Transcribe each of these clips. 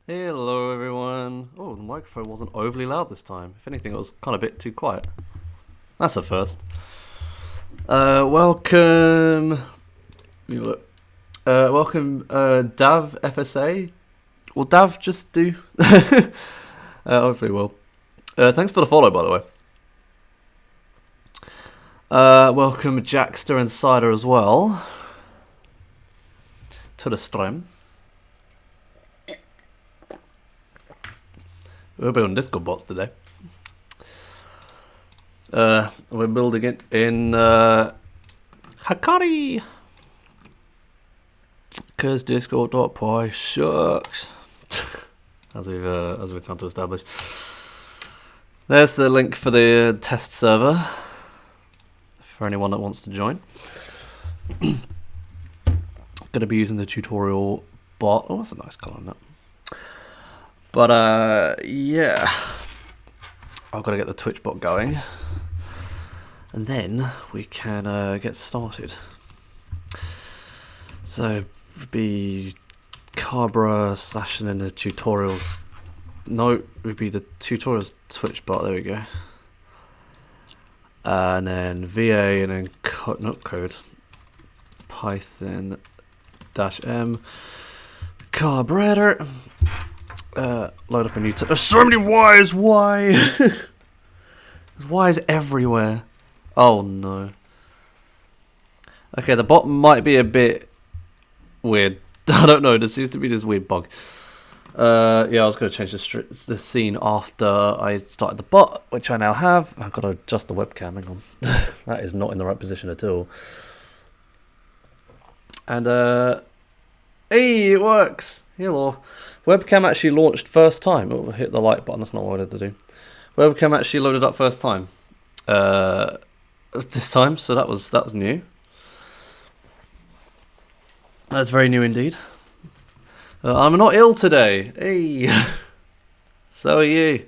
Hello everyone. Oh, the microphone wasn't overly loud this time. If anything, it was kind of a bit too quiet. That's a first. Welcome. You look. Welcome, Dav FSA. Will Dav just do? Hopefully, will. Thanks for the follow, by the way. Welcome, Jackster and Cider as well to the stream. We're building Discord bots today. We're building it in Hikari. Because Discord.py sucks. as we've come to establish. There's the link for the test server for anyone that wants to join. Gonna be using the tutorial bot. Oh, that's a nice colour on that. But yeah, I've got to get the Twitch bot going, and then we can get started. So be Carberra slashing in the tutorials. No, it would be the tutorials Twitch bot. There we go. And then VA and then not code Python -m Carberra. Load up a new. There's so many Y's. Why? There's Y's everywhere. Oh no. Okay, the bot might be a bit weird. I don't know. There seems to be this weird bug. Yeah, I was going to change the scene after I started the bot, which I now have. I've got to adjust the webcam. Hang on. That is not in the right position at all. And hey, it works. Hello. Webcam actually launched first time. Oh, hit the like button. That's not what I wanted to do. Webcam actually loaded up first time. This time, so that was new. That's very new indeed. I'm not ill today. Hey, so are you.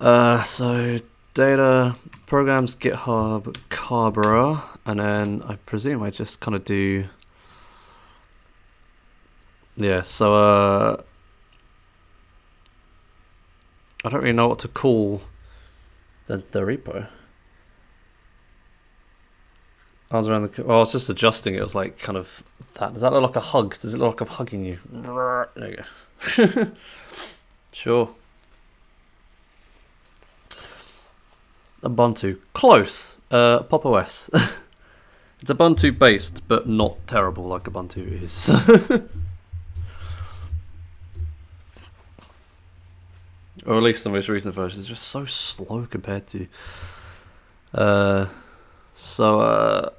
So data programs, GitHub, Carberra, and then I presume I just kind of do. Yeah, so I don't really know what to call the repo. I was around the. Well, I was just adjusting it. It was like kind of that. Does that look like a hug? Does it look like I'm hugging you? There you go. Sure. Ubuntu. Close. Pop OS. It's Ubuntu based, but not terrible like Ubuntu is. Or at least the most recent version is just so slow compared to. So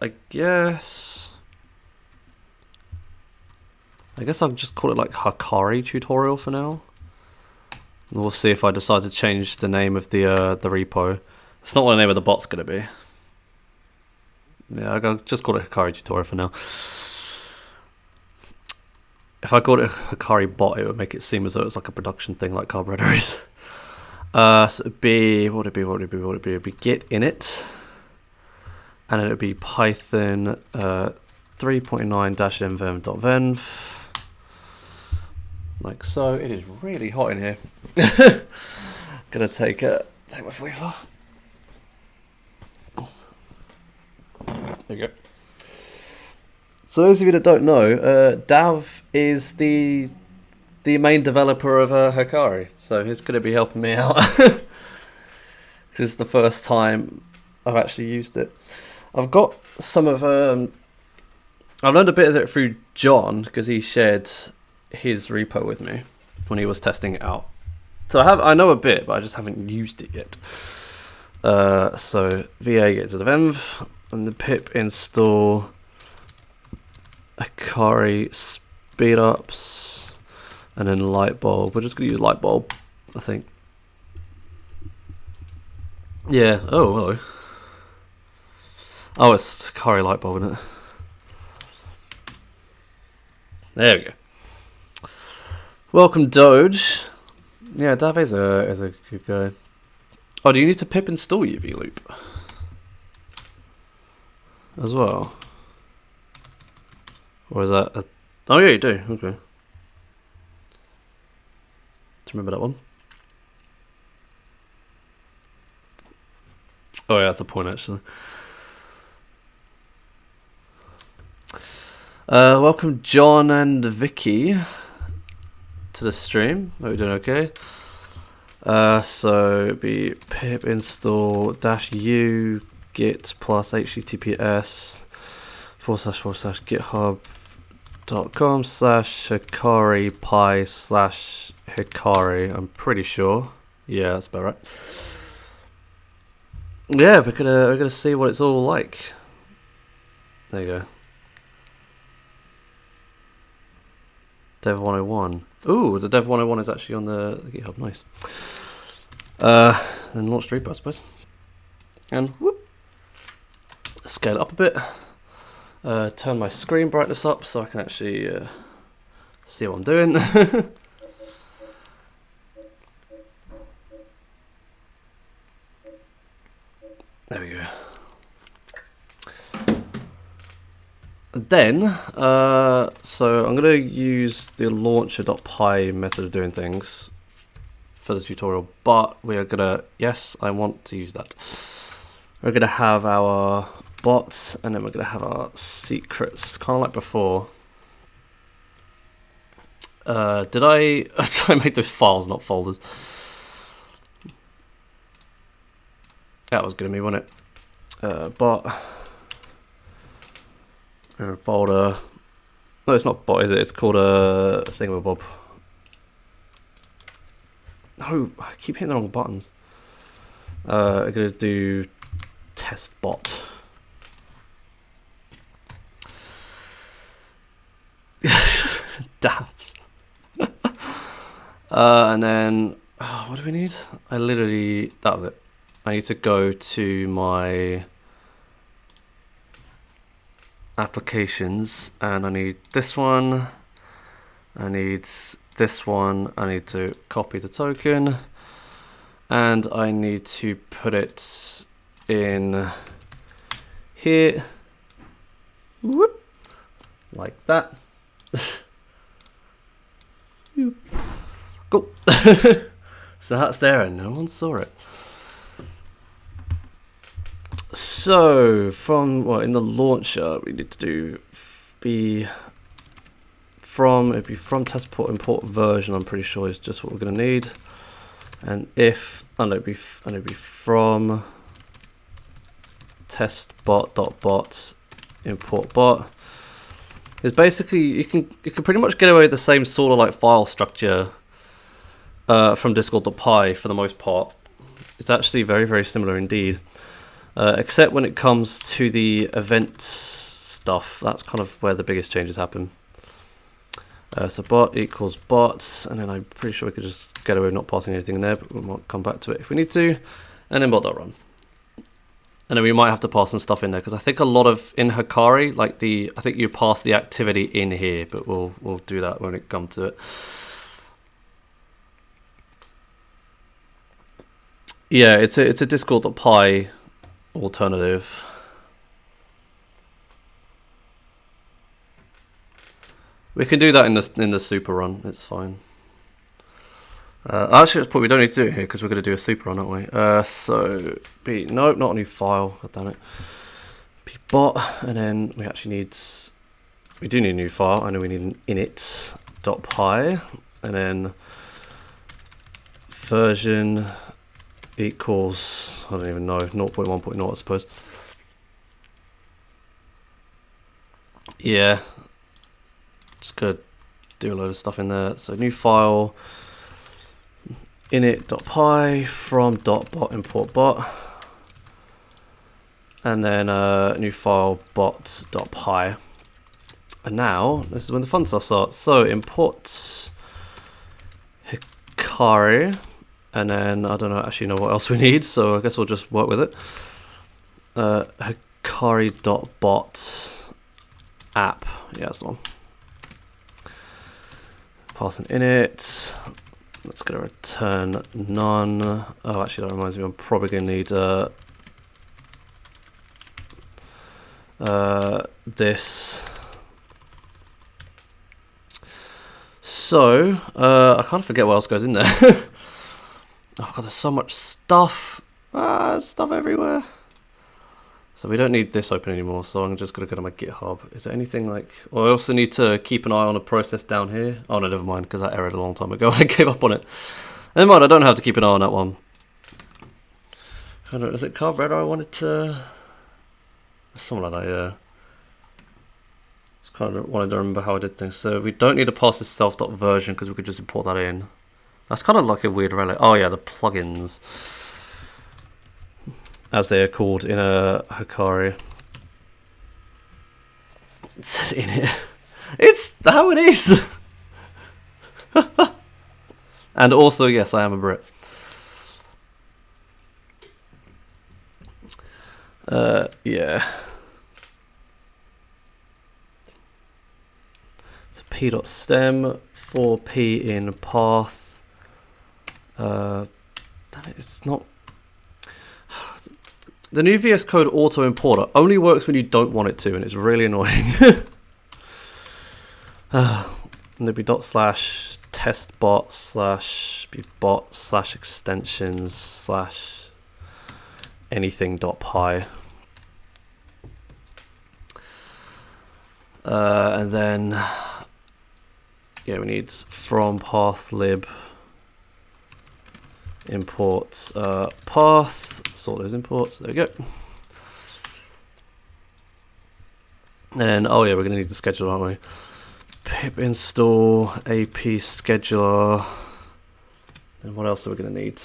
I guess I'll just call it like Hikari tutorial for now. And we'll see if I decide to change the name of the repo. It's not what the name of the bot's gonna be. Yeah, I'll just call it Hikari tutorial for now. If I called it Hikari bot, it would make it seem as though it's like a production thing like Carberra is. So it'd be, what would it be? It'd be git init. And then it'd be Python 3.9-env.venv. Like so. It is really hot in here. Gonna take my fleece off. There you go. So those of you that don't know, Dav is the main developer of Hikari, so he's going to be helping me out. This is the first time I've actually used it. I've got some of I've learned a bit of it through John because he shared his repo with me when he was testing it out. So I know a bit, but I just haven't used it yet. So VA get to the venv and the pip install Hikari speedups and then lightbulb. We're just gonna use lightbulb, I think. Yeah. Oh, hello. Oh, it's Hikari lightbulb, isn't it? There we go. Welcome, Doge. Yeah, Dav is a good guy. Oh, do you need to pip install UV loop as well? Or is that a... Oh yeah, you do. Okay. Do you remember that one? Oh yeah, that's a point actually. Welcome John and Vicky to the stream. Hope you're doing okay. So it'd be pip install -u git plus https // github.com/Hikari /Hikari. I'm pretty sure. Yeah, that's about right. Yeah, we're gonna see what it's all like. There you go. Dev 101. Ooh, the Dev 101 is actually on the GitHub. Nice. And launch repo, I suppose. And whoop. Scale it up a bit. Turn my screen brightness up so I can actually see what I'm doing. There we go. Then, so I'm going to use the launcher.py method of doing things for the tutorial, but we are going to, yes, I want to use that. We're going to have our bots, and then we're going to have our secrets, kind of like before. Did I make those files, not folders? That was good of me, wasn't it? Bot. Folder. No, it's not bot, is it? It's called a thingamabob. No, I keep hitting the wrong buttons. I'm gonna do test bot. Dabs. And then what do we need? I literally, that was it. I need to go to my applications, and I need this one, I need this one, I need to copy the token, and I need to put it in here. Whoop, like that. Cool. So that's there and no one saw it. So from in the launcher we need to do it'd be from test port import version. I'm pretty sure is just what we're gonna need. And if it'd be from test bot.bot import bot. It's basically you can pretty much get away with the same sort of like file structure from discord.py for the most part. It's actually very, very similar indeed. Except when it comes to the event stuff, that's kind of where the biggest changes happen. So bot equals bots, and then I'm pretty sure we could just get away with not passing anything in there, but we might come back to it if we need to. And then bot.run. And then we might have to pass some stuff in there, because I think a lot of, in Hikari, like I think you pass the activity in here, but we'll do that when it comes to it. Yeah, it's a discord.py alternative. We can do that in the super run. It's fine. Actually, we don't need to do it here because we're going to do a super run, aren't we? So nope, not a new file. God damn it. Bot, and then we do need a new file. I know we need an init.py, and then version equals, I don't even know, 0.1.0 I suppose. Yeah, just gonna do a load of stuff in there. So new file, init.py from .bot import bot, and then new file bot.py. And now this is when the fun stuff starts. So import Hikari. And then I don't actually know what else we need, so I guess we'll just work with it. Hikari.bot app. Yeah, that's the one. Pass an init. That's going to return none. Oh, actually, that reminds me, I'm probably going to need this. So, I kind of forget what else goes in there. Oh god, there's so much stuff. Stuff everywhere. So we don't need this open anymore, so I'm just going to go to my GitHub. Is there anything like... Oh, I also need to keep an eye on a process down here. Oh no, never mind, because that errored a long time ago. I gave up on it. Never mind, I don't have to keep an eye on that one. I don't know, is it Carberra I wanted to... Something like that, yeah. Just kind of wanted to remember how I did things. So we don't need to pass this self.version because we could just import that in. That's kind of like a weird relic. Oh yeah, the plugins, as they are called in a Hikari. It's in it. It's how it is. And also, yes, I am a Brit. Yeah. So p.stem for p in path. Damn it, it's not. The new VS Code auto importer only works when you don't want it to, and it's really annoying. There'll be ./test_bot/extensions/anything.py. And then, yeah, we need from path lib import path, sort those imports, there we go. And oh yeah, we're gonna need the scheduler, aren't we? Pip install ap scheduler. And what else are we gonna need?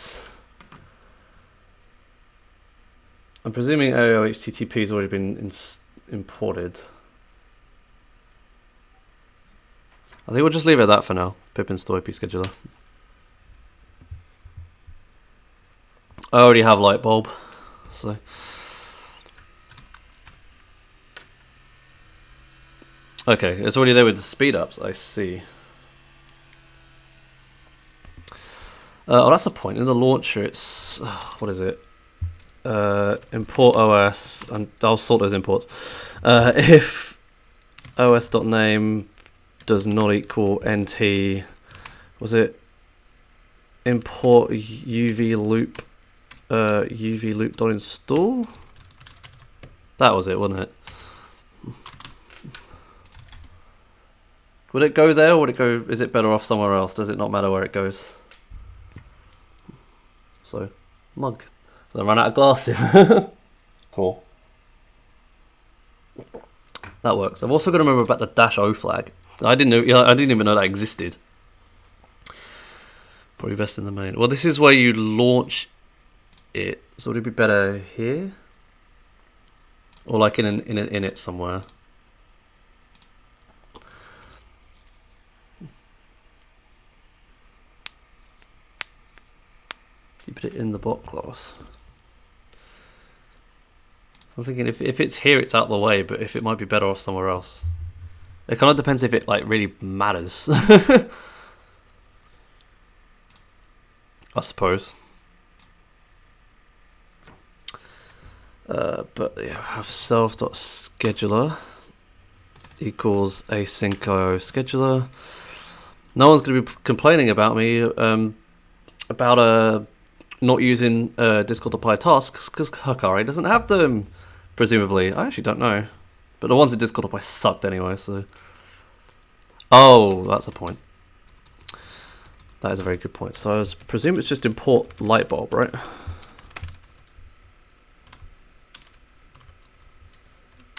I'm presuming AO HTTP has already been imported. I think we'll just leave it at that for now. Pip install ap scheduler. I already have light bulb, so okay, it's already there with the speed ups. I see. Oh, that's the point. In the launcher, it's what is it? Import OS, and I'll sort those imports. If os.name does not equal nt, was it import uv loop? UV loop.install? That was it, wasn't it? Would it go there, or would it go, is it better off somewhere else? Does it not matter where it goes? So, mug. I ran out of glasses. Cool. That works. I've also got to remember about the -o flag. I didn't even know that existed. Probably best in the main. Well, this is where you launch it, so would it be better here, or like in it somewhere? You put it in the bot class. So I'm thinking if it's here, it's out the way, but if it might be better off somewhere else. It kind of depends if it like really matters. I suppose. But yeah, have self.scheduler equals asyncio scheduler. No one's going to be complaining about me about not using Discord.py tasks because Hikari doesn't have them, presumably. I actually don't know, but the ones in Discord.py sucked anyway. So, oh, that's a point. That is a very good point. So I presume it's just import lightbulb, right?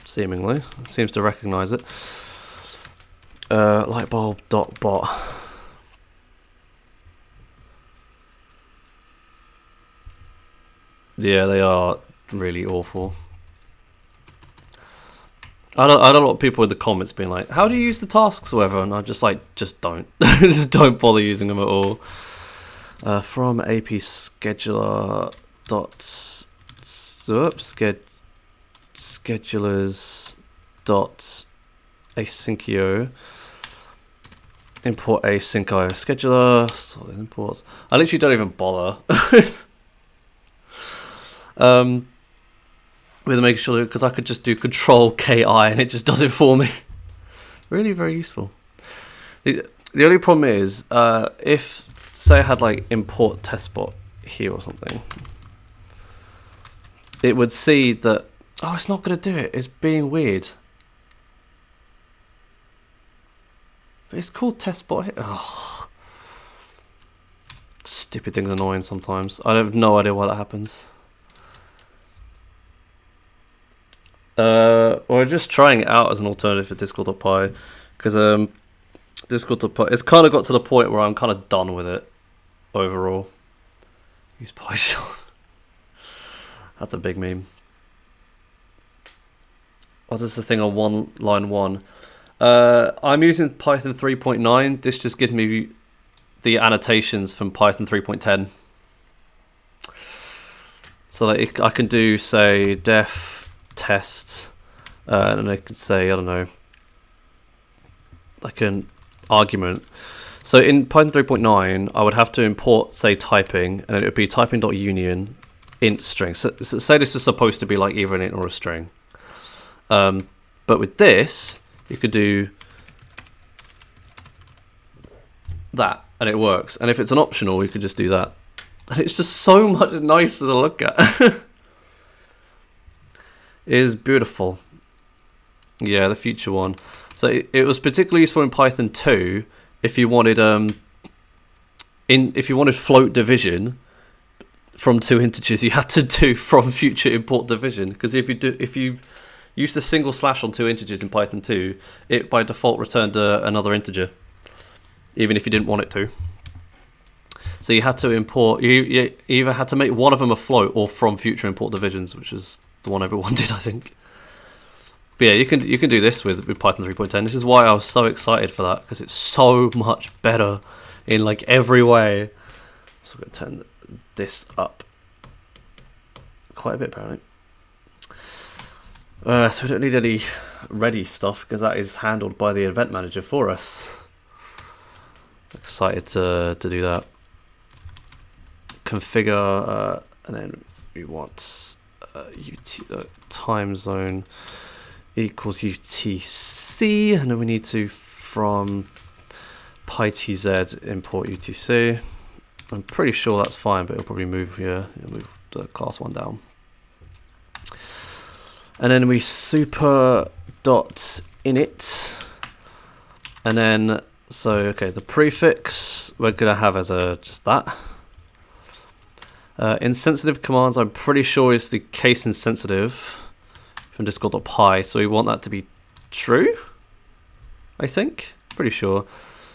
Seemingly, it seems to recognize it. Lightbulb.bot. Yeah, they are really awful. I had a lot of people in the comments being like, "How do you use the tasks, or whatever?" And I'm just like, just don't, just don't bother using them at all. From ap scheduler dot schedulers dot asyncio import asyncio scheduler. So imports. I literally don't even bother. With making sure, because I could just do control ki and it just does it for me. Really very useful. The only problem is, if say I had like import testbot here or something, it would see that, oh, it's not going to do it. It's being weird. But it's called testbot here. Oh. Stupid thing's annoying sometimes. I have no idea why that happens. We're just trying it out as an alternative for Discord.py, because Discord.py, it's kind of got to the point where I'm kind of done with it overall. Use PyShell. That's a big meme. What is the thing on line 1? I'm using Python 3.9. This just gives me the annotations from Python 3.10. So like I can do, say, def test, and I could say, I don't know, like an argument. So in Python 3.9, I would have to import, say, typing, and it would be typing.union int string. So say this is supposed to be like either an int or a string. But with this, you could do that, and it works. And if it's an optional, you could just do that. And it's just so much nicer to look at. It is beautiful. Yeah, the future one. So it was particularly useful in Python 2 if you wanted if you wanted float division from 2 integers. You had to do from future import division, because if you use the single slash on 2 integers in Python 2, it by default returned another integer, even if you didn't want it to. So you had to import. You either had to make one of them a float or from future import divisions, which is the one everyone did, I think. But yeah, you can do this with Python 3.10. This is why I was so excited for that, because it's so much better in like every way. So I'm going to turn this up quite a bit apparently. So we don't need any ready stuff because that is handled by the event manager for us. Excited to do that. Configure, and then we want time zone equals UTC, and then we need to from PyTZ import UTC. I'm pretty sure that's fine, but it'll probably move move the class 1 down. And then we super dot init, and then okay, the prefix we're gonna have as just that. Insensitive commands, I'm pretty sure is the case insensitive from Discord.py, so we want that to be true, I think. Pretty sure.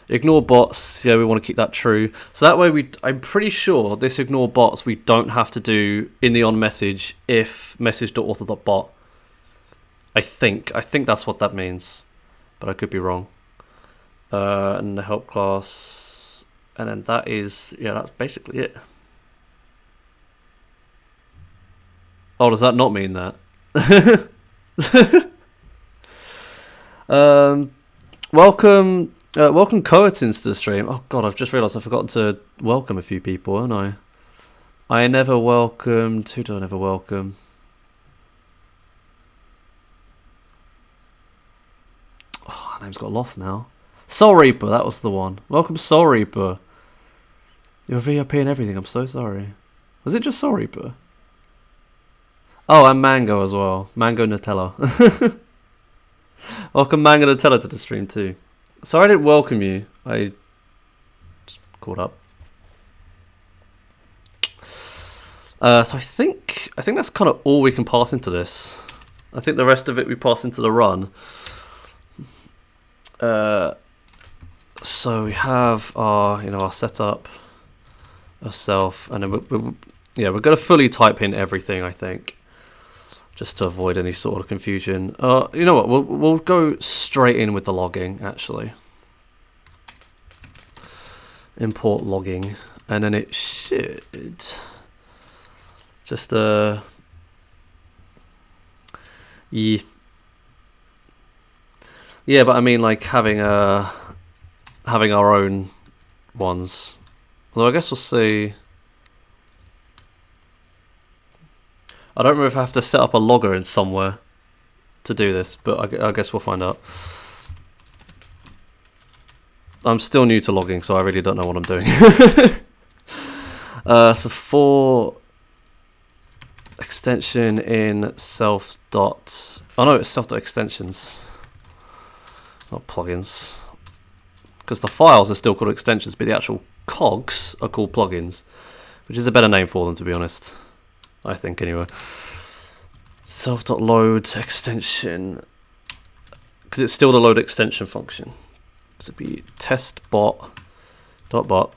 Ignore bots, yeah, we want to keep that true. So that way I'm pretty sure this ignore bots we don't have to do in the on message if message.author.bot. I think that's what that means, but I could be wrong. And the help class, and then that is, yeah, that's basically it. Oh, does that not mean that? Welcome Coatins to the stream. Oh god, I've just realised I've forgotten to welcome a few people, haven't I? I never welcomed. Who do I never welcome? Oh, name's got lost now. Soul Reaper, that was the one. Welcome Soul Reaper. You're VIP and everything, I'm so sorry. Was it just Soul Reaper? Oh, and Mango as well. Mango Nutella. Welcome Mango Nutella to the stream too. Sorry I didn't welcome you. I just caught up. So I think that's kind of all we can pass into this. I think the rest of it we pass into the run. So we have our setup, our self, and then we're going to fully type in everything, I think, just to avoid any sort of confusion. You know what? We'll go straight in with the logging actually. Import logging, and then it should just yeah, but I mean like having our own ones. Although I guess we'll see. I don't remember if I have to set up a logger in somewhere to do this, but I guess we'll find out. I'm still new to logging, so I really don't know what I'm doing. So for extension in self dot, oh no, it's self dot extensions, not plugins, because the files are still called extensions, but the actual cogs are called plugins, which is a better name for them, to be honest. I think anyway. Self dot load extension, because it's still the load extension function. So it'd be test bot dot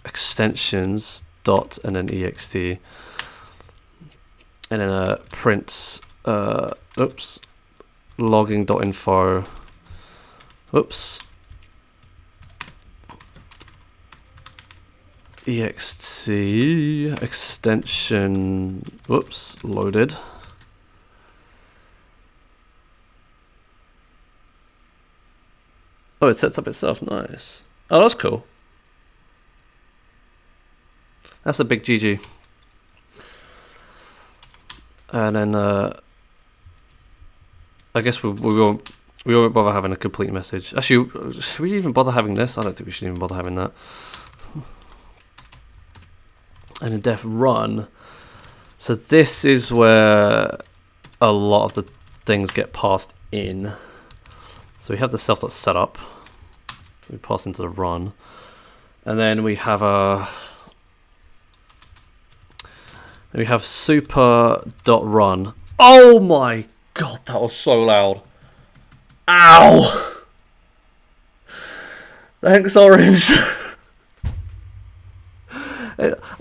extensions dot and then ext, and then print logging dot info ext extension loaded. Oh, it sets up itself. Nice. Oh, that's cool. That's a big GG. And then I guess we won't bother having a complete message. Actually, should we even bother having this? I don't think we should even bother having that. And in def run. So this is where a lot of the things get passed in. So we have the self.setup. We pass into the run. And then we have super.run. Oh my god, that was so loud. Ow! Thanks, Orange.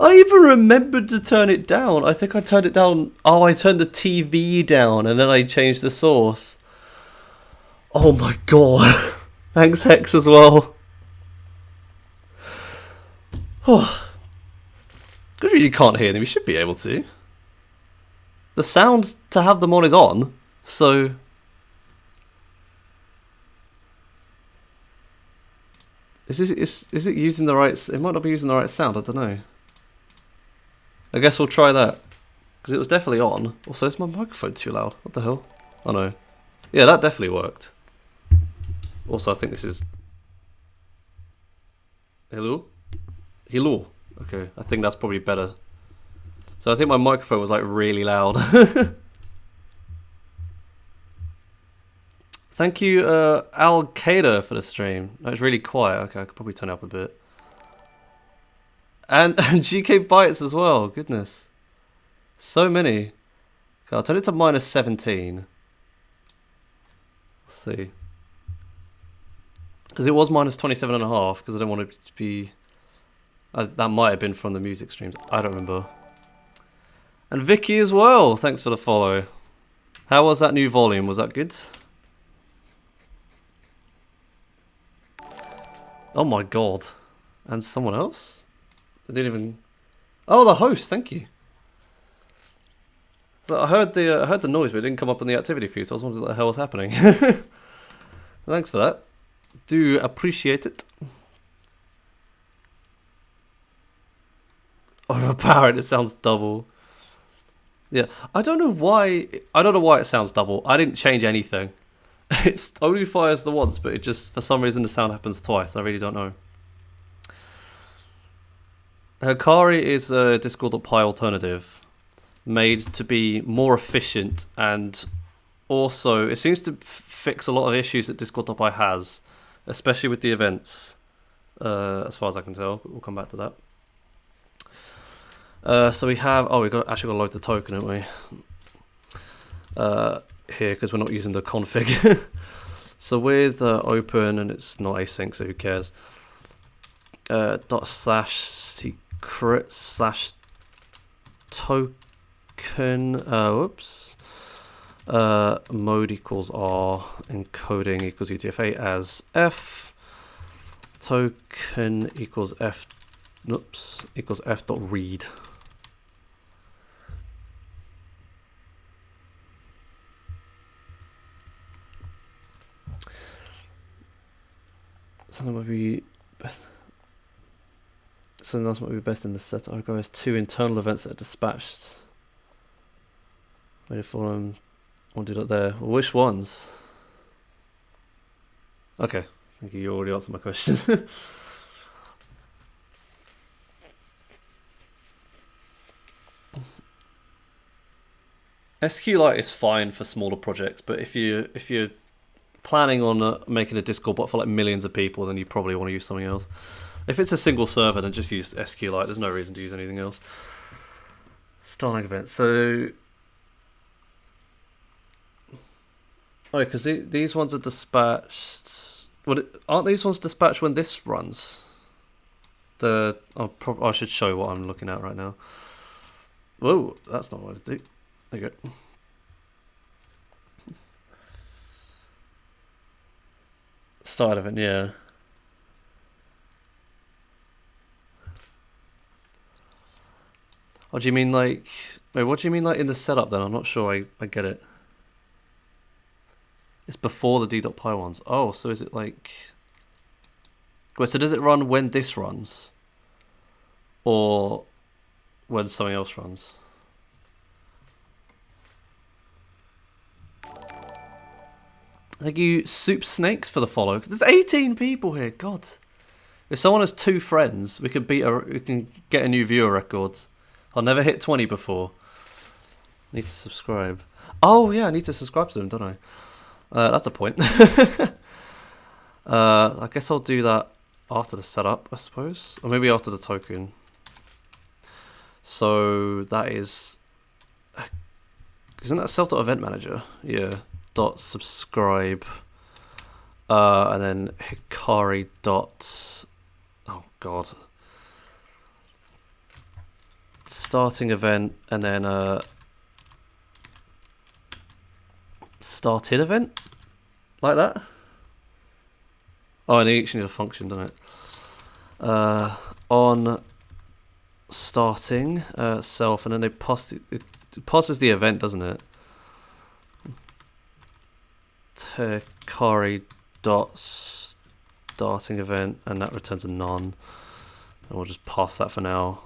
I even remembered to turn it down. I think I turned it down. Oh, I turned the TV down and then I changed the source. Oh my god. Thanks, Hex, as well. Oh. Good, you can't hear them. You should be able to. The sound to have them on is on, so... Is it using the right... It might not be using the right sound, I don't know. I guess we'll try that. Because it was definitely on. Also, is my microphone too loud? What the hell? Oh no. Yeah, that definitely worked. Also, I think this is... Hello? Hello? Okay, I think that's probably better. So I think my microphone was like really loud. Thank you, Al Qaeda, for the stream. That was really quiet. Okay, I could probably turn it up a bit. And GK Bytes as well. Goodness. So many. Okay, I'll turn it to -17. Let's see. Because it was -27.5, because I don't want it to be... that might have been from the music streams. I don't remember. And Vicky as well. Thanks for the follow. How was that new volume? Was that good? Oh my god. And someone else? I didn't even... Oh, the host. Thank you. So I heard the noise, but it didn't come up in the activity feed, so I was wondering what the hell was happening. Thanks for that. Do appreciate it. Overpowered. It sounds double. Yeah, I don't know why it sounds double. I didn't change anything. It only fires the once, but it just, for some reason, the sound happens twice. I really don't know. Hikari is a Discord.py alternative made to be more efficient, and also it seems to fix a lot of issues that Discord.py has, especially with the events, as far as I can tell. But we'll come back to that. So we have... Oh, we actually got to load the token, haven't we? Here, because we're not using the config. So with open, and it's not async, so who cares? /secret/ token. Whoops. Mode equals R. Encoding equals UTF-8 as F. Token equals F. Oops. Equals F.read. Something might be best. Something else might be best in the set. I've got 2 internal events that are dispatched. Wait for them. I'll do that there. Which ones? Okay, Thank you. You already answered my question. SQLite is fine for smaller projects, but if you're planning on making a Discord bot for like millions of people, then you probably want to use something else. If it's a single server, then just use SQLite. There's no reason to use anything else. Starting event. So, oh, because these ones are dispatched. Aren't these ones dispatched when this runs? I should show what I'm looking at right now. Whoa, that's not what I do. There you go. Start event, yeah. What do you mean, like? Wait, what do you mean, like in the setup? Then I'm not sure. I get it. It's before the d.py ones. Oh, so is it like? Wait, so does it run when this runs, or when something else runs? Thank you, Soup Snakes, for the follow. There's 18 people here. God, if someone has 2 friends, we can get a new viewer record. I'll never hit 20 before. Need to subscribe. Oh yeah, I need to subscribe to them, don't I? That's a point. I guess I'll do that after the setup, I suppose, or maybe after the token. So that is, isn't that self.event manager? Yeah. .subscribe and then Hikari oh god, starting event, and then started event, like that. Oh, and they each need a function, don't it? On starting self, and then they pass it passes the event, doesn't it? Hikari starting event, and that returns a none, and we'll just pass that for now.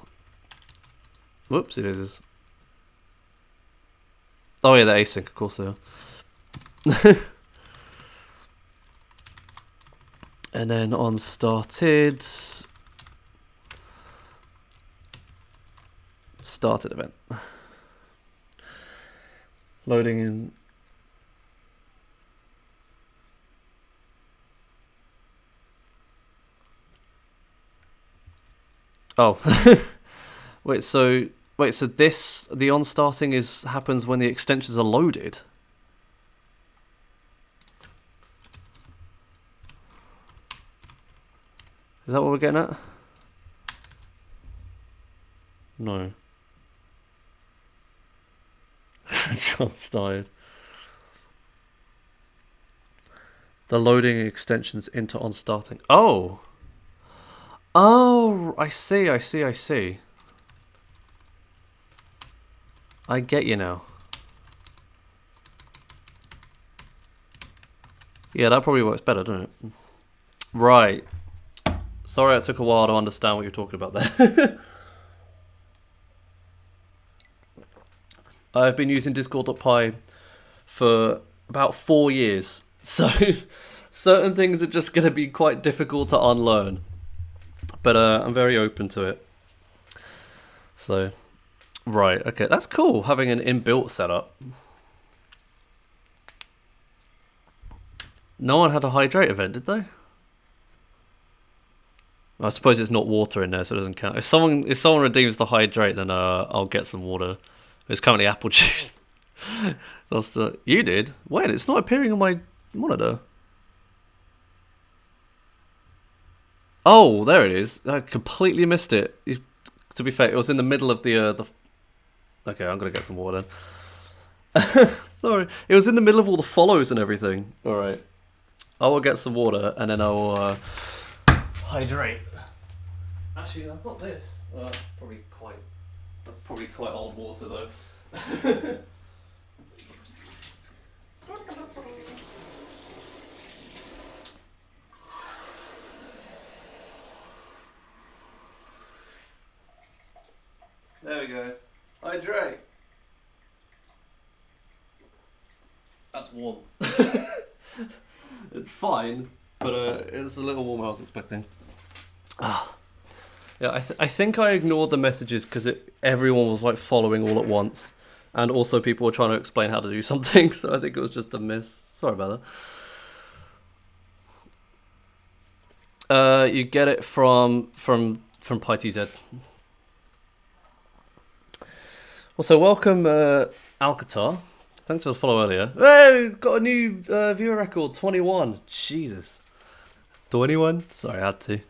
Whoops, it is. Oh yeah, the async, of course they are. And then on started event, loading in. Oh, so this, the on starting happens when the extensions are loaded. Is that what we're getting at? No. John started. The loading extensions into on starting. Oh. Oh, I see. I get you now. Yeah, that probably works better, doesn't it? Right. Sorry it took a while to understand what you're talking about there. I've been using Discord.py for about 4 years, so certain things are just going to be quite difficult to unlearn. But I'm very open to it. So, right, okay, that's cool, having an inbuilt setup. No one had a hydrate event, did they? I suppose it's not water in there, so it doesn't count. If someone redeems the hydrate, then I'll get some water. It's currently apple juice. You did? Wait, it's not appearing on my monitor. Oh, there it is. I completely missed it. To be fair, it was in the middle of the. Okay, I'm gonna get some water then. Sorry, it was in the middle of all the follows and everything. All right, I will get some water and then I will hydrate. Actually, I've got this. That's probably quite old water though. There we go. Hydrate. That's warm. It's fine. but it's a little warmer than I was expecting. Yeah, I think I ignored the messages because everyone was like following all at once, and also people were trying to explain how to do something. So I think it was just a miss. Sorry about that. You get it from PyTZ. Also, welcome Alcatar. Thanks for the follow earlier. Hey, we've got a new viewer record, 21. Jesus. 21? Sorry, I had to.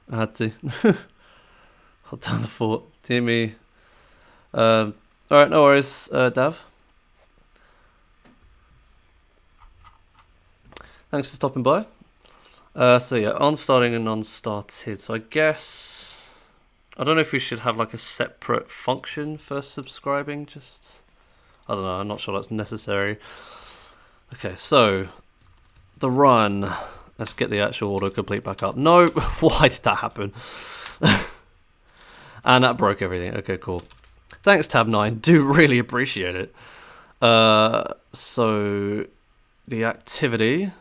Hold down the fort. Timmy. Alright, no worries, Dav. Thanks for stopping by. So yeah, on starting and unstarted. So I guess... I don't know if we should have like a separate function for subscribing, just... I don't know, I'm not sure that's necessary. Okay, so... The run. Let's get the actual autocomplete back up. No, why did that happen? And that broke everything. Okay, cool. Thanks, Tab9. Do really appreciate it. So, the activity.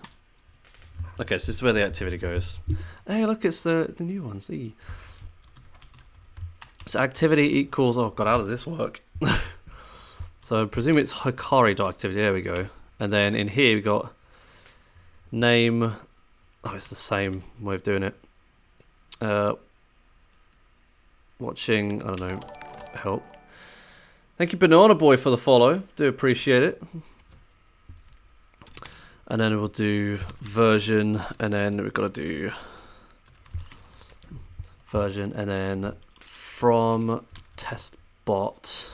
Okay, so this is where the activity goes. Hey, look, it's the new ones. See. So, activity equals... Oh, God, how does this work? So, I presume it's Hikari.activity. There we go. And then in here, we got name... Oh, it's the same way of doing it. Watching, I don't know, help. Thank you, Banana Boy, for the follow. Do appreciate it. And then we'll do version, and then we've got to do version, and then from test bot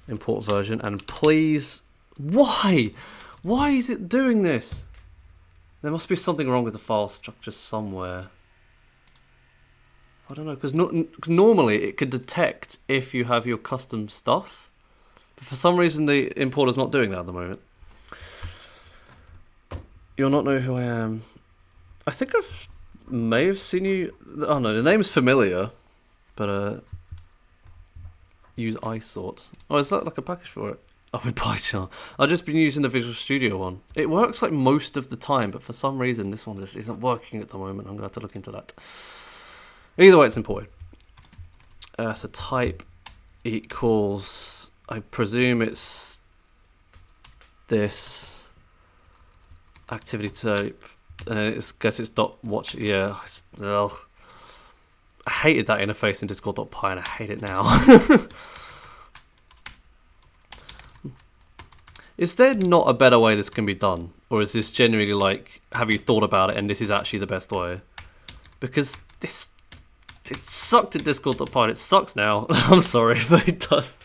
import version. And please, why is it doing this? There must be something wrong with the file structure somewhere. I don't know, because normally it could detect if you have your custom stuff. But for some reason the importer's not doing that at the moment. You'll not know who I am. I think may have seen you... Oh no, the name's familiar. But use iSort. Oh, is that like a package for it? Oh, in PyChart. I've just been using the Visual Studio one. It works like most of the time, but for some reason this one just isn't working at the moment. I'm going to have to look into that. Either way, it's imported. So type equals... I presume it's this activity type. And I guess it's dot watch. Yeah. Ugh. I hated that interface in Discord.py and I hate it now. Is there not a better way this can be done? Or is this genuinely like, have you thought about it and this is actually the best way? Because this... It sucked at Discord.py. It sucks now. I'm sorry, but it does.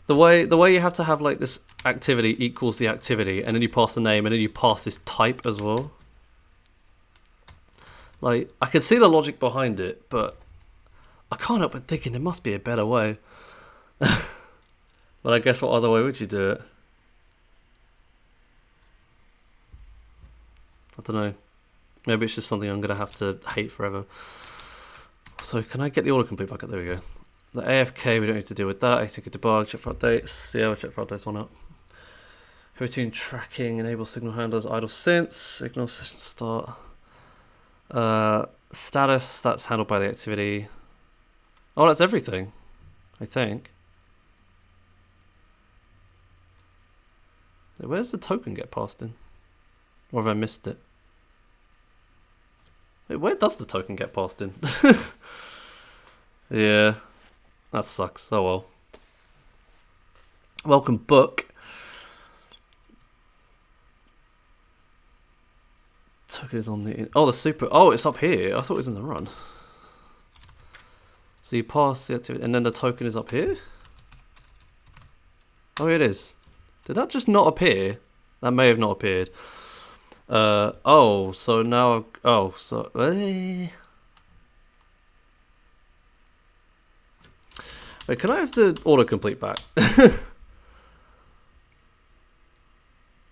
The way you have to have like this activity equals the activity, and then you pass the name, and then you pass this type as well. Like, I can see the logic behind it, but I can't help but thinking there must be a better way. But I guess what other way would you do it? I don't know. Maybe it's just something I'm going to have to hate forever. So can I get the autocomplete back up? There we go. The AFK, we don't need to deal with that. Async debug, check for updates. Yeah, we'll check for updates, one out. Routine tracking, enable signal handlers, idle synths, ignore session start. Status, that's handled by the activity. Oh, that's everything, I think. Where's the token get passed in? Or have I missed it? Wait, where does the token get passed in? Yeah, that sucks. Oh well. Welcome, book. Token is on the... Oh, the super... Oh, it's up here. I thought it was in the run. So you pass the activity, and then the token is up here? Oh, it is. Did that just not appear? That may have not appeared. Oh, so now... Oh, so... Wait, can I have the autocomplete back?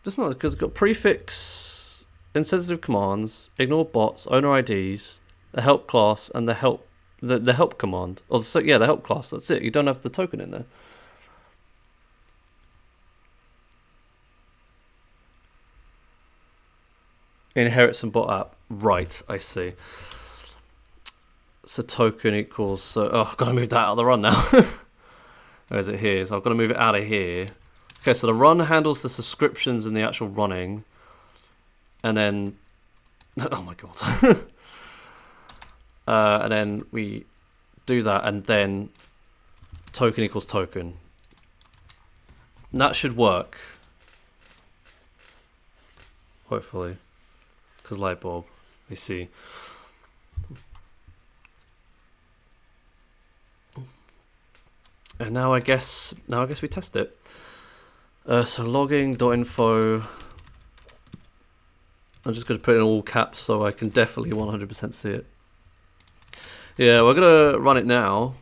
Just not, because it's got prefix, insensitive commands, ignore bots, owner IDs, the help class, and the help command. Oh, so yeah, the help class. That's it. You don't have the token in there. Inherits from bot app. Right, I see. So token equals... So, oh, I've got to move that out of the run now. Where is it here? So I've got to move it out of here. Okay, so the run handles the subscriptions and the actual running. And then... Oh my god. And then we do that, and then token equals token. And that should work. Hopefully. Because light bulb, we see. And now I guess we test it. So logging.info. I'm just going to put it in all caps so I can definitely 100% see it. Yeah, we're going to run it now.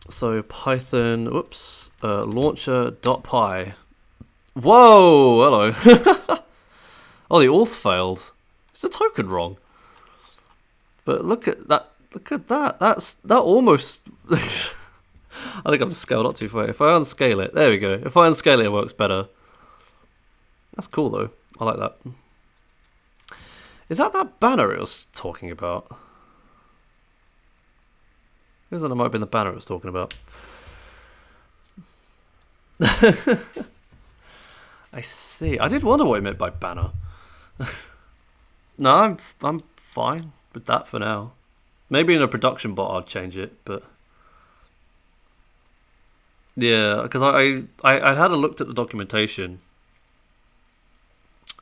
So Python, whoops, launcher.py. Whoa, hello. Oh, the auth failed. Is the token wrong? But look at that. Look at that. That almost... I think I've scaled up too far. If I unscale it, there we go. If I unscale it, it works better. That's cool though. I like that. Is that banner it was talking about? Feels like it might have been the banner it was talking about. I see. I did wonder what it meant by banner. No, I'm fine with that for now. Maybe in a production bot I'd change it, but yeah, because I had a look at the documentation.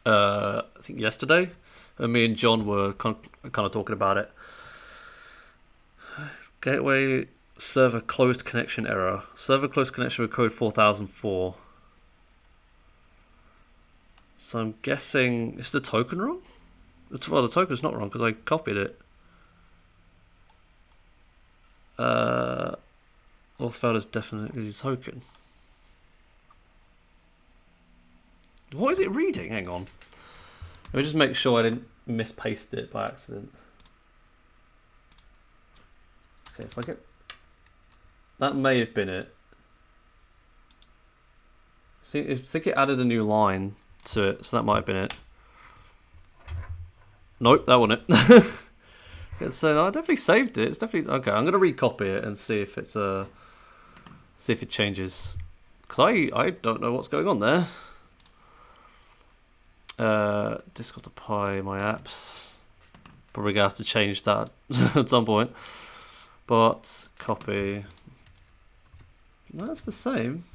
I think yesterday, and me and John were kind of talking about it. Gateway server closed connection error. Server closed connection with code 4004. So I'm guessing, is the token wrong? Well, the token's not wrong because I copied it. Auth failed is definitely the token. What is it reading? Hang on. Let me just make sure I didn't mispaste it by accident. Okay, if I get... That may have been it. See, I think it added a new line to it, so that might have been it. Nope, that wasn't it. So no, I definitely saved it. It's definitely okay. I'm gonna recopy it and see if it's see if it changes, because I don't know what's going on there. Discord to Pi, my apps. Probably gonna have to change that at some point. But copy. No, it's the same.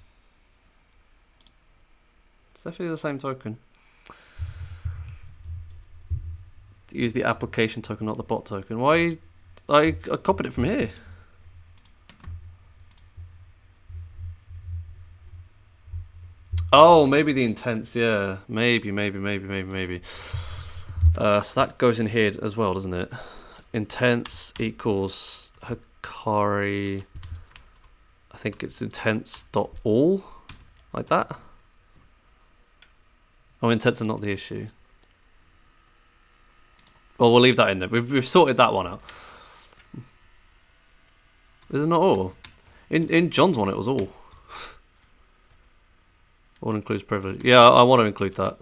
It's definitely the same token. Use the application token, not the bot token. Why? I copied it from here. Oh, maybe the intents, yeah. Maybe. So that goes in here as well, doesn't it? Intents equals Hikari. I think it's intents.all, like that. Oh, intents are not the issue. Well, we'll leave that in there. We've sorted that one out. Is it not all? In John's one, it was all. All includes privilege. Yeah, I want to include that.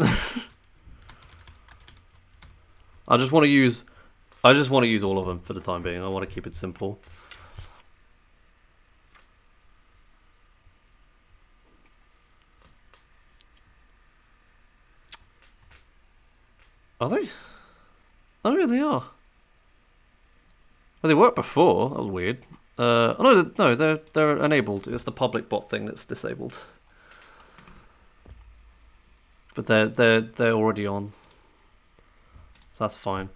I just want to use all of them for the time being. I want to keep it simple. Are they? Oh yeah, they are. Well, they worked before. That was weird. Oh no, they're enabled. It's the public bot thing that's disabled. But they're already on, so that's fine.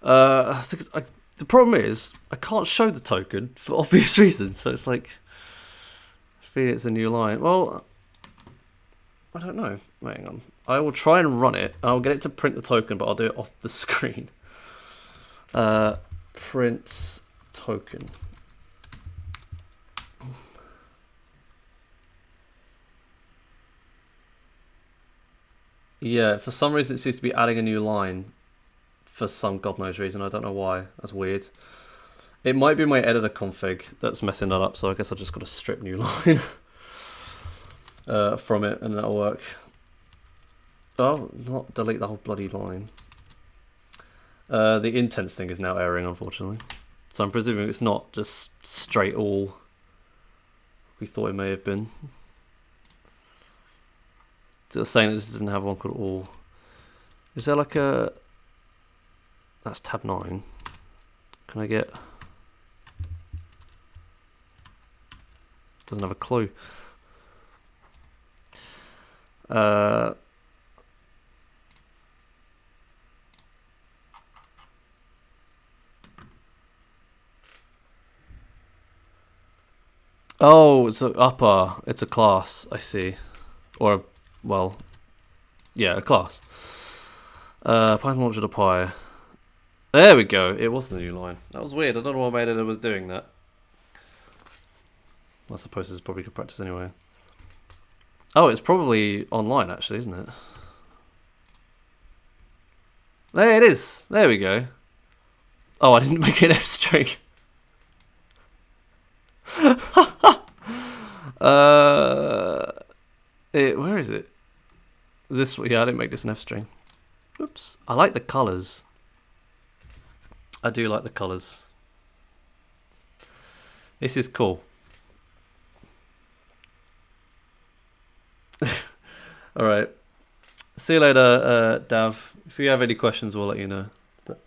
The problem is I can't show the token for obvious reasons. So it's like, I feel it's a new line. Well, I don't know. Wait, hang on. I will try and run it. I'll get it to print the token, but I'll do it off the screen. Print token. Yeah, for some reason it seems to be adding a new line. For some god knows reason. I don't know why. That's weird. It might be my editor config that's messing that up, so I guess I've just got to strip new line from it and that'll work. Oh, not delete the whole bloody line. The intense thing is now erroring, unfortunately. So I'm presuming it's not just straight all. We thought it may have been. So saying this didn't have one called all. Is there like a... That's tab 9. Can I get... Doesn't have a clue. Oh, it's an upper. It's a class, I see. Or, well, yeah, a class. Python launcher to Py. There we go. It was the new line. That was weird. I don't know what made it was doing that. I suppose it's probably good practice anyway. Oh, it's probably online actually, isn't it? There it is. There we go. Oh, I didn't make an F string. Where is it? This, yeah, I didn't make this an F string. Oops. I like the colours. I do like the colours. This is cool. Alright. See you later, Dav. If you have any questions, we'll let you know. But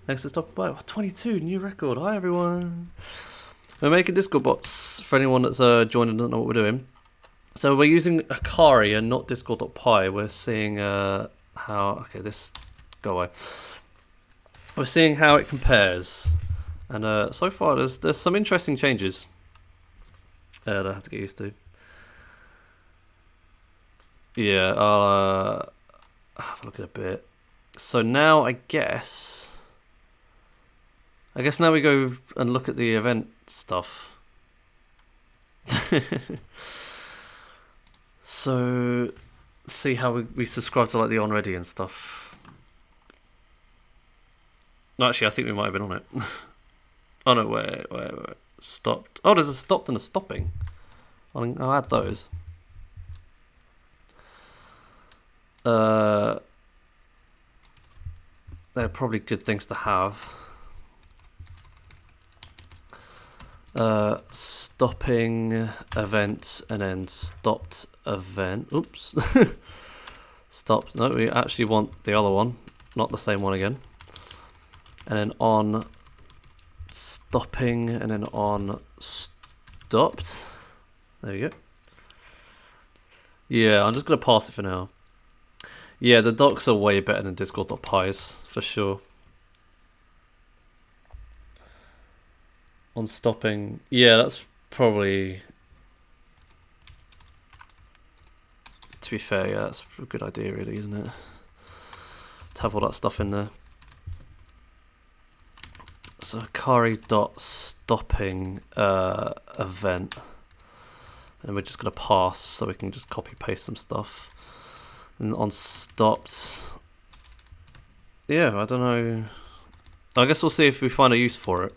thanks for stopping by. 22, new record. Hi, everyone. We're making Discord bots for anyone that's joined and doesn't know what we're doing. So we're using Hikari and not Discord.py. We're seeing how... Okay, this... Go away. We're seeing how it compares. And so far, there's some interesting changes that I have to get used to. Yeah, I'll have a look at a bit. So now I guess now we go and look at the event stuff. So see how we subscribe to like the onReady and stuff. No, actually, I think we might have been on it. Oh no, wait. Stopped. Oh, there's a stopped and a stopping. I'll add those. They're probably good things to have. Stopping event and then stopped event. Oops. Stopped. No, we actually want the other one, not the same one again. And then on stopping and then on stopped. There you go. Yeah, I'm just going to pass it for now. Yeah, the docs are way better than Discord.py's, for sure. On stopping, yeah, that's probably... To be fair, yeah, that's a good idea really, isn't it? To have all that stuff in there. So Hikari.stopping event. And we're just going to pass so we can just copy paste some stuff. And on stopped, yeah, I don't know. I guess we'll see if we find a use for it.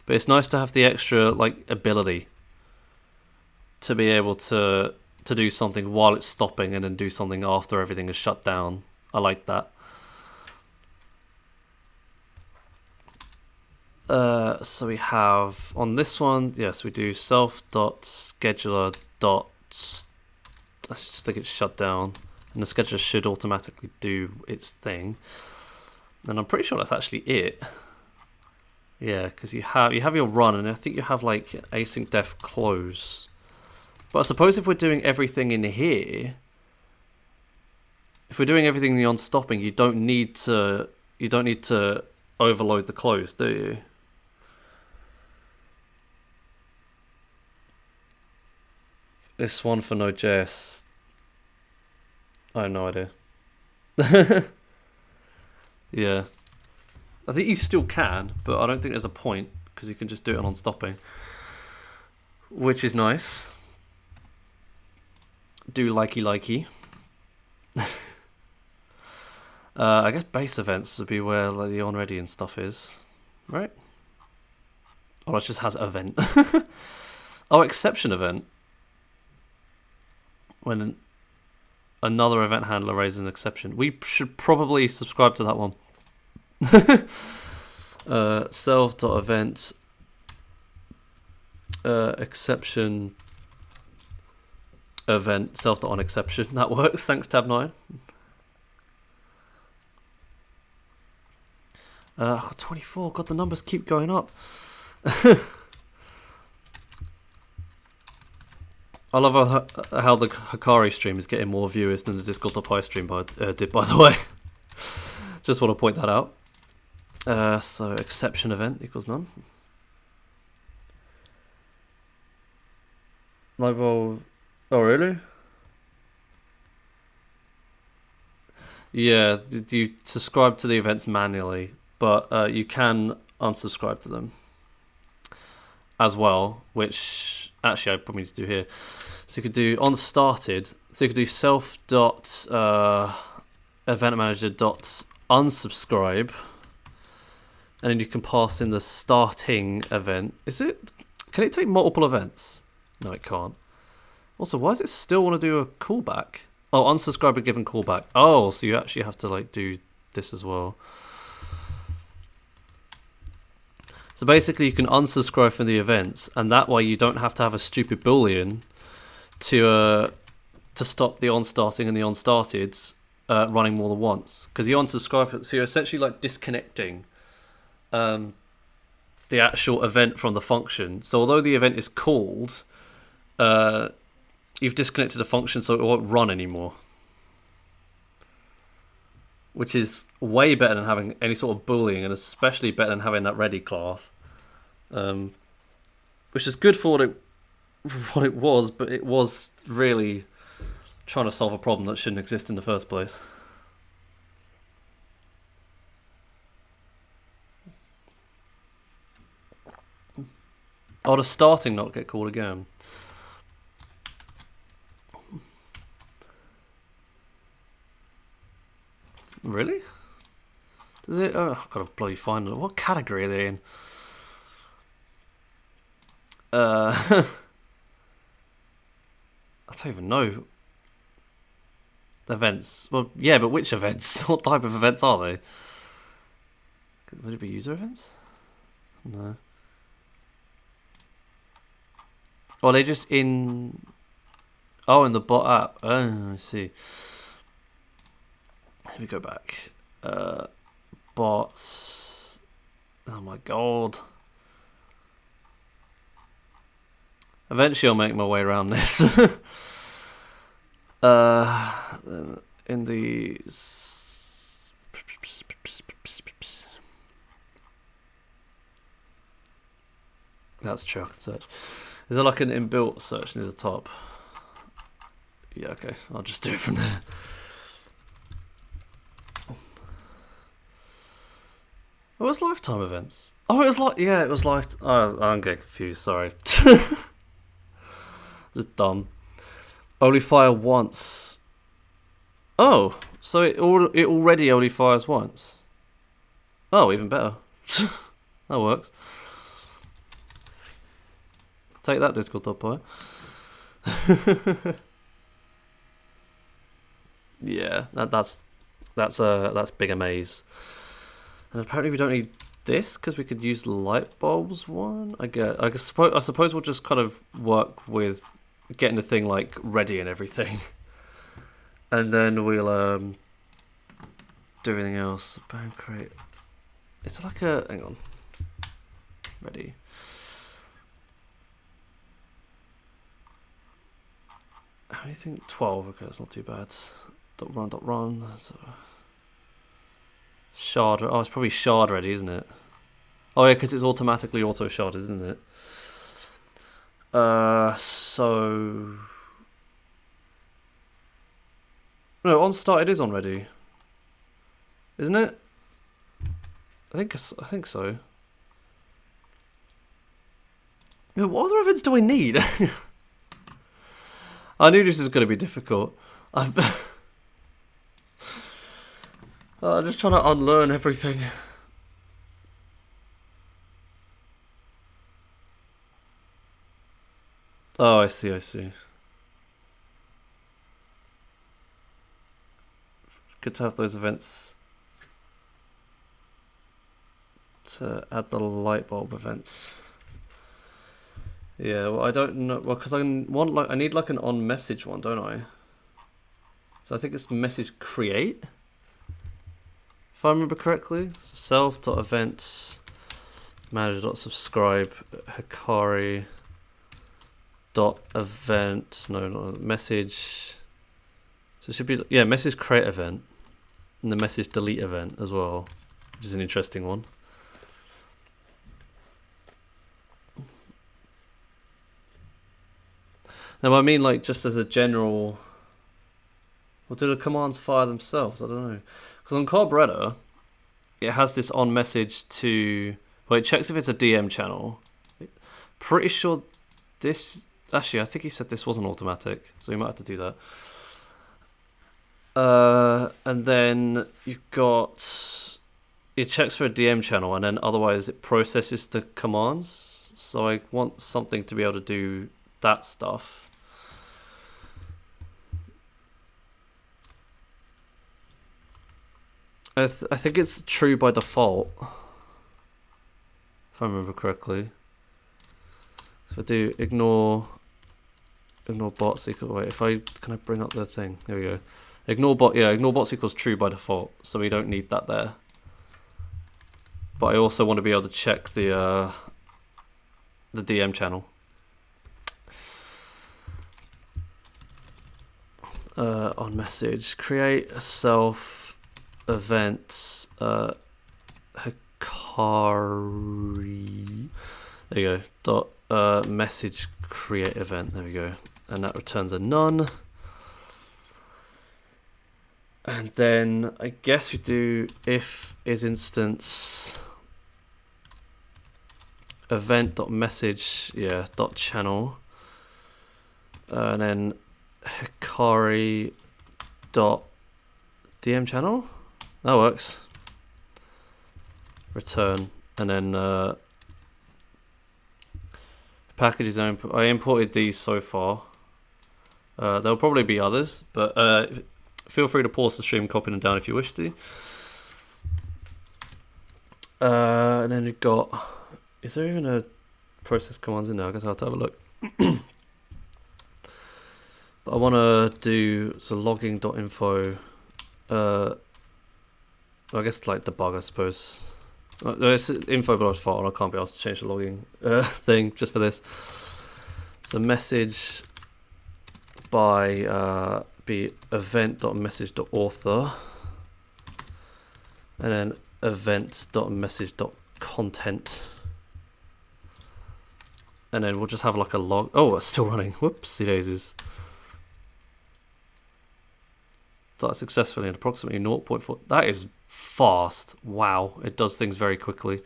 But it's nice to have the extra like ability to be able to do something while it's stopping and then do something after everything is shut down. I like that. So we have on this one, yes, we do self.scheduler. I just think it's shut down, and the scheduler should automatically do its thing. And I'm pretty sure that's actually it. Yeah, because you have your run, and I think you have like async def close. But I suppose if we're doing everything in here, if we're doing everything in the on stopping, you don't need to overload the close, do you? This one for Node.js, I have no idea. Yeah, I think you still can, but I don't think there's a point because you can just do it on stopping, which is nice. Do likey. I guess base events would be where like the onReady and stuff is, right? Or it just has event. Oh, exception event. When Another event handler raises an exception. We should probably subscribe to that one. Self.event exception event self.onException. That works. Thanks, tab9. I got 24. God, the numbers keep going up. I love how the Hikari stream is getting more viewers than the Discord.py stream did, by the way. Just want to point that out. So exception event equals none. Live. Oh, really? Yeah, you subscribe to the events manually, but you can unsubscribe to them as well, which actually I probably need to do here. So you could do on started. So you could do self dot event manager dot unsubscribe, and then you can pass in the starting event. Can it take multiple events? No, it can't. Also, why does it still want to do a callback? Oh, unsubscribe a given callback. Oh, so you actually have to like do this as well. So basically, you can unsubscribe from the events, and that way you don't have to have a stupid boolean to stop the on starting and the on started running more than once. Because you unsubscribe, so you're essentially like disconnecting the actual event from the function. So although the event is called, you've disconnected the function, so it won't run anymore. Which is way better than having any sort of boolean, and especially better than having that ready class. Which is good for what it was, but it was really trying to solve a problem that shouldn't exist in the first place. Oh, does starting not get called again? Really? Does it? Oh, I've got to bloody find it. What category are they in? I don't even know. Events. Well, yeah, but which events? What type of events are they? Would it be user events? No. Oh, are they just in... Oh, in the bot app. Oh, I see. Let me go back. Bots. Oh my god. Eventually I'll make my way around this. In the... That's true, I can search. Is there like an inbuilt search near the top? Yeah, okay. I'll just do it from there. Oh, it was lifetime events. Oh, it was like... Yeah, it was like... Oh, I'm getting confused, sorry. Just dumb. Only fire once. Oh, so it already only fires once. Oh, even better. That works. Take that, Discord.py. Yeah, that's big amaze. And apparently we don't need this because we could use light bulbs one. I suppose we'll just kind of work with getting the thing like ready and everything, and then we'll do everything else. Band crate. It's like a hang on. Ready. How do you think? 12. Okay, that's not too bad. Dot run. So, shard. Oh, it's probably shard ready, isn't it? Oh yeah, because it's automatically auto sharded, isn't it? So no, on start it is on ready, isn't it? I think so. What other events do I need? I knew this was going to be difficult. I'm just trying to unlearn everything. Oh, I see. good to have those events to add the light bulb events. Yeah, well, I don't know. Well, because I need like an on message one, don't I? So I think it's message create, if I remember correctly. So self.events manager.subscribe Hikari .event, no, not message. So it should be, yeah, message create event and the message delete event as well, which is an interesting one. Now I mean, like, just as a general, or do the commands fire themselves? I don't know, because on Carberra it has this on message to, well, it checks if it's a DM channel. Pretty sure this, actually I think he said this wasn't automatic, so we might have to do that. And then you've got, it checks for a DM channel, and then otherwise it processes the commands. So I want something to be able to do that stuff. I think it's true by default, if I remember correctly. So I do ignore bots equal, wait, if I, can I bring up the thing? There we go. Ignore bots equals true by default, so we don't need that there. But I also want to be able to check the DM channel. On message, create a self event Hikari. There you go. Message create event. There we go, and that returns a none. And then I guess we do if is instance event.message, yeah, .channel, and then Hikari .dm channel. That works. Return, and then packages. I imported these so far. There'll probably be others, but feel free to pause the stream, copy them down if you wish to. And then we've got, is there even a process commands in there? I guess I'll have to have a look. But I want to do, so logging.info, I guess like debug, I suppose. It's info, but I was fault, and I can't be asked to change the logging thing just for this. So message by be event.message.author, and then event.message.content, and then we'll just have like a log. Oh, it's still running. Whoopsie daisies. Start successfully in approximately 0.4. That is fast. Wow, it does things very quickly.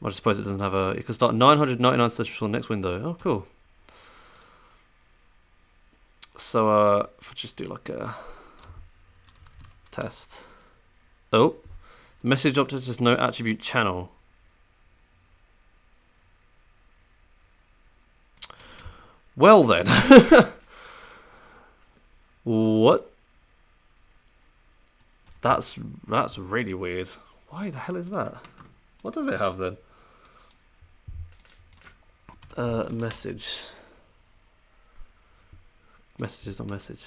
I suppose it doesn't have a. It can start 999 steps before the next window. Oh, cool. So if I just do like a test. Oh, message object is no attribute channel. Well then. What? That's really weird. Why the hell is that? What does it have then? Message. Messages on message.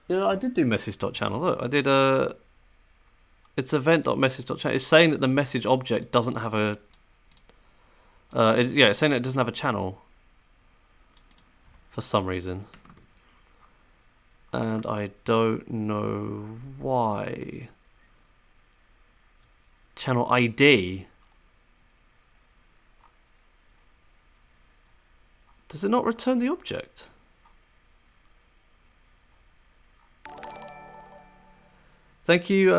Yeah, I did do message.channel. Look, I did it's event.message.channel. It's saying that the message object doesn't have a it's saying that it doesn't have a channel for some reason. And I don't know why. Channel ID. Does it not return the object? Thank you,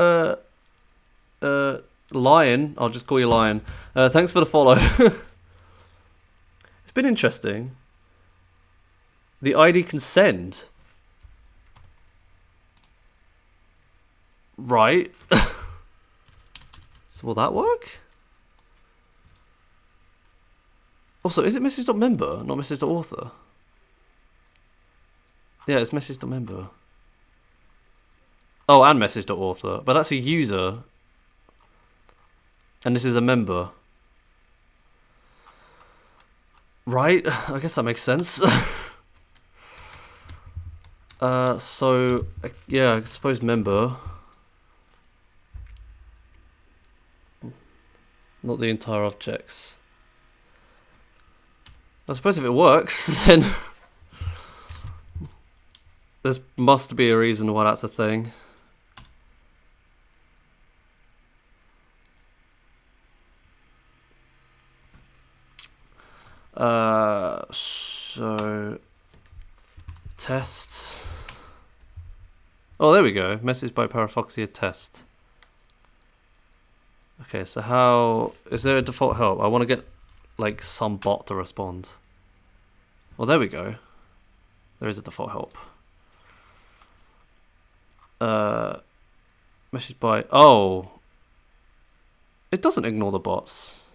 Lion. I'll just call you Lion. Thanks for the follow. It's been interesting. The ID can send. Right. So will that work? Also, is it message.member, not message.author? Yeah, it's message.member. Oh, and message.author. But that's a user. And this is a member. Right? I guess that makes sense. So, yeah, I suppose member. Not the entire objects. I suppose if it works, then there must be a reason why that's a thing. So tests. Oh, there we go. Message by Parafoxia test. Okay, so how is there a default help? I want to get like some bot to respond. Well, there we go. There is a default help. Message by it doesn't ignore the bots.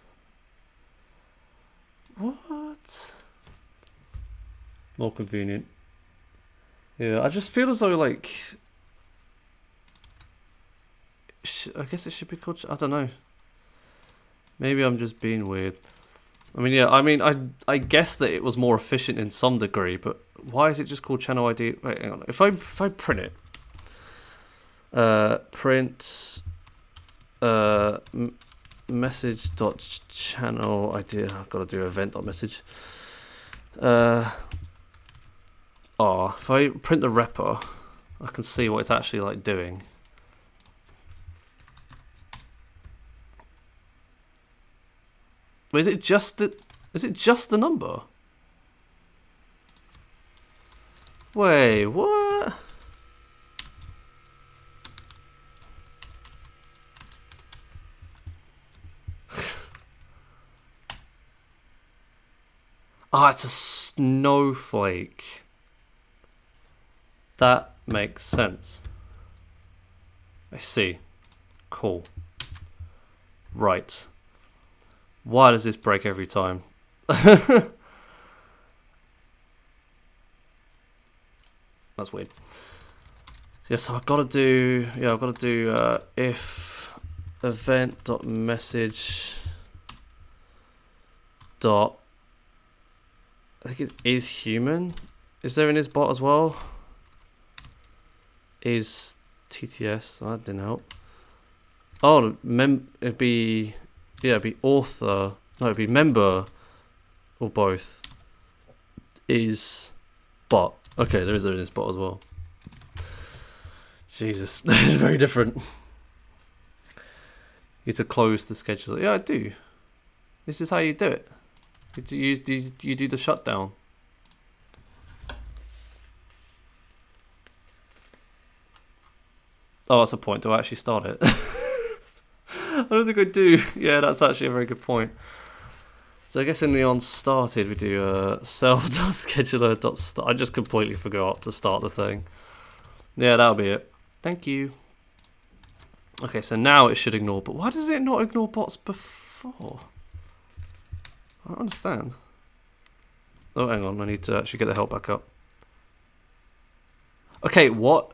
What? More convenient. Yeah, I just feel as though like I guess it should be called. I don't know. Maybe I'm just being weird. I mean, yeah. I mean, I guess that it was more efficient in some degree, but why is it just called channel ID? Wait, hang on. If I print it, print message.channel ID. I've got to do event.message. If I print the repr, I can see what it's actually like doing. Is it just the number? Wait, what? It's a snowflake. That makes sense. I see. Cool. Right. Why does this break every time? That's weird. Yeah, so I've got to do if event.message dot I think it is human. Is there in his bot as well? Is TTS? Oh, that didn't help. Oh, it'd be author. No, it'd be member, or both. Is bot. Okay, there is in his bot as well. Jesus, that is very different. You need to close the scheduler. Yeah, I do. This is how you do it. You do the shutdown. Oh, that's a point. Do I actually start it? I don't think I do. Yeah, that's actually a very good point. So I guess in the on started we do self.scheduler.start. I just completely forgot to start the thing. Yeah, that'll be it. Thank you. Okay, so now it should ignore, but why does it not ignore bots before? I don't understand. Oh, hang on, I need to actually get the help back up. Okay, what?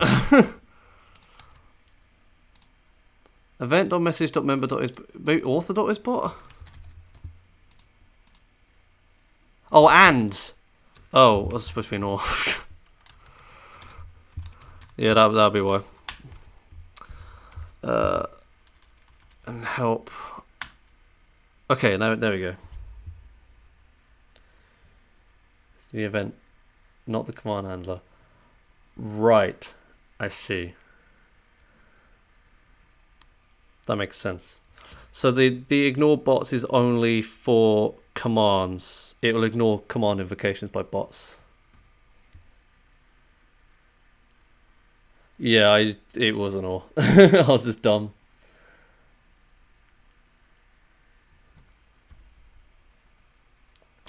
Event.message.member.is.author.isbot? Oh, and! Oh, that's supposed to be an or. Yeah, that'll be why. And help. Okay, now there we go. It's the event, not the command handler. Right, I see. That makes sense. So the ignore bots is only for commands. It will ignore command invocations by bots. Yeah, it was an or. I was just dumb.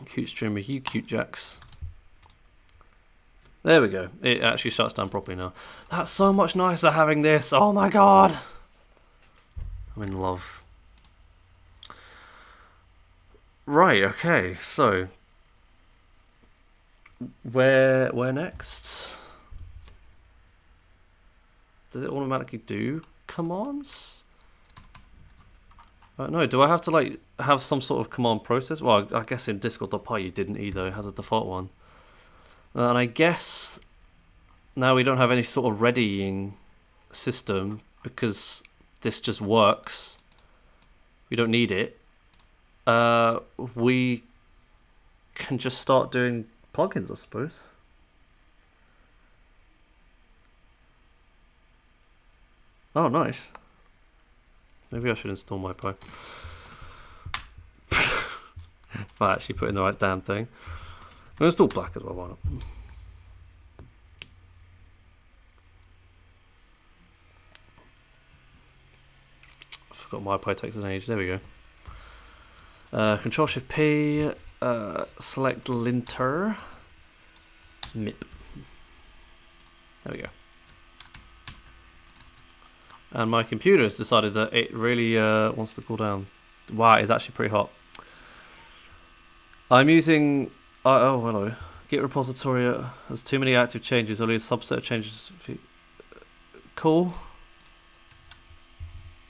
Cute streamer, you cute jacks. There we go. It actually shuts down properly now. That's so much nicer having this. Oh my god. I'm in love. Right, okay, so where next? Does it automatically do commands? No, do I have to like have some sort of command process? Well, I guess in Discord.py you didn't either. It has a default one. And I guess now we don't have any sort of readying system because this just works. We don't need it. We can just start doing plugins, I suppose. Oh, nice. Maybe I should install my Pi. If I actually put in the right damn thing. I'm going to install Black as well, why not? I forgot my Pi takes an age. There we go. Control Shift P. Select linter. MIP. There we go. And my computer has decided that it really wants to cool down. Wow, it's actually pretty hot. I'm using... oh, hello. Git repository has too many active changes. Only a subset of changes. Cool.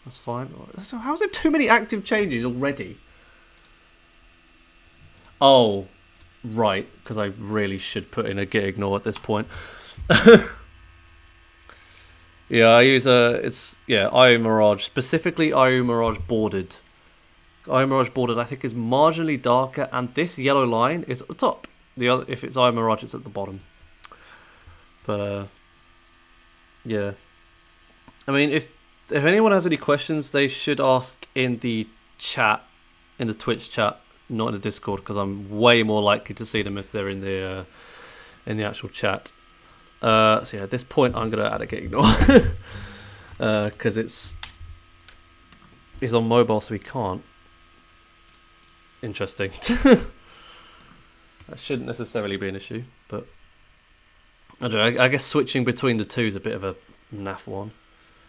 That's fine. So how is there too many active changes already? Oh, right. Because I really should put in a git ignore at this point. Yeah, I use IO Mirage, specifically IO Mirage Bordered. IO Mirage Bordered I think is marginally darker, and this yellow line is at the top. The other, if it's IO Mirage, it's at the bottom. But yeah, I mean, if anyone has any questions, they should ask in the chat, in the Twitch chat, not in the Discord, because I'm way more likely to see them if they're in the actual chat. So yeah, at this point I'm gonna add a git ignore because it's on mobile, so we can't. Interesting. That shouldn't necessarily be an issue, but I don't know. I guess switching between the two is a bit of a naff one.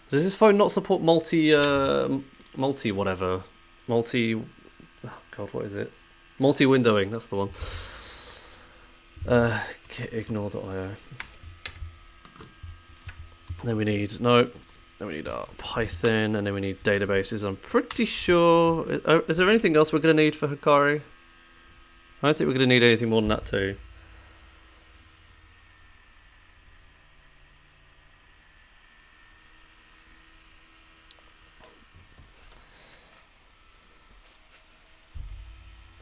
Does this phone not support multi whatever? Oh god, what is it? Multi windowing. That's the one. Git ignore.io. Then we need Python, and then we need databases. I'm pretty sure. Is there anything else we're going to need for Hikari? I don't think we're going to need anything more than that too.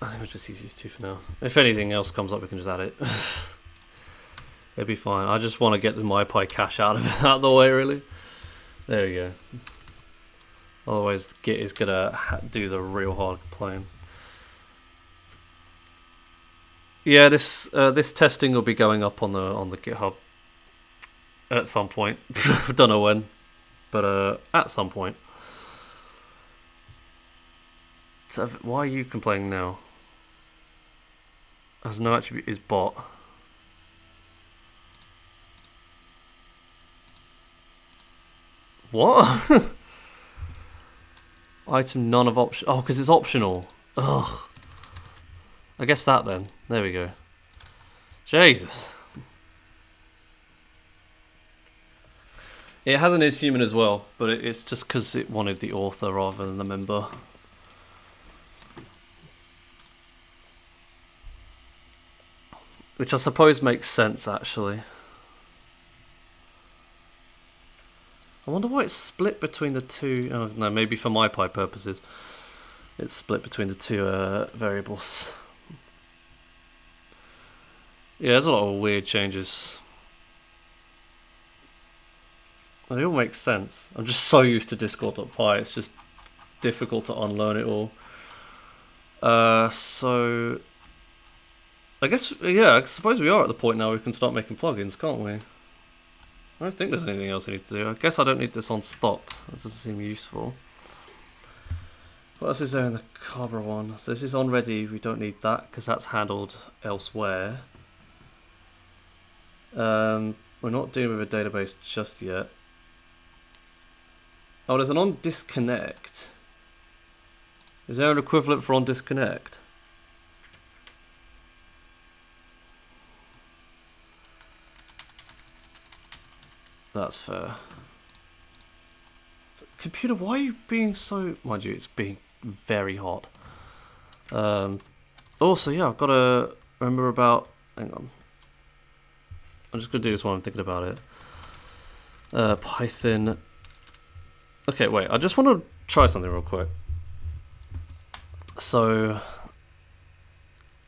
I think we'll just use these two for now. If anything else comes up, we can just add it. It'd be fine. I just want to get the MyPy cache out of the way, really. There we go. Otherwise, Git is gonna do the real hard playing. Yeah, this testing will be going up on the GitHub at some point. Don't know when, but at some point. So why are you complaining now? As no attribute is bot. What? Item none of option. Oh, because it's optional. Ugh. I guess that then. There we go. Jesus. It has an is human as well, but it's just because it wanted the author rather than the member. Which I suppose makes sense, actually. I wonder why it's split between the two. Oh, no, maybe for MyPy purposes, it's split between the two variables. Yeah, there's a lot of weird changes. They all make sense. I'm just so used to Discord.py, it's just difficult to unlearn it all. So I guess, yeah, I suppose we are at the point now we can start making plugins, can't we? I don't think there's anything else I need to do. I guess I don't need this on stopped. That doesn't seem useful. What else is there in the Carberra one? So this is on ready. We don't need that because that's handled elsewhere. We're not dealing with a database just yet. Oh, there's an on disconnect. Is there an equivalent for on disconnect? That's fair. Computer, why are you being so... Mind you, it's being very hot. Also, yeah, I've got to remember about... Hang on. I'm just going to do this while I'm thinking about it. Python... Okay, wait, I just want to try something real quick. So...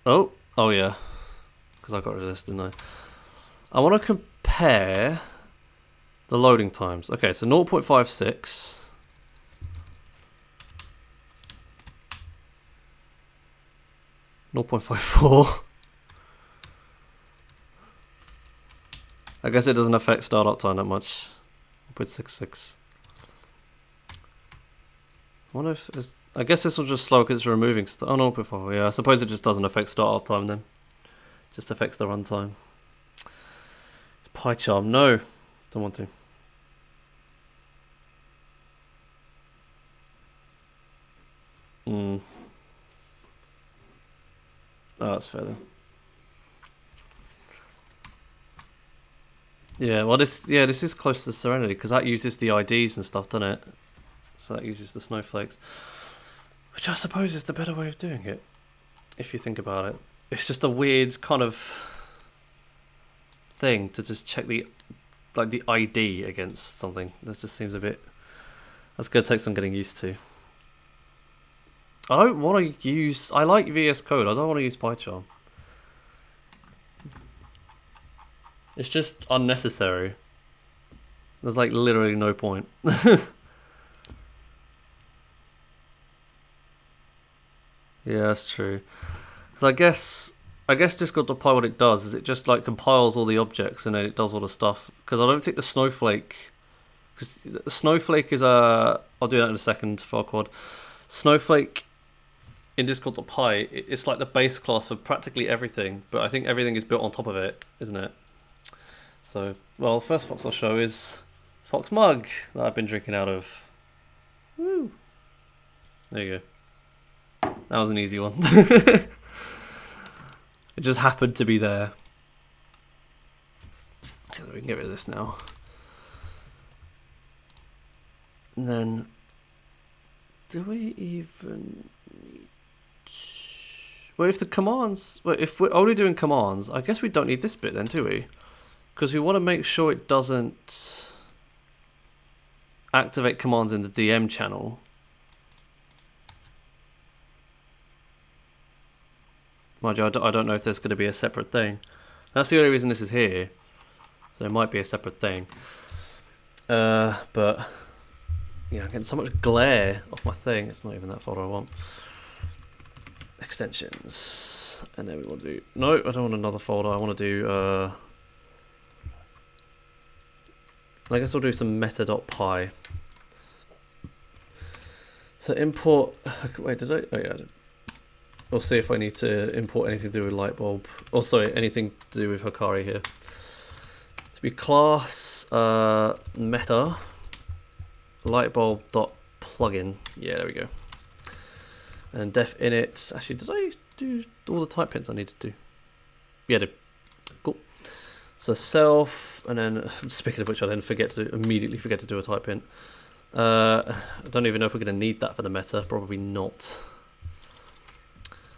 Oh yeah. Because I got rid of this, didn't I want to compare the loading times. Okay, so 0.56... 0.54. I guess it doesn't affect startup time that much. 0.66. I wonder if it's, I guess this will just slow because it's removing stuff. Oh, 0.4. Yeah, I suppose it just doesn't affect startup time then. Just affects the runtime. PyCharm. No, don't want to. Oh, that's fair then. Yeah, well, this is close to Serenity because that uses the IDs and stuff, doesn't it? So that uses the snowflakes, which I suppose is the better way of doing it, if you think about it. It's just a weird kind of thing to just check the ID against something. That just seems a bit. That's gonna take some getting used to. I don't want to use... I like VS Code. I don't want to use PyCharm. It's just unnecessary. There's like literally no point. Yeah, that's true. Because I guess Discord.py, what it does is it just like compiles all the objects and then it does all the stuff. Because I don't think the snowflake... Because the snowflake is a... I'll do that in a second for our quad. Snowflake... In Discord.py, it's like the base class for practically everything, but I think everything is built on top of it, isn't it? So, well, first Fox I'll show is Fox Mug that I've been drinking out of. Woo! There you go. That was an easy one. It just happened to be there. Okay, we can get rid of this now. And then, do we even... Well, if the commands... Well, if we're only doing commands, I guess we don't need this bit then, do we? Because we want to make sure it doesn't activate commands in the DM channel. Mind you, I don't know if there's going to be a separate thing. That's the only reason this is here. So it might be a separate thing. But... Yeah, I'm getting so much glare off my thing. It's not even that folder I want. Extensions, and then we want to do... No, I don't want another folder. I want to do... I guess we'll do some meta.py. So import... Wait, did I... Oh yeah, I did. We'll see if I need to import anything to do with Lightbulb. Oh, sorry, anything to do with Hikari here. So we class meta lightbulb.plugin. Yeah, there we go. And def init. Actually, did I do all the type hints I need to do? Yeah, I did. Cool. So self, and then speaking of which, I then immediately forget to do a type hint. I don't even know if we're going to need that for the meta. Probably not.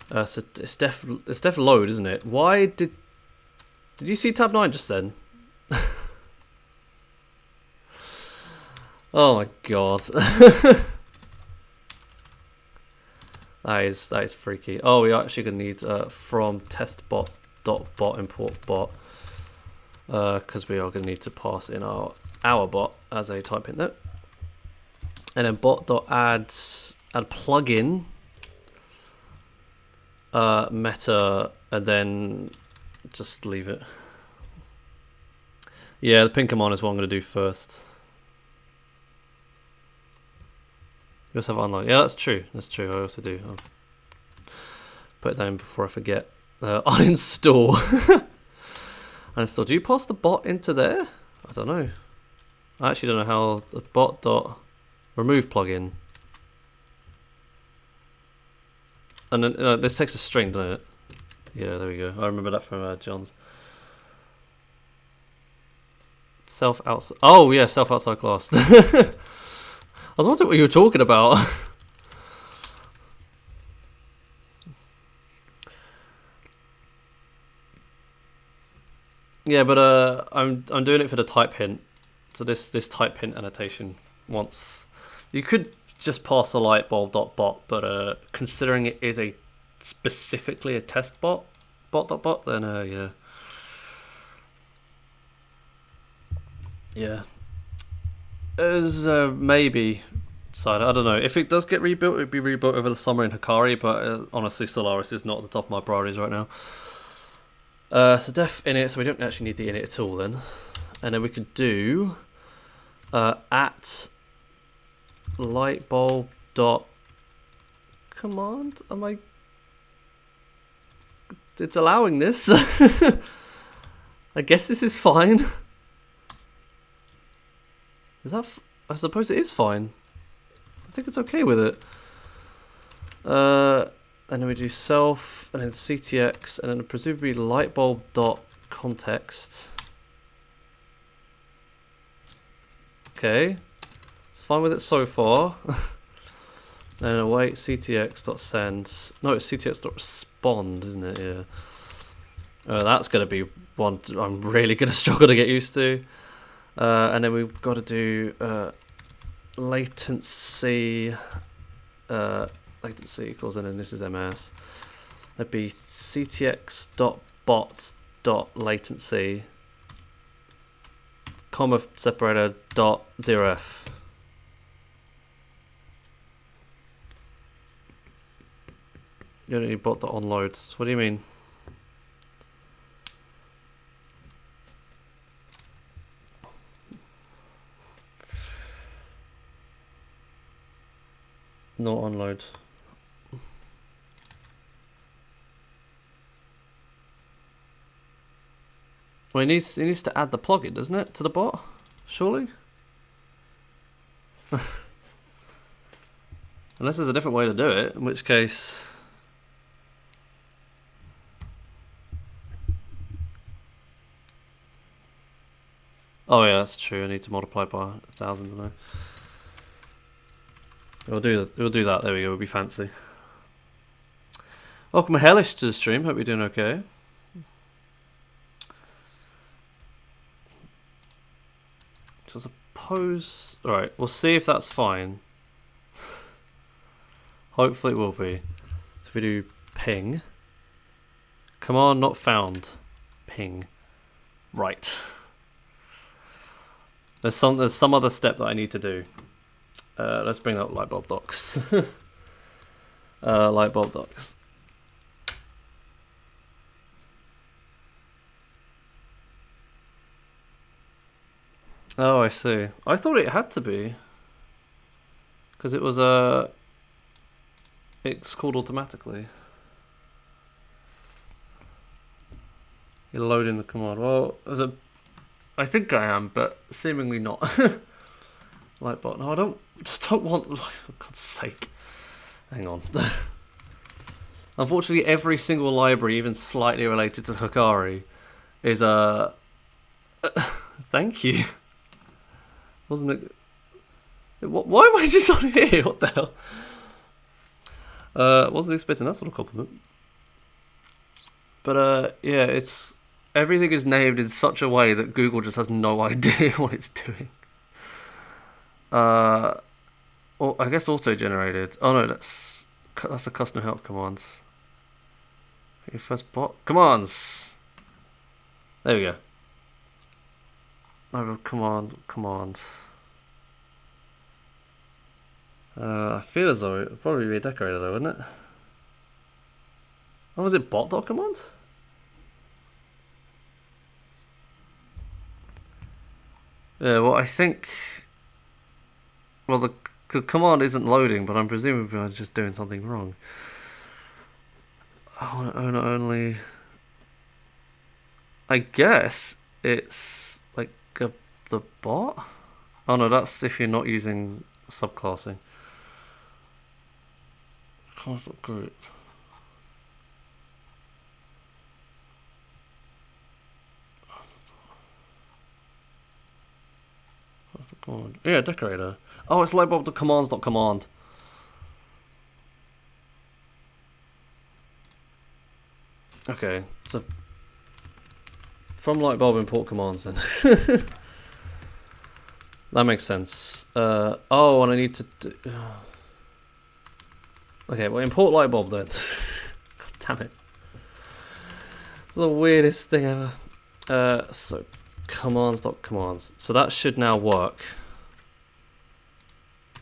So it's def load, isn't it? Why did you see tab 9 just then? Oh my god. That is freaky. Oh, we are actually gonna need from testbot.bot import bot because we are gonna need to pass in our bot as a type hint there. And then bot.add plugin meta, and then just leave it. Yeah, the pin command is what I'm gonna do first. You also have unlock. Yeah, that's true. That's true. I also do. I'll put it down before I forget. Uninstall. Uninstall. Do you pass the bot into there? I don't know. I actually don't know how the bot.remove plugin. And then this takes a string, doesn't it? Yeah, there we go. I remember that from John's. Self outside. Oh yeah, self outside class. I was wondering what you were talking about. Yeah, but I'm doing it for the type hint. So this type hint annotation wants, you could just pass a light bulb dot bot, but considering it is a specifically a test bot dot bot, then yeah, as maybe side. I don't know if it does get rebuilt. It'd be rebuilt over the summer in Hikari, but honestly, Solaris is not at the top of my priorities right now. So def init, so we don't actually need the init at all then. And then we could do at lightbulb dot command. Am I? It's allowing this. I guess this is fine. Is that? I suppose it is fine. I think it's okay with it. And then we do self, and then ctx, and then presumably lightbulb dot context. Okay, it's fine with it so far. And await ctx dot send. No, it's ctx dot respond, isn't it? Yeah. That's gonna be one I'm really gonna struggle to get used to. And then we've got to do latency. Latency equals, and then this is ms. That'd be ctx.bot.latency, comma separator dot 0f. You don't need bot.onload. What do you mean? Not onload. Well, it needs to add the plugin, doesn't it, to the bot? Surely? Unless there's a different way to do it, in which case... Oh yeah, that's true. I need to multiply by 1,000, don't I? We'll do that. There we go. We'll be fancy. Welcome, Hellish, to the stream. Hope you're doing okay. So I suppose... Alright, we'll see if that's fine. Hopefully it will be. So if we do ping. Command not found. Ping. Right. There's some other step that I need to do. Let's bring up lightbulb docs. Lightbulb docs. Oh, I see. I thought it had to be, because it was it's called automatically. You're loading the command. Well, I think I am, but seemingly not. Lightbot. No, I don't want. For God's sake. Hang on. Unfortunately, every single library, even slightly related to Hikari, is thank you. Wasn't it? Why am I just on here? What the hell? Wasn't expecting that sort of compliment. But yeah, it's everything is named in such a way that Google just has no idea what it's doing. I guess auto-generated. Oh no, that's a custom help commands. Your first bot commands. There we go. I will command. I feel as though it would probably be a decorator though, wouldn't it? Oh, was it bot.command? Yeah, well, I think... Well, the command isn't loading, but I'm presumably I'm just doing something wrong. Oh, only... I guess it's like the bot? Oh no, that's if you're not using subclassing. Class group. Command. Yeah, decorator. Oh, it's lightbulb.commands.command. Okay, so from lightbulb import commands then. That makes sense. Oh, and I need to do... Okay, well, import lightbulb then. God damn it. It's the weirdest thing ever. So commands.commands. So that should now work.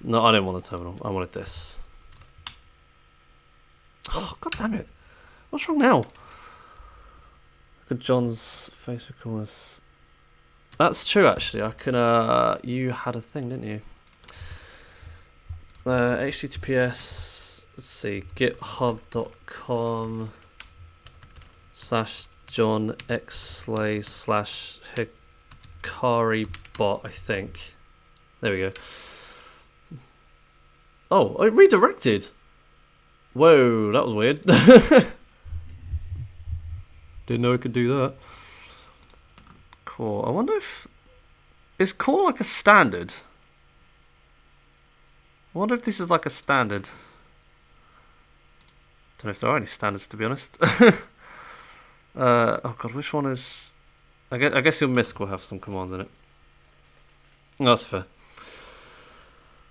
No, I didn't want the terminal. I wanted this. Oh, god damn it. What's wrong now? Look at John's face recorders. That's true, actually. I can, you had a thing, didn't you? HTTPS, let's see, github.com /JohnXslay/Hikari bot, I think. There we go. Oh, it redirected. Whoa, that was weird. Didn't know it could do that. Cool. I wonder if... Is core like a standard? I wonder if this is like a standard. Don't know if there are any standards, to be honest. Oh god, which one is... I guess your MISC will have some commands in it. That's fair.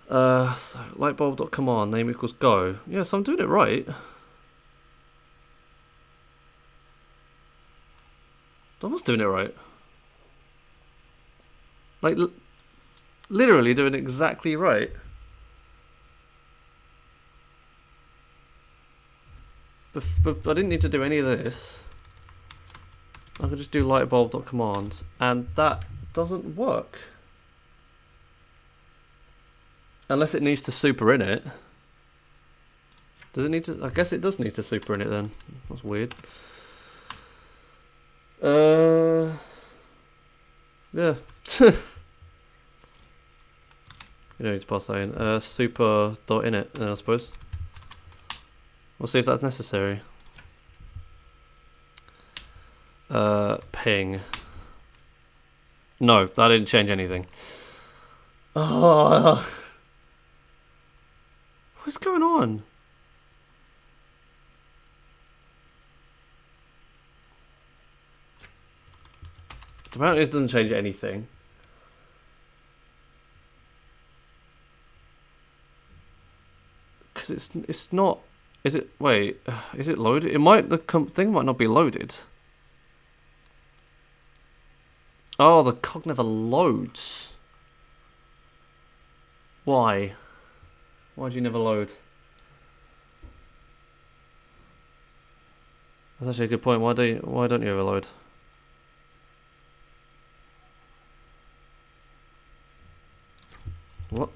So lightbulb.command name equals go. Yes, I'm doing it right. I was doing it right. Like, literally doing it exactly right. But I didn't need to do any of this. I could just do lightbulb.command, and that doesn't work. Unless it needs to super in it. Does it need to? I guess it does need to super in it then. That's weird. Yeah. You don't need to pass that in. Super.init, I suppose. We'll see if that's necessary. Ping. No, that didn't change anything. Oh, what's going on? Apparently this doesn't change anything. Because it's not... Is it... Wait, is it loaded? It might... The thing might not be loaded. Oh, the cog never loads. Why? Why do you never load? That's actually a good point. Why don't you ever load? What?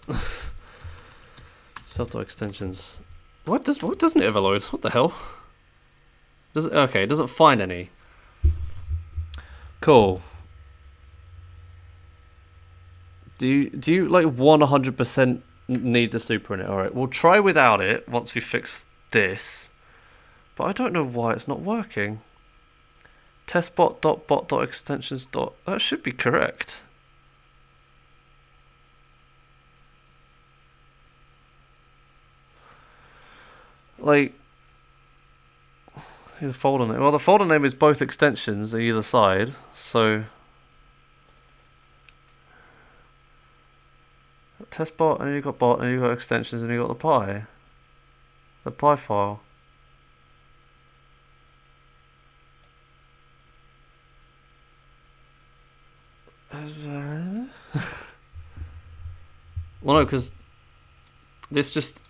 Self-dot extensions. What doesn't it ever load? What the hell? Does it? Okay, it doesn't find any. Cool. Do you like 100% need the super in it? All right, we'll try without it once we fix this. But I don't know why it's not working. Testbot.bot.extensions. That should be correct. Like, the folder name. Well, the folder name is both extensions on either side, so testbot, and you got bot, and you got extensions, and you got the py file. Well, no, because this just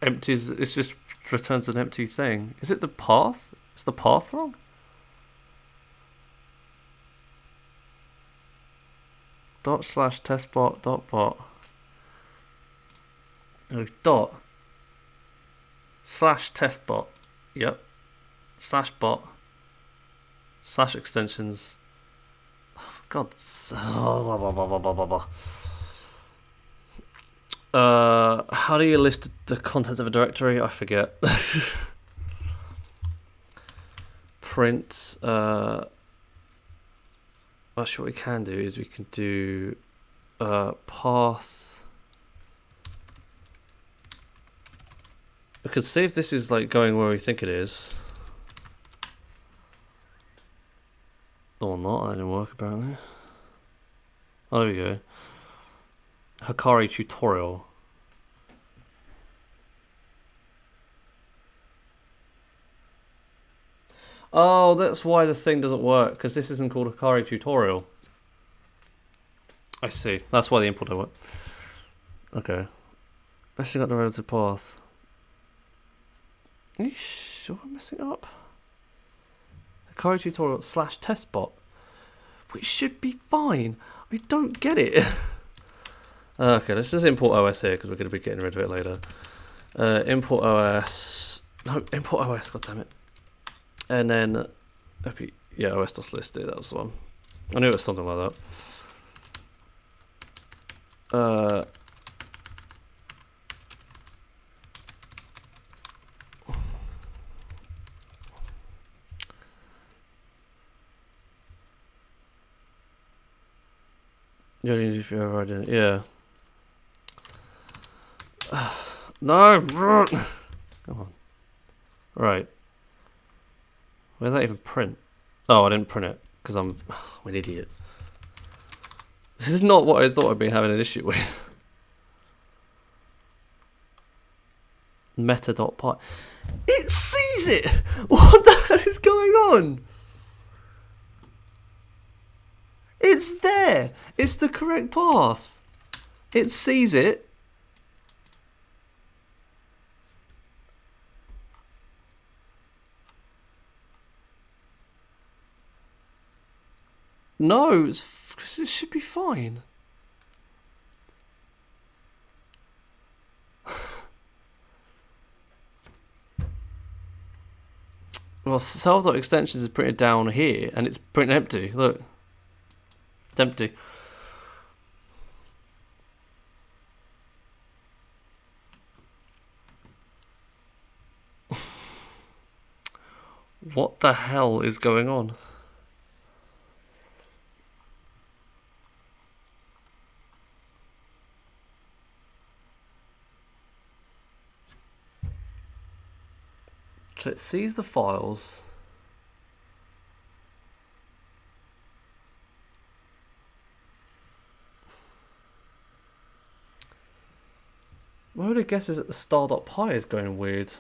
empties. It just returns an empty thing. Is it the path? Is the path wrong? ./testbot.bot. No, ./testbot. Yep. /bot. /extensions. Oh, God. Blah, blah, blah, blah, blah, blah, blah. How do you list the contents of a directory? I forget. Print. Actually, what we can do is we can do. path. Because see if this is like going where we think it is. Or not, that didn't work apparently. Oh, there we go. Hikari tutorial. Oh, that's why the thing doesn't work, because this isn't called Hikari tutorial. I see. That's why the input don't work. Okay. Actually got the relative path. Are you sure I'm messing it up? Hikari tutorial / testbot. Which should be fine. I don't get it. Okay, let's just import OS here because we're going to be getting rid of it later. Import OS. No, import OS, goddammit. And then, yeah, os.list, that was the one. I knew it was something like that. Yeah, if you ever did, yeah. No, come on. Right. Where did that even print? Oh, I didn't print it because I'm an idiot. This is not what I thought I'd be having an issue with. Meta.py. It sees it! What the hell is going on? It's there! It's the correct path. It sees it. No, it should be fine. Well, self.extensions is printed down here, and it's printed empty. Look. It's empty. What the hell is going on? So it sees the files. My only guess is that the star.py is going weird.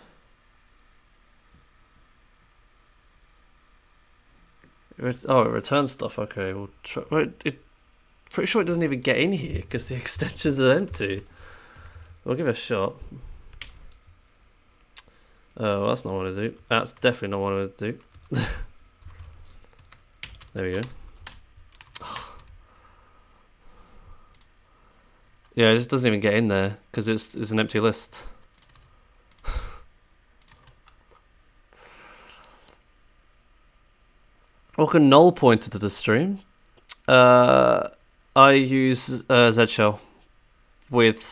Oh, it returns stuff. Okay, we'll try. Pretty sure it doesn't even get in here because the extensions are empty. We'll give it a shot. Well, that's not what I want to do. That's definitely not what I want to do. There we go. Yeah, it just doesn't even get in there because it's an empty list. Welcome null pointer to the stream. I use Z shell with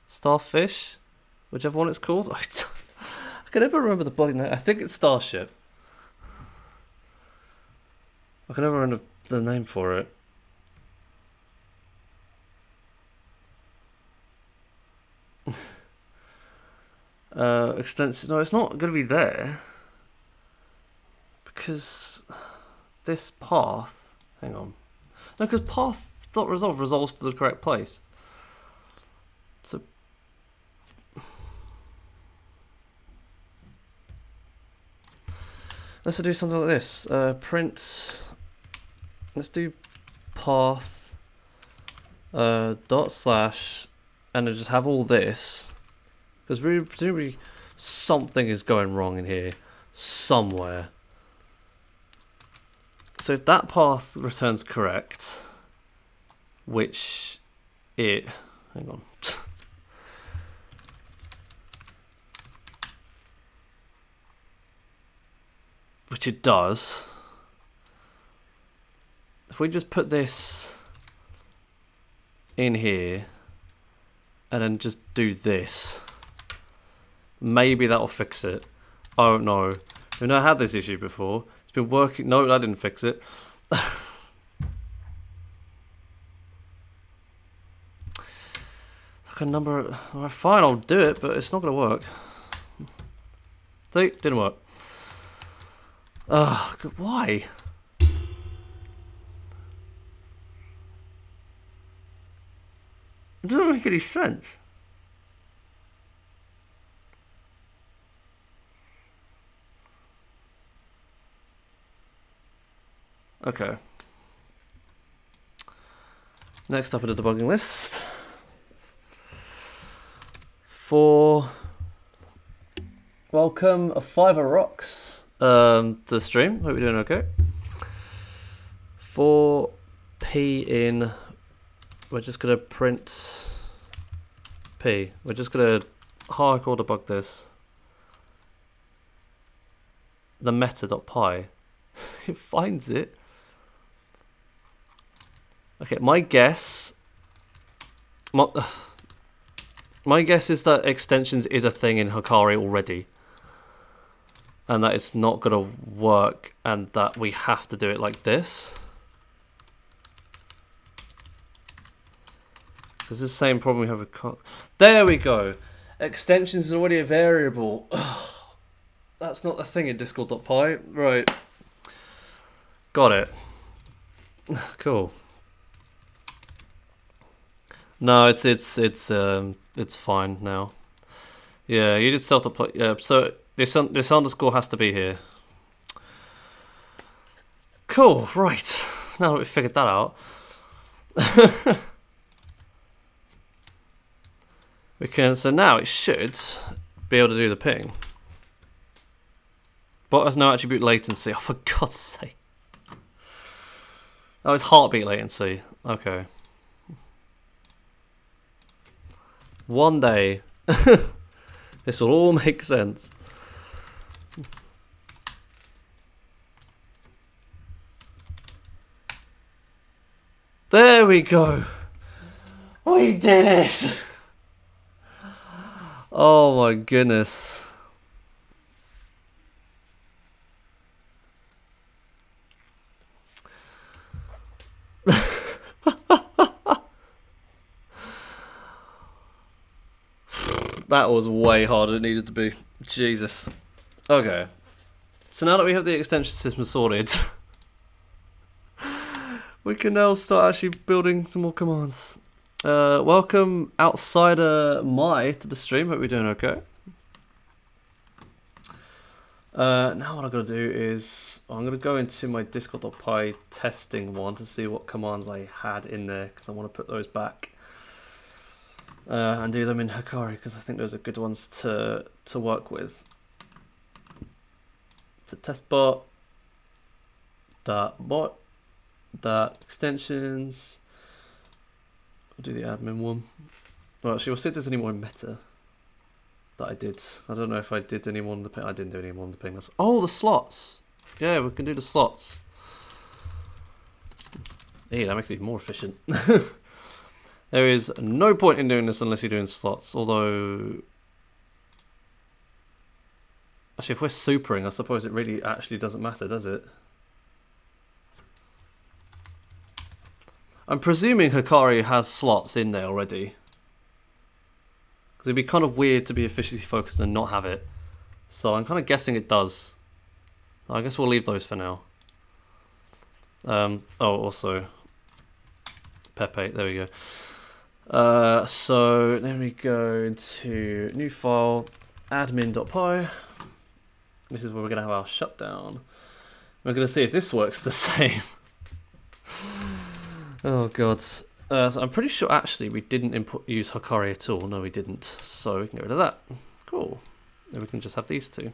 Starfish, whichever one it's called. I can never remember the bloody name. I think it's Starship. I can never remember the name for it. Extension. No, it's not going to be there because this path. Hang on. No, because path.resolve resolves to the correct place. So let's do something like this. Print. Let's do path /, and then just have all this. Because presumably something is going wrong in here somewhere. So if that path returns correct, which it... Hang on. Which it does. If we just put this in here and then just do this, maybe that'll fix it. I don't know. We've never had this issue before. It's been working. No, I didn't fix it. like a number. Alright, fine, I'll do it, but it's not gonna work. See, didn't work. Ugh, why? It doesn't make any sense. Okay. Next up in the debugging list. For welcome a Fiver Rocks to the stream. Hope you're doing okay. For P in, we're just gonna print P. We're just gonna hardcore debug this. The meta.py. It finds it. Okay, my guess is that extensions is a thing in Hikari already. And that it's not going to work and that we have to do it like this. Because it's the same problem we have with... There we go! Extensions is already a variable. That's not a thing in Discord.py. Right. Got it. Cool. No, it's fine now. Yeah, you did self-deploy. Yeah, so this underscore has to be here. Cool. Right. Now that we figured that out, we can. So now it should be able to do the ping. Bot has no attribute latency. Oh, for God's sake! Oh, it's heartbeat latency. Okay. One day, this will all make sense. There we go. We did it. Oh my goodness. That was way harder than it needed to be. Jesus. Okay. So now that we have the extension system sorted, we can now start actually building some more commands. Welcome Outsider Mai to the stream. Hope you're doing okay. Now what I'm going to do is I'm going to go into my discord.py testing one to see what commands I had in there, because I want to put those back. And do them in Hikari, because I think those are good ones to work with. To test bot, extensions. I'll do the admin one. Well, actually, we'll see if there's any more in meta that I did. I don't know if I did any more on the ping. I didn't do any more on the ping. Oh, the slots. Yeah, we can do the slots. Hey, that makes it even more efficient. There is no point in doing this unless you're doing slots, although... Actually, if we're supering, I suppose it really actually doesn't matter, does it? I'm presuming Hikari has slots in there already. Because it'd be kind of weird to be efficiency focused and not have it. So I'm kind of guessing it does. I guess we'll leave those for now. Oh, also... Pepe, there we go. So then we go into new file, admin.py. This is where we're going to have our shutdown. We're going to see if this works the same. Oh god. So I'm pretty sure actually we didn't use Hikari at all. No, we didn't. So we can get rid of that. Cool. Then we can just have these two.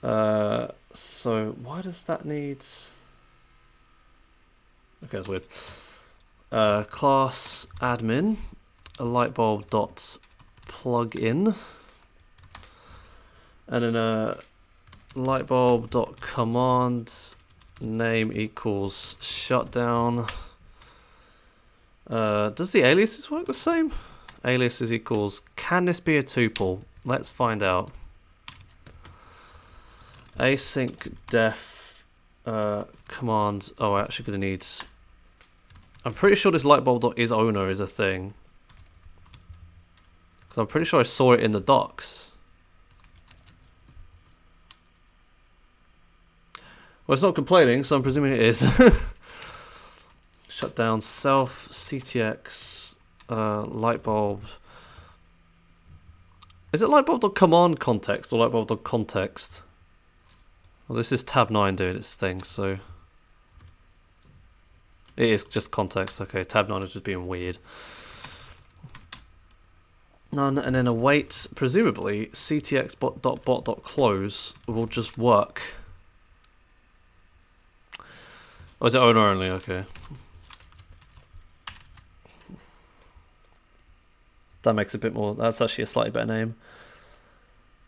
So why does that need... Okay, that's weird. Class admin, a lightbulb dot plugin, and then a lightbulb dot command name equals shutdown. Does the aliases work the same? Aliases equals, can this be a tuple? Let's find out. Async def command. Oh, we're actually going to need I'm pretty sure this lightbulb.isOwner is a thing. Because I'm pretty sure I saw it in the docs. Well, it's not complaining, so I'm presuming it is. Shut down self, CTX, lightbulb. Is it lightbulb.command context or lightbulb.context? Well, this is tab 9 doing its thing, so... It is just context, okay. Tab 9 is just being weird. None, and then await, presumably, ctx.bot.close will just work. Oh, is it owner only? Okay. That makes it a bit more... That's actually a slightly better name.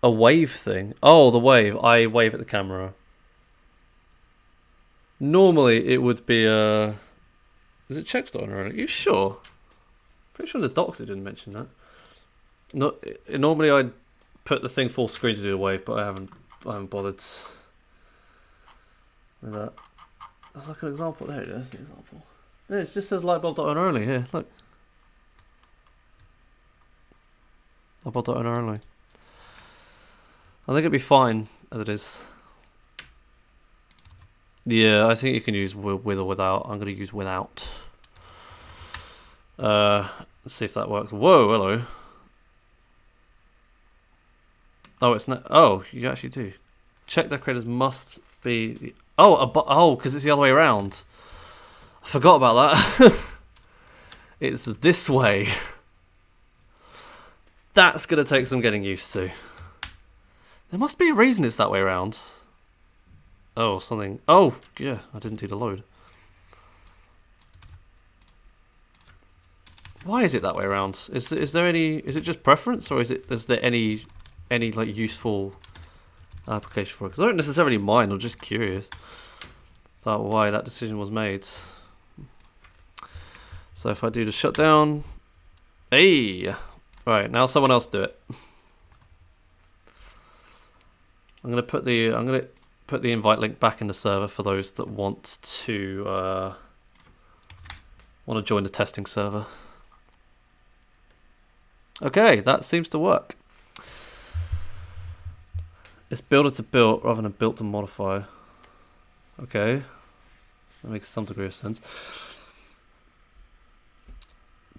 A wave thing. Oh, the wave. I wave at the camera. Normally, it would be a... Is it checks owner only? Are you sure? Pretty sure in the docs it didn't mention that. No, normally I'd put the thing full screen to do the wave, but I haven't bothered with that. That's like an example. There it is, the example. Yeah, it just says lightbulb.owner only here. Look. Lightbulb.owner only. I think it'd be fine as it is. Yeah, I think you can use with or without. I'm going to use without. Let's see if that works. Whoa, hello. Oh, it's not. Oh, you actually do. Check decorators must be. Oh, because it's the other way around. I forgot about that. It's this way. That's going to take some getting used to. There must be a reason it's that way around. Oh, something. Oh, yeah, I didn't do the load. Why is it that way around? Is there any? Is it just preference, or is there any like useful application for it? Because I don't necessarily mind. I'm just curious about why that decision was made. So if I do the shutdown, hey, right now someone else do it. I'm gonna put the invite link back in the server for those that want to join the testing server. Okay, that seems to work. It's builder to build rather than built to modify. Okay, that makes some degree of sense.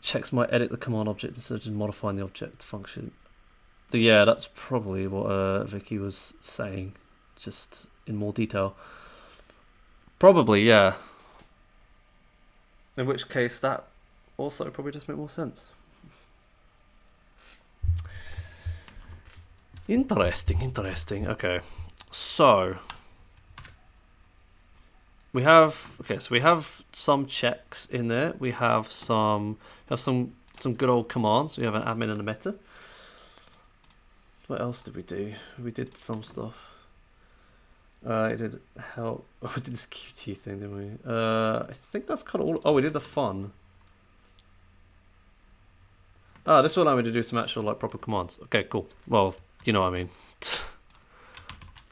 Checks might edit the command object instead of just modifying the object function. So yeah, that's probably what Vicky was saying, just in more detail. Probably, yeah. In which case, that also probably does make more sense. Interesting. Okay, so we have some checks in there. We have some good old commands. We have an admin and a meta. What else did we do? We did some stuff. I did help. Oh, we did this QT thing, didn't we? I think that's kind of all. Oh, we did the fun. Ah, this will allow me to do some actual like proper commands. Okay, cool. Well, you know what I mean.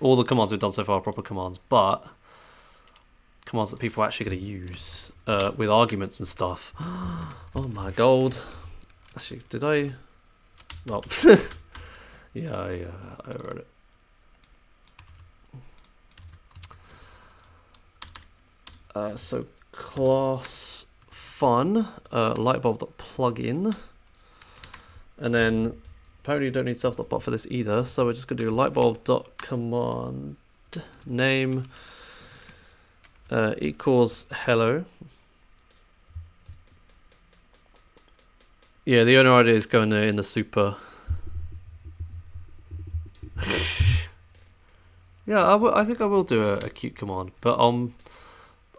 All the commands we've done so far are proper commands, but commands that people are actually going to use with arguments and stuff. Oh my god. Actually, did I? Well, yeah, I wrote it. So class fun lightbulb.plugin, and then apparently you don't need self.bot for this either, so we're just going to do lightbulb.command name equals hello. Yeah, the owner ID is going in the super. Yeah, I think I will do a cute command, but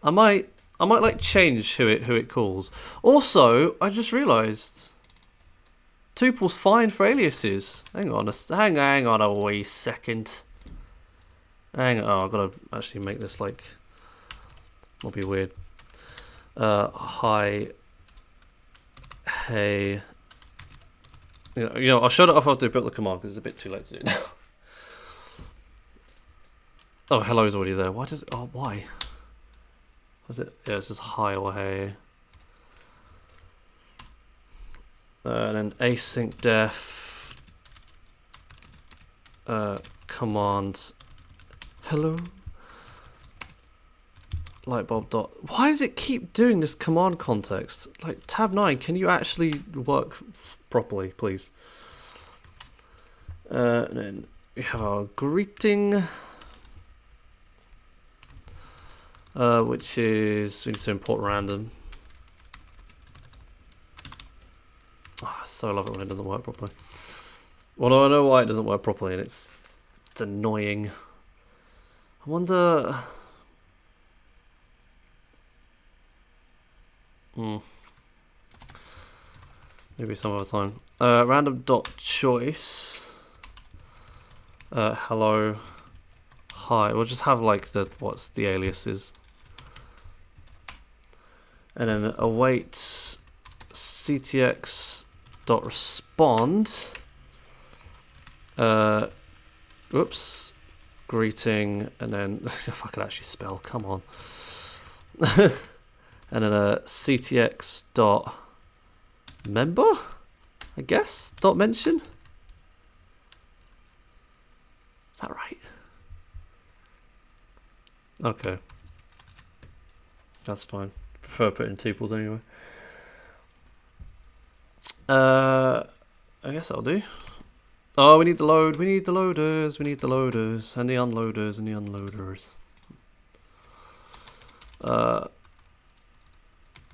I might like change who it calls. Also, I just realised tuple's fine for aliases. Hang on a wee second. Hang on, I've got to actually make this like. It'll be weird. Hi. Hey. You know, I'll shut it off after I built the command because it's a bit too late to do it now. Oh, hello is already there. Why does it? Oh, why? Was it? Yeah, it's just hi or hey. And then async def command hello lightbulb dot. Why does it keep doing this command context? Like tab 9, can you actually work properly, please? And then we have our greeting, which is we need to import random. Oh, I so love it when it doesn't work properly. Well, I know why it doesn't work properly, and it's annoying. I wonder. Maybe some other time. Random dot choice. Hello. Hi. We'll just have like what's the aliases. And then awaits ctx dot respond. Oops. Greeting, and then if I could actually spell, come on. And then a ctx dot member, I guess, dot mention. Is that right? Okay, that's fine. Prefer putting tuples anyway. I guess that'll do. Oh, we need the load. We need the loaders. We need the loaders and the unloaders and the unloaders.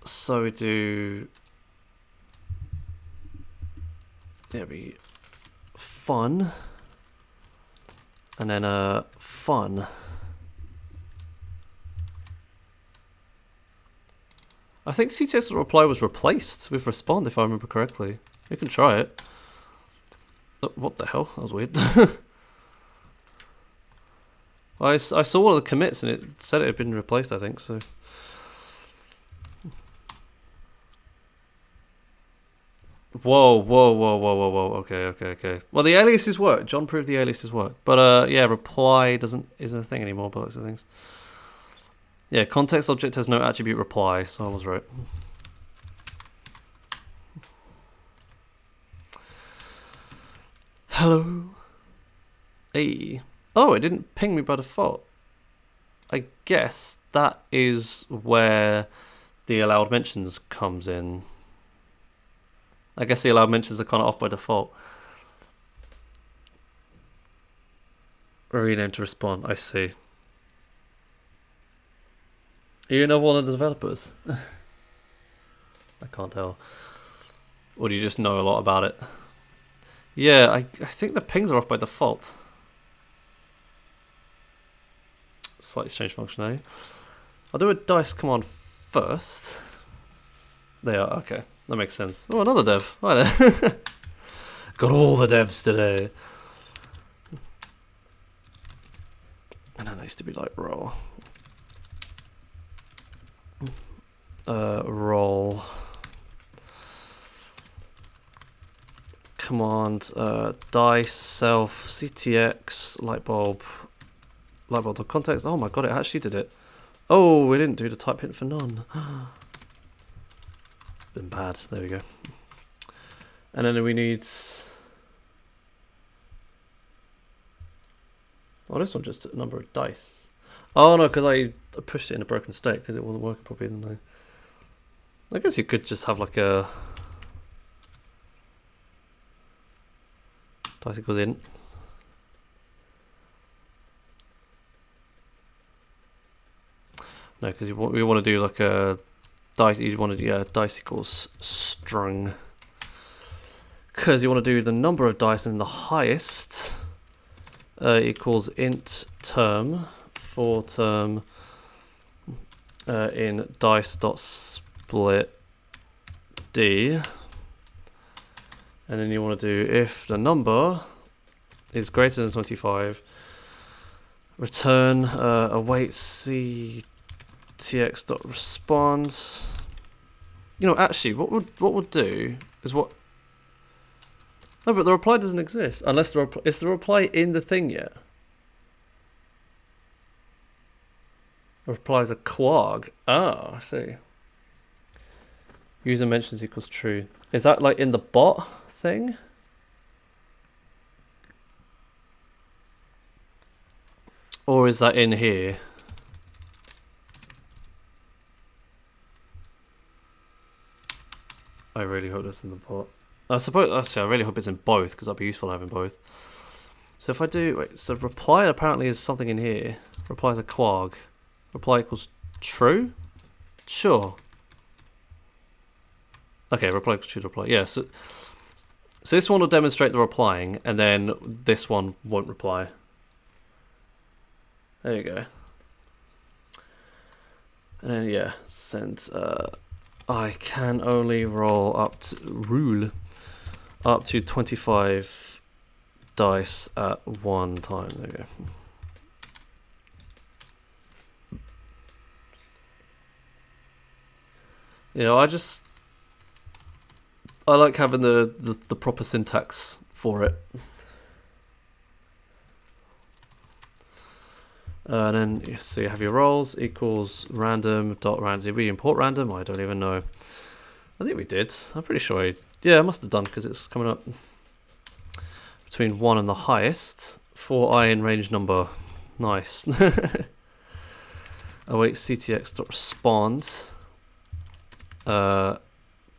So we do. There be fun, and then fun. I think CTX reply was replaced with respond, if I remember correctly. We can try it. Oh, what the hell? That was weird. I saw one of the commits and it said it had been replaced, I think, so. Whoa. Okay. Well, the aliases work. John proved the aliases work. But yeah, reply isn't a thing anymore by looks of things. Yeah, context object has no attribute reply, so I was right. Hello. Hey. Oh, it didn't ping me by default. I guess that is where the allowed mentions comes in. I guess the allowed mentions are kind of off by default. Rename to respond, I see. Are you another one of the developers? I can't tell. Or do you just know a lot about it? Yeah, I think the pings are off by default. Slightly change functionality. I'll do a dice command first. They are, okay. That makes sense. Oh, another dev. Hi there. Got all the devs today. And that needs to be like roll. Roll. Command dice self ctx lightbulb context. Oh my god, it actually did it. Oh, we didn't do the type hint for none. Been bad. There we go. And then we need. Oh, this one just a number of dice. Oh no, because I pushed it in a broken state because it wasn't working properly, didn't I? I guess you could just have like a dice equals int. No, because we want to do like a dice. You want to do dice equals strung. Because you want to do the number of dice and the highest equals int term for term in dice.split d. And then you want to do if the number is greater than 25, return await ctx.response. You know, actually, what we'll do is what. No, but the reply doesn't exist unless is the reply in the thing yet? The reply is a quag. Oh, I see. User mentions equals true. Is that like in the bot thing? Or is that in here? I really hope that's in the bot. I suppose, actually, I really hope it's in both, because that'd be useful having both. So if I do, wait, so reply apparently is something in here. Reply is a quag. Reply equals true? Sure. Okay, reply equals true to reply. Yeah, so this one will demonstrate the replying, and then this one won't reply. There you go. And then, yeah, send, I can only roll up to, up to 25 dice at one time. There you go. You know, I like having the proper syntax for it. And then you see, have your roles equals random dot random. Did we import random? I don't even know. I think we did. I'm pretty sure. Yeah, I must have done, because it's coming up between 1 and the highest. For I in range number. Nice. Await ctx.respond.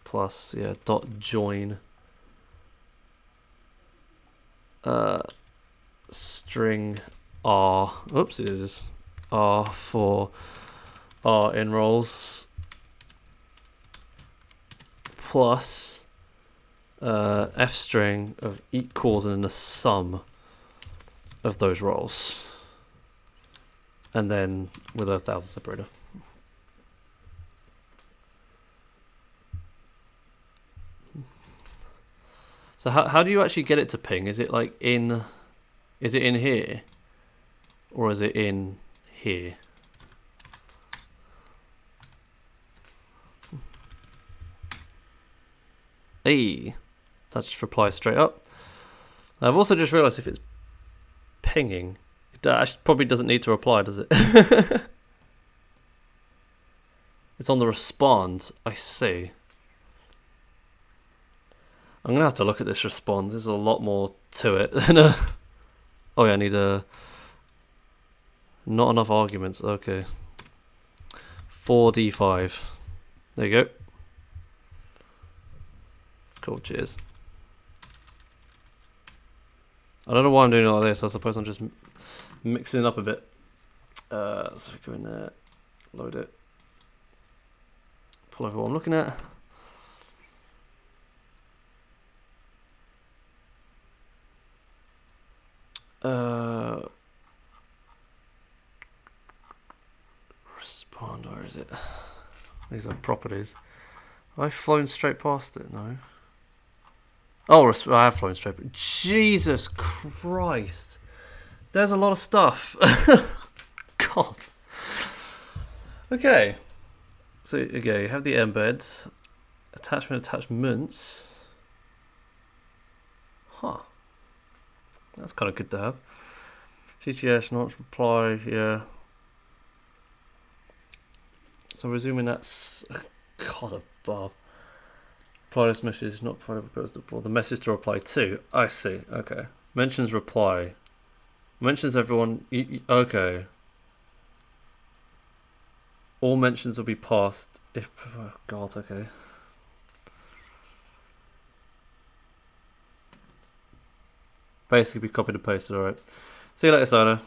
Plus, yeah, dot join. String R. Oops, it is R for R in roles. Plus F string of equals and then the sum of those roles. And then with a 1,000 separator. So how do you actually get it to ping? Is it like in here? Or is it in here? Hey, that just replies straight up. I've also just realised if it's pinging, it actually probably doesn't need to reply, does it? It's on the respond. I see. I'm gonna have to look at this respond. There's a lot more to it than a. Oh yeah, I need a. Not enough arguments. Okay. 4d5. There you go. Cool. Cheers. I don't know why I'm doing it like this. I suppose I'm just mixing it up a bit. So go in there, load it, pull over what I'm looking at. Respond, where is it? These are properties. Have I flown straight past it? No. Oh, I have flown straight. Jesus Christ. There's a lot of stuff. God. Okay. So, okay, you have the embed. Attachments. Huh. That's kind of good to have. CTS, not reply, yeah. So I'm assuming that's God above. Reply this message not provided before the message to reply to. I see. Okay. Mentions reply. Mentions everyone. Okay. All mentions will be passed if. Oh God. Okay. Basically, be copied and pasted. All right. See you later, Sona.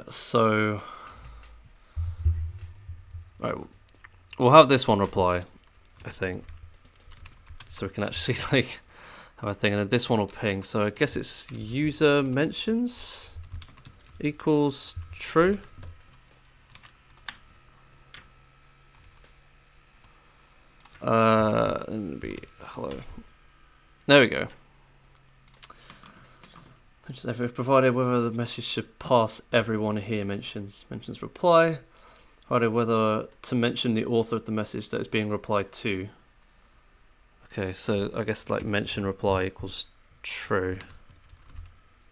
So. Right. We'll have this one reply, I think, so we can actually like have a thing, and then this one will ping. So I guess it's user mentions equals true. And be hello. There we go. If provided whether the message should pass everyone here mentions reply. Provided whether to mention the author of the message that is being replied to. Okay, so I guess like mention reply equals true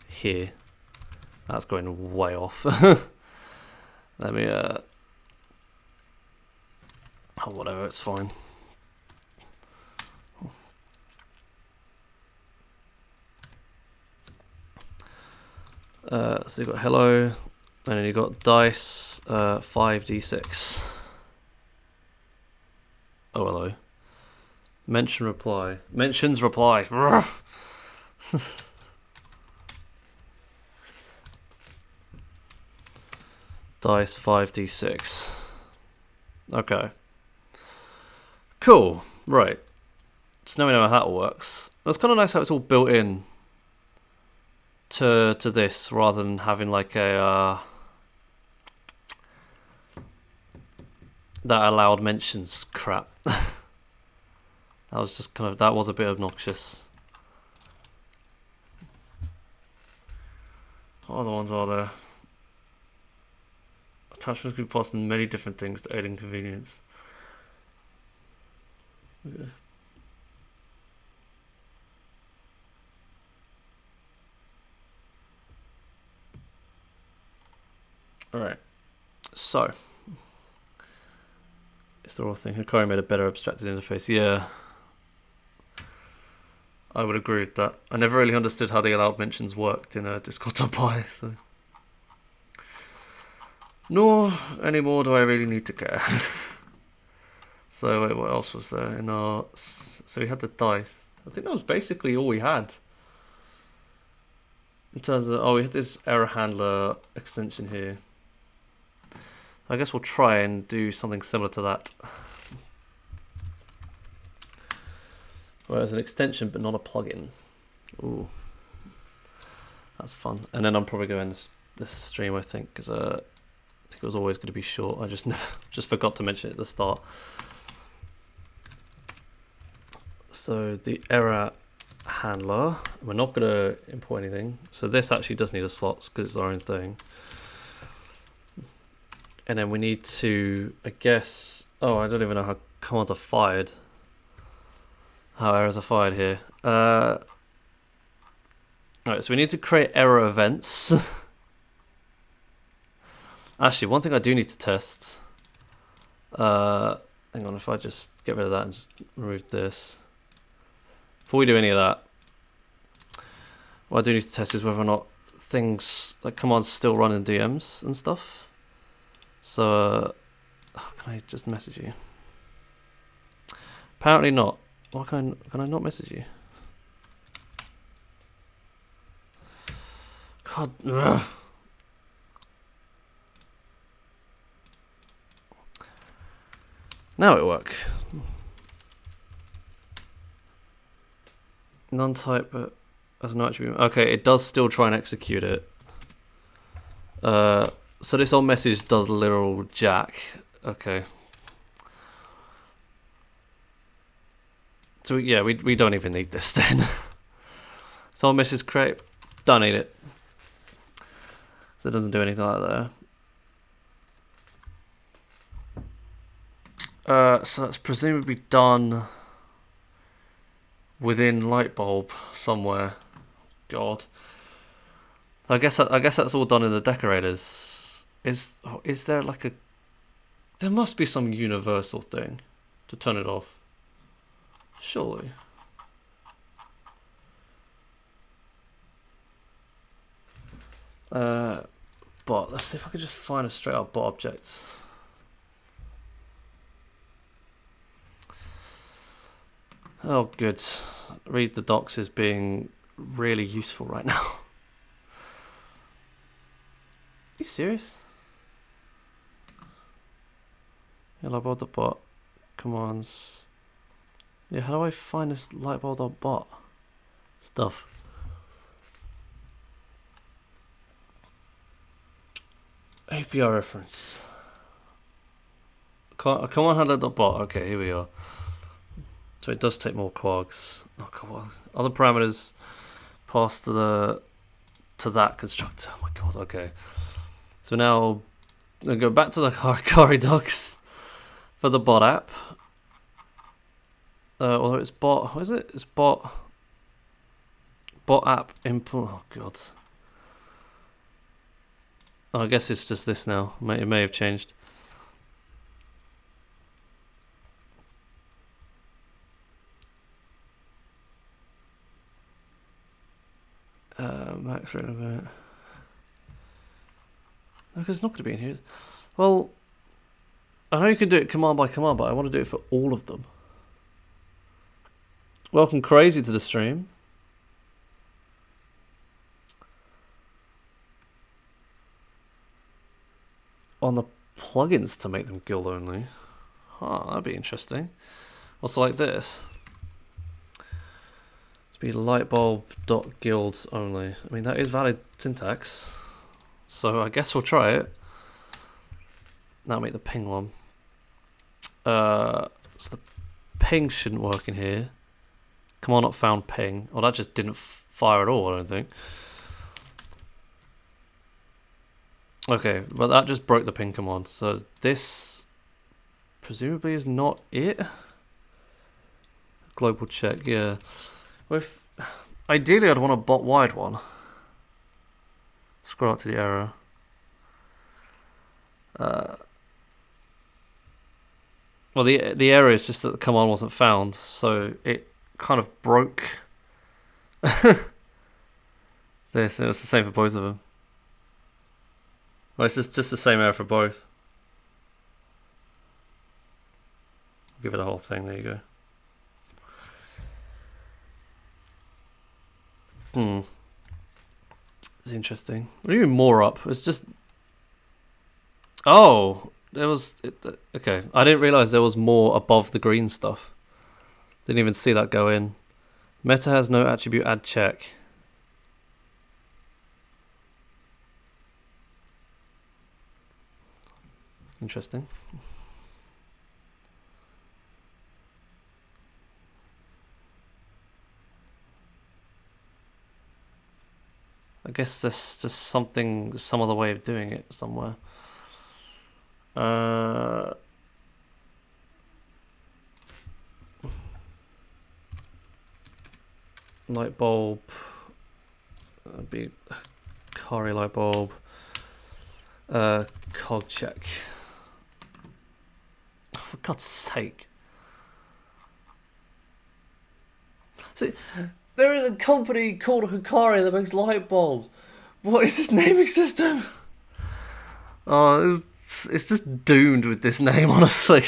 here. That's going way off. Let me Oh, whatever, it's fine. So you've got hello, and then you've got dice 5d6. Oh, hello. Mention reply. Mentions reply. Dice 5d6. Okay. Cool. Right. So now we know how that works. It's kind of nice how it's all built in to this rather than having like a that allowed mentions crap. That was just kind of, that was a bit obnoxious. What other ones are there? Attachments can be passed in many different things to aid in convenience. Okay. Alright, so it's the raw thing. Hikari made a better abstracted interface. Yeah, I would agree with that. I never really understood how the allowed mentions worked in a Discord.py, so. Nor anymore do I really need to care. So wait, what else was there in our? So we had the dice. I think that was basically all we had. In terms of, oh, we had this error handler extension here. I guess we'll try and do something similar to that. Well, it's an extension but not a plugin. Ooh, that's fun. And then I'm probably going this stream, I think, because I think it was always going to be short. I just just forgot to mention it at the start. So the error handler, we're not going to import anything. So this actually does need a slots because it's our own thing. And then we need to, I guess, oh, I don't even know how commands are fired. How errors are fired here. Alright, so we need to create error events. Actually, one thing I do need to test. Hang on, if I just get rid of that and just remove this. Before we do any of that, what I do need to test is whether or not things, like commands still run in DMs and stuff. So, can I just message you? Apparently not. Why can I not message you? God. Ugh. Now it work. Non-type, but as an attribute. Okay, it does still try and execute it. So this on message does literal jack. Okay. So yeah, we don't even need this then. So on message create, don't need it. So it doesn't do anything like that. So that's presumably done within Lightbulb somewhere. God. I guess that's all done in the decorators. Is there like a? There must be some universal thing to turn it off. Surely. Bot. Let's see if I could just find a straight up bot object. Oh, good. Read the docs is being really useful right now. Are you serious? Lightbulb.bot commands. Yeah, how do I find this lightbulb.bot stuff? API reference. Command handler.bot. Okay, here we are. So it does take more quags. Oh, come on. Other parameters passed to that constructor. Oh my god. Okay. So now I'll go back to the Hikari docs for the bot app. Although it's bot. What is it? It's bot app input. Oh god. Oh, I guess it's just this now. It may have changed. Max rate event. No, because it's not going to be in here. Well, I know you can do it command by command, but I want to do it for all of them. Welcome Crazy to the stream. On the plugins to make them guild only. Huh, that'd be interesting. Also like this. It's be lightbulb.guilds only. I mean, that is valid syntax. So I guess we'll try it. Now make the ping one. So the ping shouldn't work in here. Command not found ping. Oh, that just didn't fire at all, I don't think. Okay, well that just broke the ping command. So this presumably is not it. Global check, yeah. With ideally I'd want a bot wide one. Scroll up to the error. Well, the error is just that the command wasn't found, so it kind of broke this. It was the same for both of them. Well, it's just the same error for both. Give it the whole thing. There you go. It's interesting. We're even more up. It's just. Oh, there was. Okay, I didn't realize there was more above the green stuff. Didn't even see that go in. Meta has no attribute add check. Interesting. I guess there's just some other way of doing it somewhere. Light bulb. Be Hikari light bulb. Cog check. Oh, for God's sake. See, there is a company called Hikari that makes light bulbs. What is this naming system? Oh, it's just doomed with this name, honestly.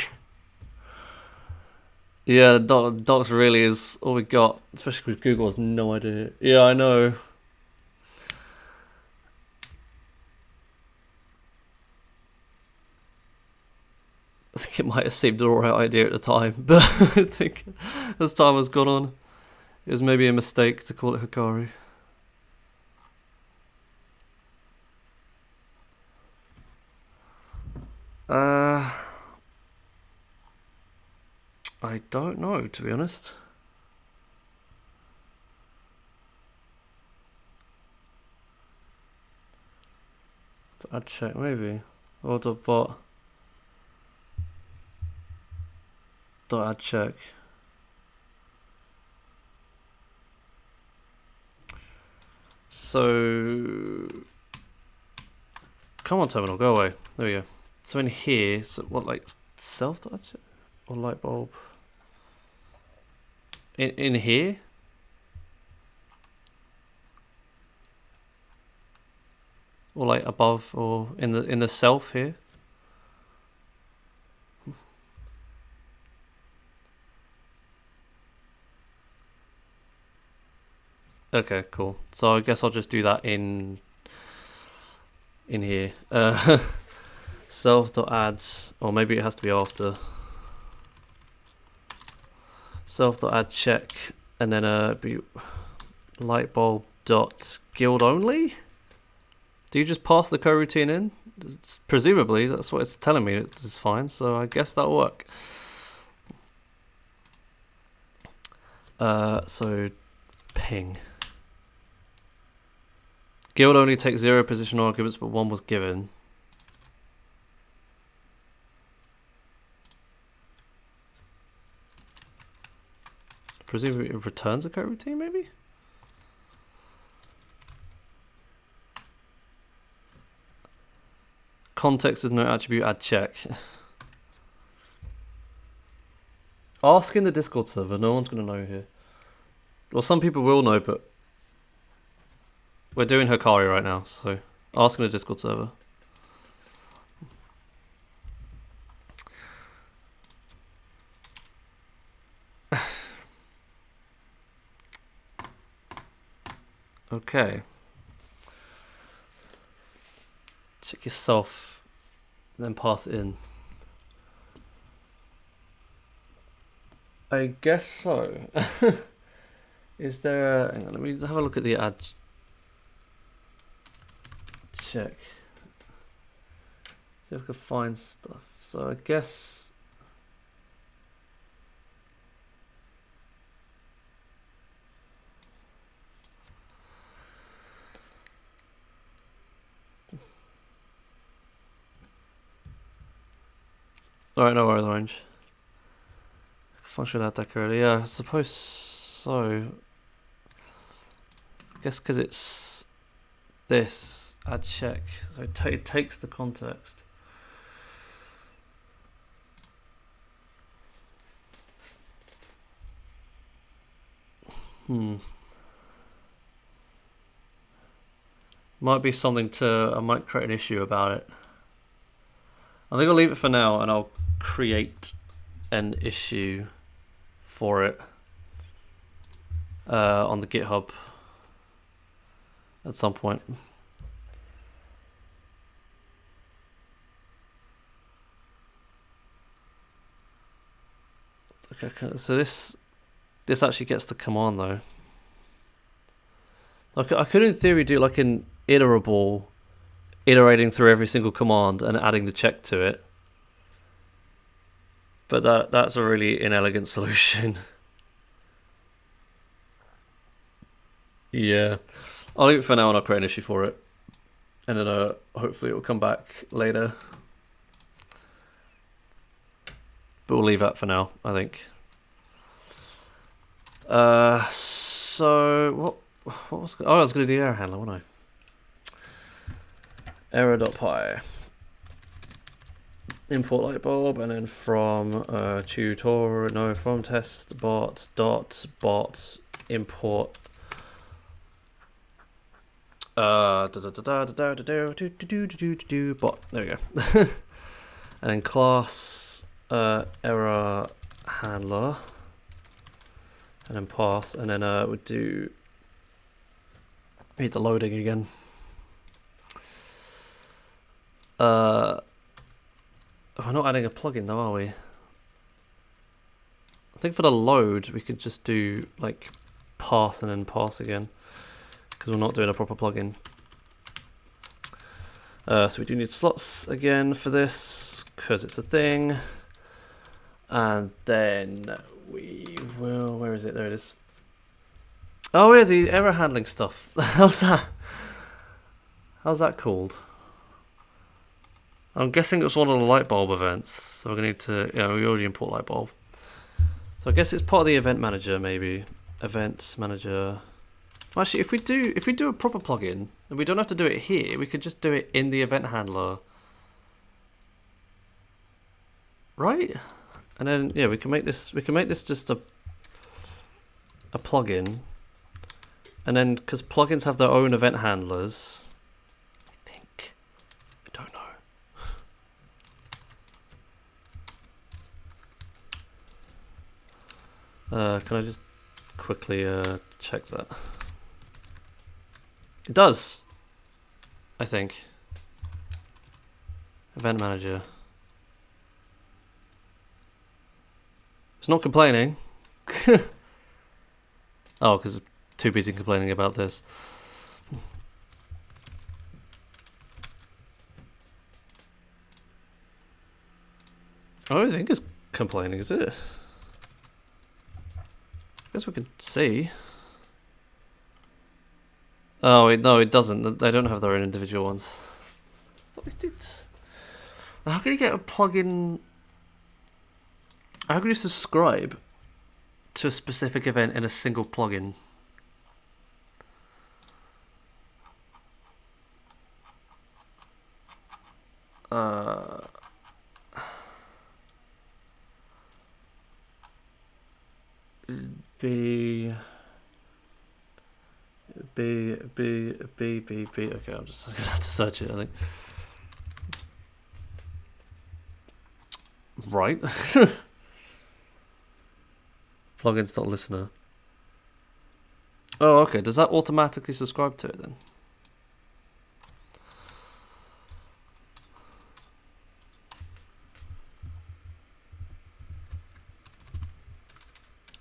Yeah, Docs really is all we got, especially because Google has no idea. Yeah, I know. I think it might have seemed an alright idea at the time, but I think as time has gone on, it was maybe a mistake to call it Hikari. I don't know, to be honest. I'd check maybe. Or the bot. I'd check. So come on, terminal, go away. There we go. So in here, so what, like self-touch or light bulb? In here? Or like above, or in the self here? Okay, cool. So I guess I'll just do that in here. Self.adds, or maybe it has to be after. Self.add check, and then be lightbulb.guild only. Do you just pass the coroutine in? Presumably, that's what it's telling me. It's fine, so I guess that'll work. So ping. Guild only takes 0 position arguments, but 1 was given. Presumably it returns a coroutine, maybe? Context is no attribute add check. Ask in the Discord server, no one's going to know here. Well, some people will know, but We're doing Hikari right now, so ask in the Discord server. Okay. Check yourself, then pass it in. I guess so. Is there a... Hang on, let me have a look at the ad check. See if I can find stuff. So I guess... Alright, no worries, Orange. Function without decorator. Yeah, I suppose so. I guess because it's this add check, so it takes the context. Might be something to... I might create an issue about it. I think I'll leave it for now, and I'll create an issue for it on the GitHub at some point. Okay, so this actually gets the command though. Like I could in theory do like an iterable, iterating through every single command and adding the check to it. But that's a really inelegant solution. Yeah. I'll leave it for now and I'll create an issue for it. And then hopefully it will come back later. But we'll leave that for now, I think. So what was... Oh, I was going to do the error handler, wasn't I? Error.py. Import light bulb, and then from from test bot bot import bot. There we go. And then class error handler, and then pass, and then we'd do need the loading again. We're not adding a plugin though, are we? I think for the load we could just do like pass and then pass again, because we're not doing a proper plugin. So we do need slots again for this because it's a thing, and then we will... Where is it? There it is. Oh yeah, the error handling stuff. How's that? How's that called? I'm guessing it was one of the light bulb events, so we're gonna need to... Yeah, we already import light bulb. So I guess it's part of the event manager, maybe. Events manager. Actually, if we do a proper plugin, and we don't have to do it here, we could just do it in the event handler, right? And then yeah, we can make this just a plugin, and then because plugins have their own event handlers, I think. I don't know. Can I just quickly check that? It does, I think. Event manager. It's not complaining. Oh, because it's too busy complaining about this. I don't think it's complaining, is it? I guess we can see. Oh, wait, no, it doesn't. They don't have their own individual ones. I thought we did. How can you get a plugin? How can you subscribe to a specific event in a single plugin? B. Okay, I'm just gonna have to search it, I think. Right. Plugins.listener. Oh, okay. Does that automatically subscribe to it then?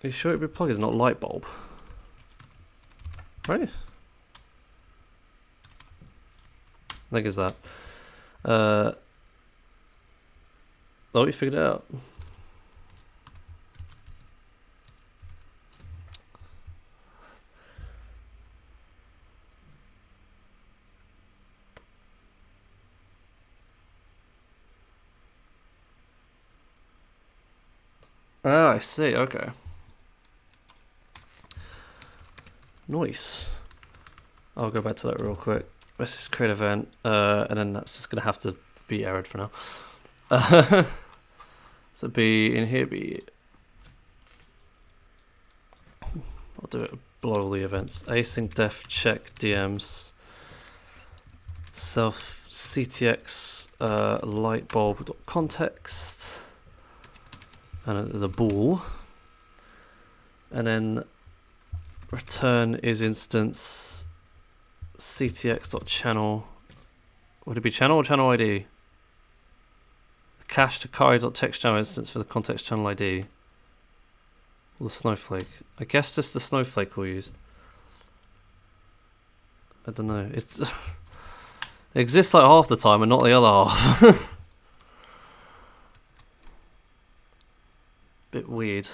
Are you sure it'd be plugins, not light bulb? Right? I think it's that. Oh, you figured it out. Oh, I see. Okay. Nice. I'll go back to that real quick. Let's just create an event, and then that's just gonna have to be errored for now. So be in here. I'll do it below all the events. Async def check DMs. Self ctx light bulb context. And the bool. And then return is instance ctx.channel. Would it be channel or channel ID? Cached Hikari.text channel instance for the context channel ID. Or the snowflake. I guess just the snowflake we'll use. I don't know. It's it exists like half the time and not the other half. Bit weird.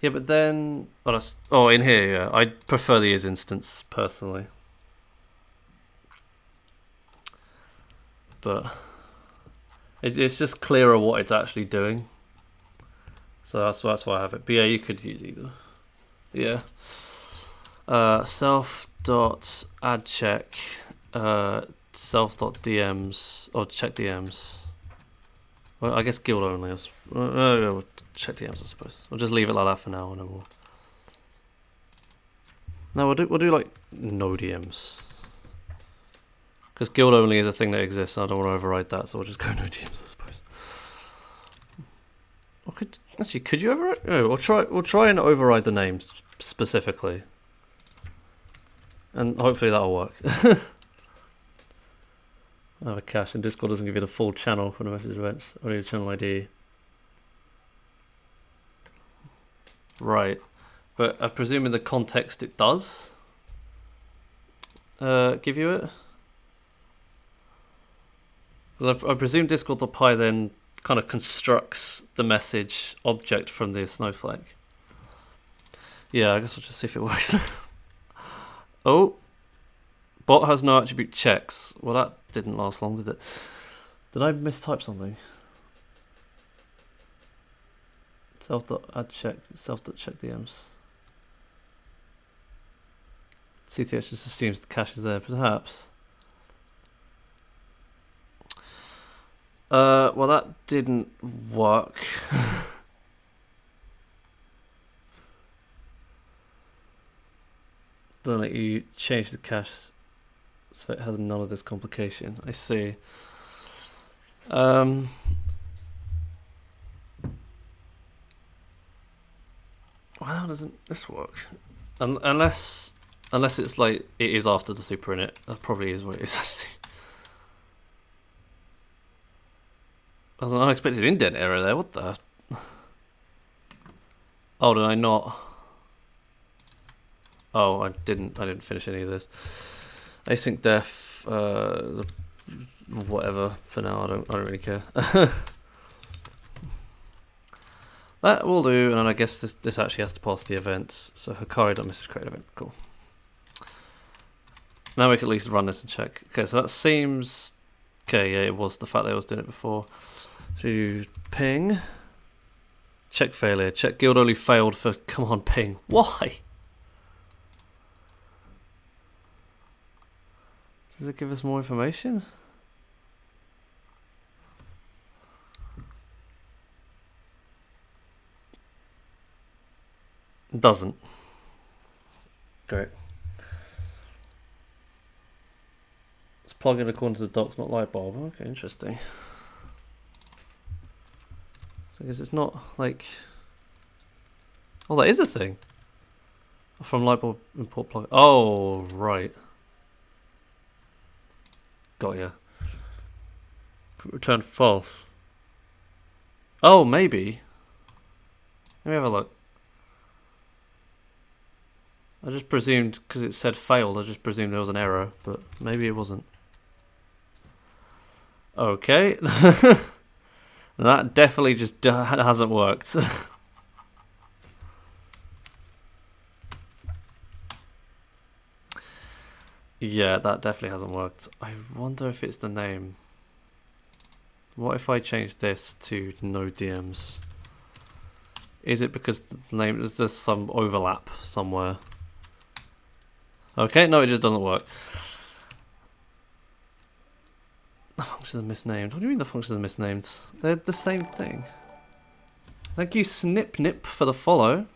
Yeah, but then in here, yeah. I prefer the is instance personally. But it's just clearer what it's actually doing. So that's why I have it. But yeah, you could use either. Yeah. Self.addCheck, self.dms, or check DMs. Well, I guess guild only. We'll check DMs, I suppose. We'll just leave it like that for now, and then we'll. No, we'll do like no DMs. Because guild only is a thing that exists, and I don't want to override that, so we'll just go no DMs, I suppose. Or could you override? No, we'll try and override the names specifically, and hopefully that'll work. I have a cache, and Discord doesn't give you the full channel for the message events. Only the channel ID. Right, but I presume in the context it does give you it. I presume Discord.py then kind of constructs the message object from the snowflake. Yeah, I guess we'll just see if it works. Oh, bot has no attribute checks. Well, that didn't last long, did it? Did I mistype something? Self.addCheck, self.check DMs. CTS just assumes the cache is there, perhaps. Well, that didn't work. Doesn't let you change the cache, so it has none of this complication. I see. Why doesn't this work? Unless it's like it is after the super init. That probably is what it is actually. That was an unexpected indent error there. What the? Oh, did I not? Oh, I didn't finish any of this. Async def, whatever. For now, I don't really care. That will do, and I guess this actually has to pass the events. So Hikari.message event. Cool. Now we can at least run this and check. Okay, so that seems okay. Yeah, it was the fact that I was doing it before. So ping. Check failure. Check guild only failed for. Come on, ping. Why? Does it give us more information? It doesn't. Great. It's plug in according to the docs, not light bulb. Okay, interesting. So I guess it's not like... Oh, that is a thing. From light bulb import plug. Oh, right. Got ya. Return false. Oh, maybe. Let me have a look. I just presumed, because it said failed, I just presumed there was an error, but maybe it wasn't. Okay. That definitely just hasn't worked. Yeah, that definitely hasn't worked. I wonder if it's the name. What if I change this to no DMs? Is it because the name, is there some overlap somewhere? Okay, no, it just doesn't work. The functions are misnamed. What do you mean the functions are misnamed? They're the same thing. Thank you, Snipnip, for the follow.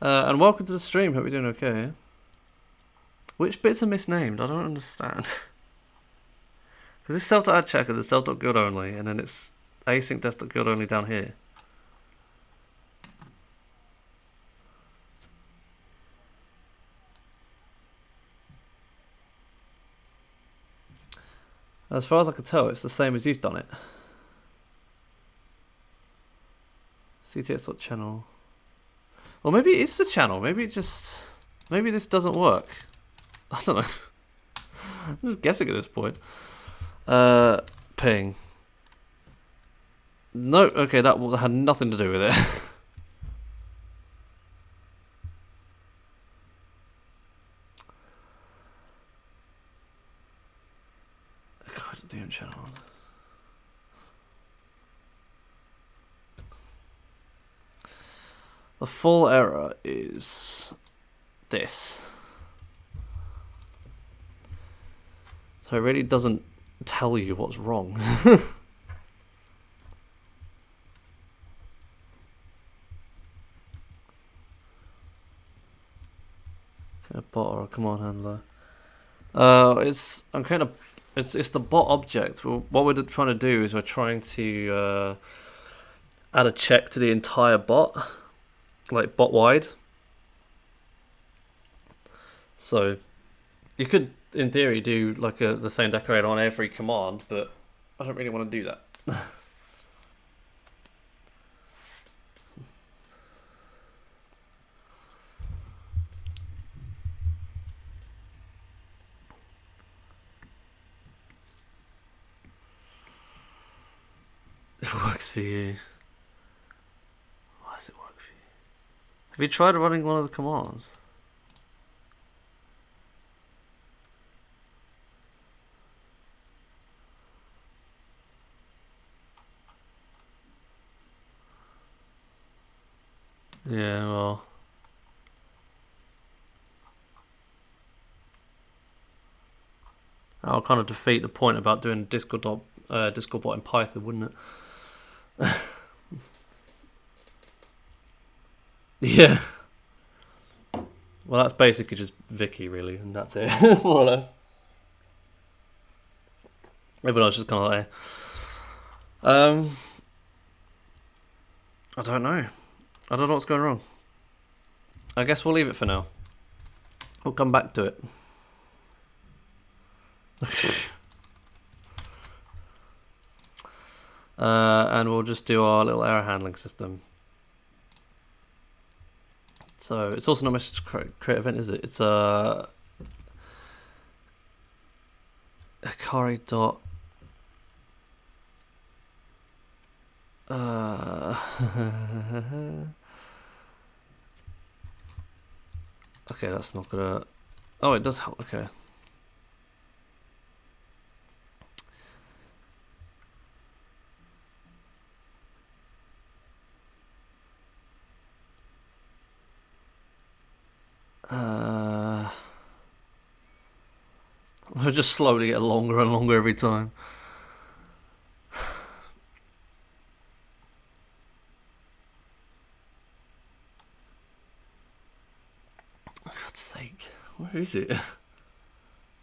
And welcome to the stream. Hope you're doing okay. Which bits are misnamed? I don't understand. Because it's self.add checker, there's self.guild only, and then it's async def.guild only down here. As far as I can tell, it's the same as you've done it. CTX.channel. Or maybe it's the channel. Maybe it just... Maybe this doesn't work. I don't know. I'm just guessing at this point. Ping. No, okay, that had nothing to do with it. DM channel. The full error is this. So it really doesn't tell you what's wrong. A bot or a command handler. It's the bot object. What we're trying to do is we're trying to add a check to the entire bot, like bot wide. So you could, in theory, do like the same decorator on every command, but I don't really want to do that. It works for you. Why does it work for you? Have you tried running one of the commands? Yeah, well... That'll kind of defeat the point about doing Discord bot in Python, wouldn't it? Yeah. Well, that's basically just Vicky, really, and that's it, more or less. Everyone else is kind of like... I don't know. I don't know what's going wrong. I guess we'll leave it for now. We'll come back to it. And we'll just do our little error handling system. So it's also not message to create event, is it? It's a Hikari dot okay, that's not gonna... Oh, it does help. Okay. We'll just slowly get longer and longer every time. Where is it?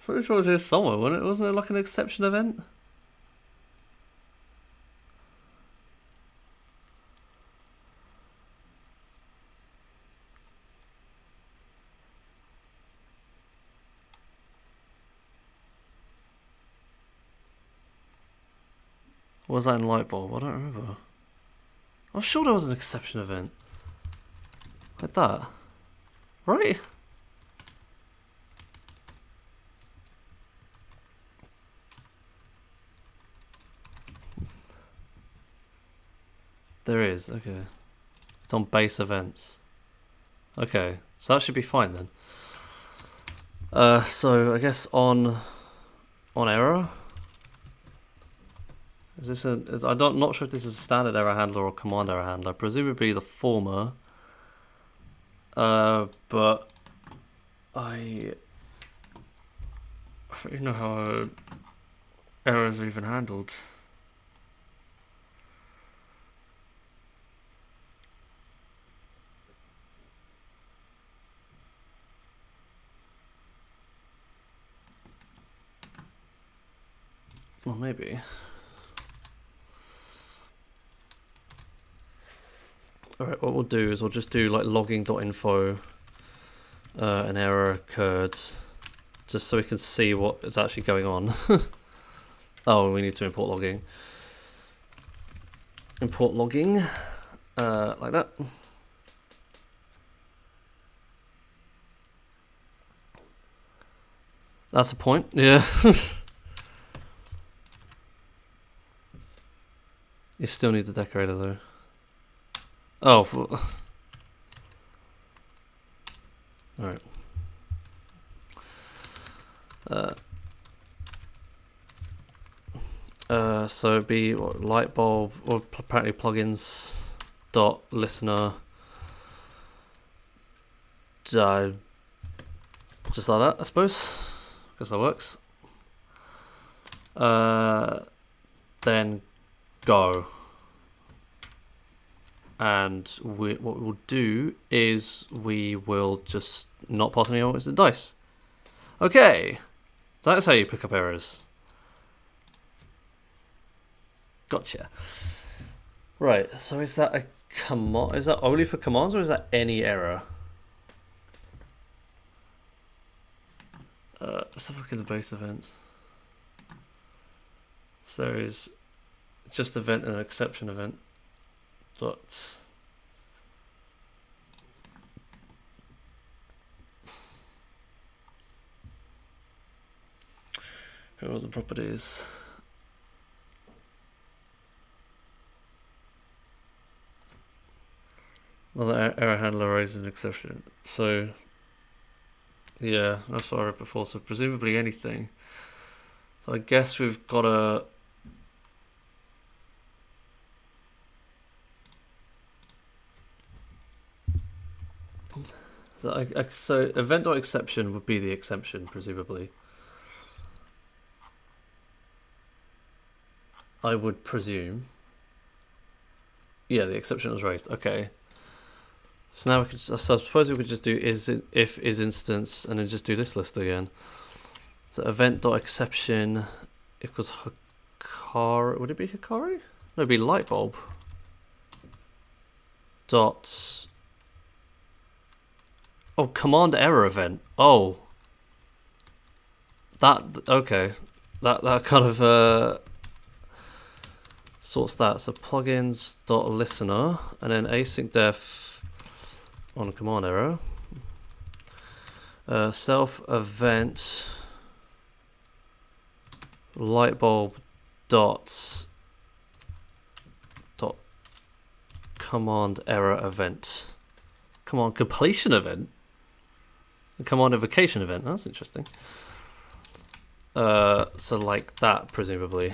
Pretty sure it was here somewhere, wasn't it? Wasn't it like an exception event? Or was that in Lightbulb? I don't remember. I'm sure there was an exception event. Like that. Right? There is, okay. It's on base events. Okay, so that should be fine then. So I guess on error. Is this I'm not sure if this is a standard error handler or command error handler. Presumably the former. But I don't really know how errors are even handled. Well, maybe. Alright, what we'll do is we'll just do like logging.info an error occurred, just so we can see what is actually going on. Oh, we need to import logging. Import logging, like that. That's a point, yeah. You still need the decorator though. Oh. Alright. So it'd be what, Lightbulb, or apparently plugins dot listener. Just like that, I suppose. Because that works. Then go. And what we'll do is we will just not pass any more to the dice. Okay, so that's how you pick up errors. Gotcha. Right, so is that a command? Is that only for commands or is that any error? Let's have a look in the base event. So there is just event and an exception event. But here are the properties. Well, the error handler raises an exception. So yeah, that's what I read before. So presumably anything. So I guess we've got a. So event.exception would be the exception, presumably. I would presume. Yeah, the exception was raised. Okay. So now we could. So I suppose we could just do if is instance and then just do this list again. So event.exception equals Hikari. Would it be Hikari? No, it'd be Lightbulb. Dot. Oh, command error event. Oh. That, okay. That kind of sorts that. So plugins.listener and then async def on command error. Self event lightbulb dot command error event. Command completion event. The command invocation event. That's interesting. So like that, presumably.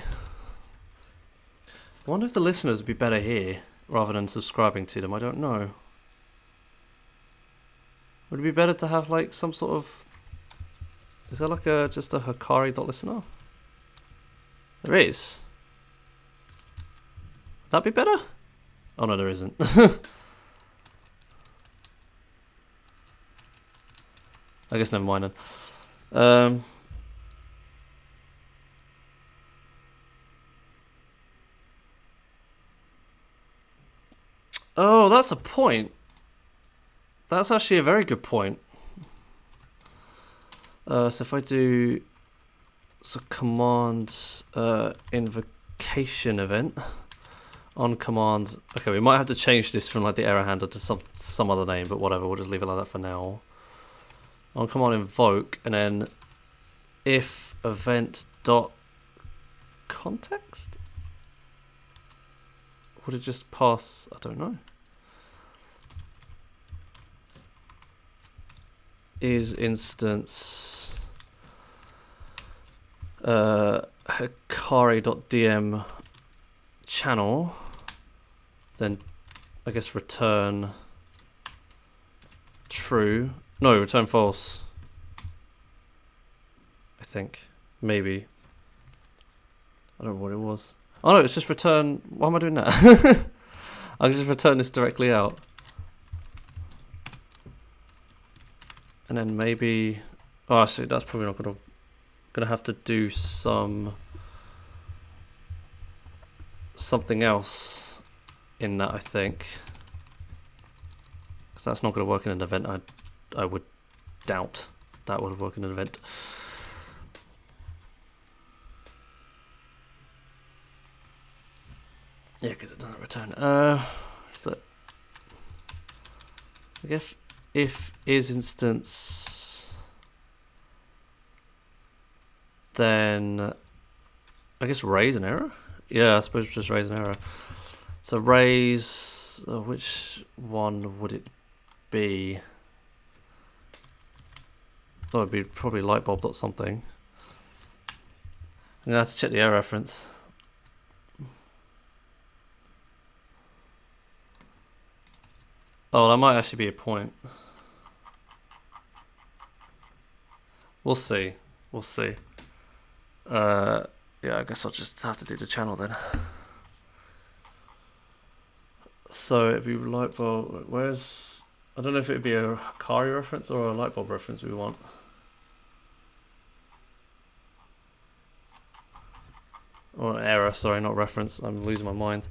I wonder if the listeners would be better here rather than subscribing to them. I don't know. Would it be better to have like some sort of? Is there like just a Hikari.listener? There is. Would that be better? Oh no, there isn't. I guess never mind then. Oh, that's a point. That's actually a very good point. So if I do command invocation event on command. Okay, we might have to change this from like the error handler to some other name, but whatever. We'll just leave it like that for now. On command invoke, and then if event dot context. Would it just pass? I don't know. Is instance Hikari.dm channel, then I guess return true. No, return false. I think. Maybe. I don't know what it was. Oh no, it's just return. Why am I doing that? I can just return this directly out. And then maybe, oh, actually, that's probably not gonna have to do something else in that, I think, because that's not gonna work in an event. I would doubt that would work in an event. Yeah, because it doesn't return. So I guess if is instance, then I guess raise an error. Yeah, I suppose just raise an error. So raise, which one would it be? Oh, it'd be probably lightbulb dot something. I'm gonna have to check the error reference. Oh, that might actually be a point. We'll see. We'll see. Yeah, I guess I'll just have to do the channel then. So it'd be lightbulb. Where's? I don't know if it'd be a Hikari reference or a lightbulb reference we want. Or an error, sorry, not reference. I'm losing my mind.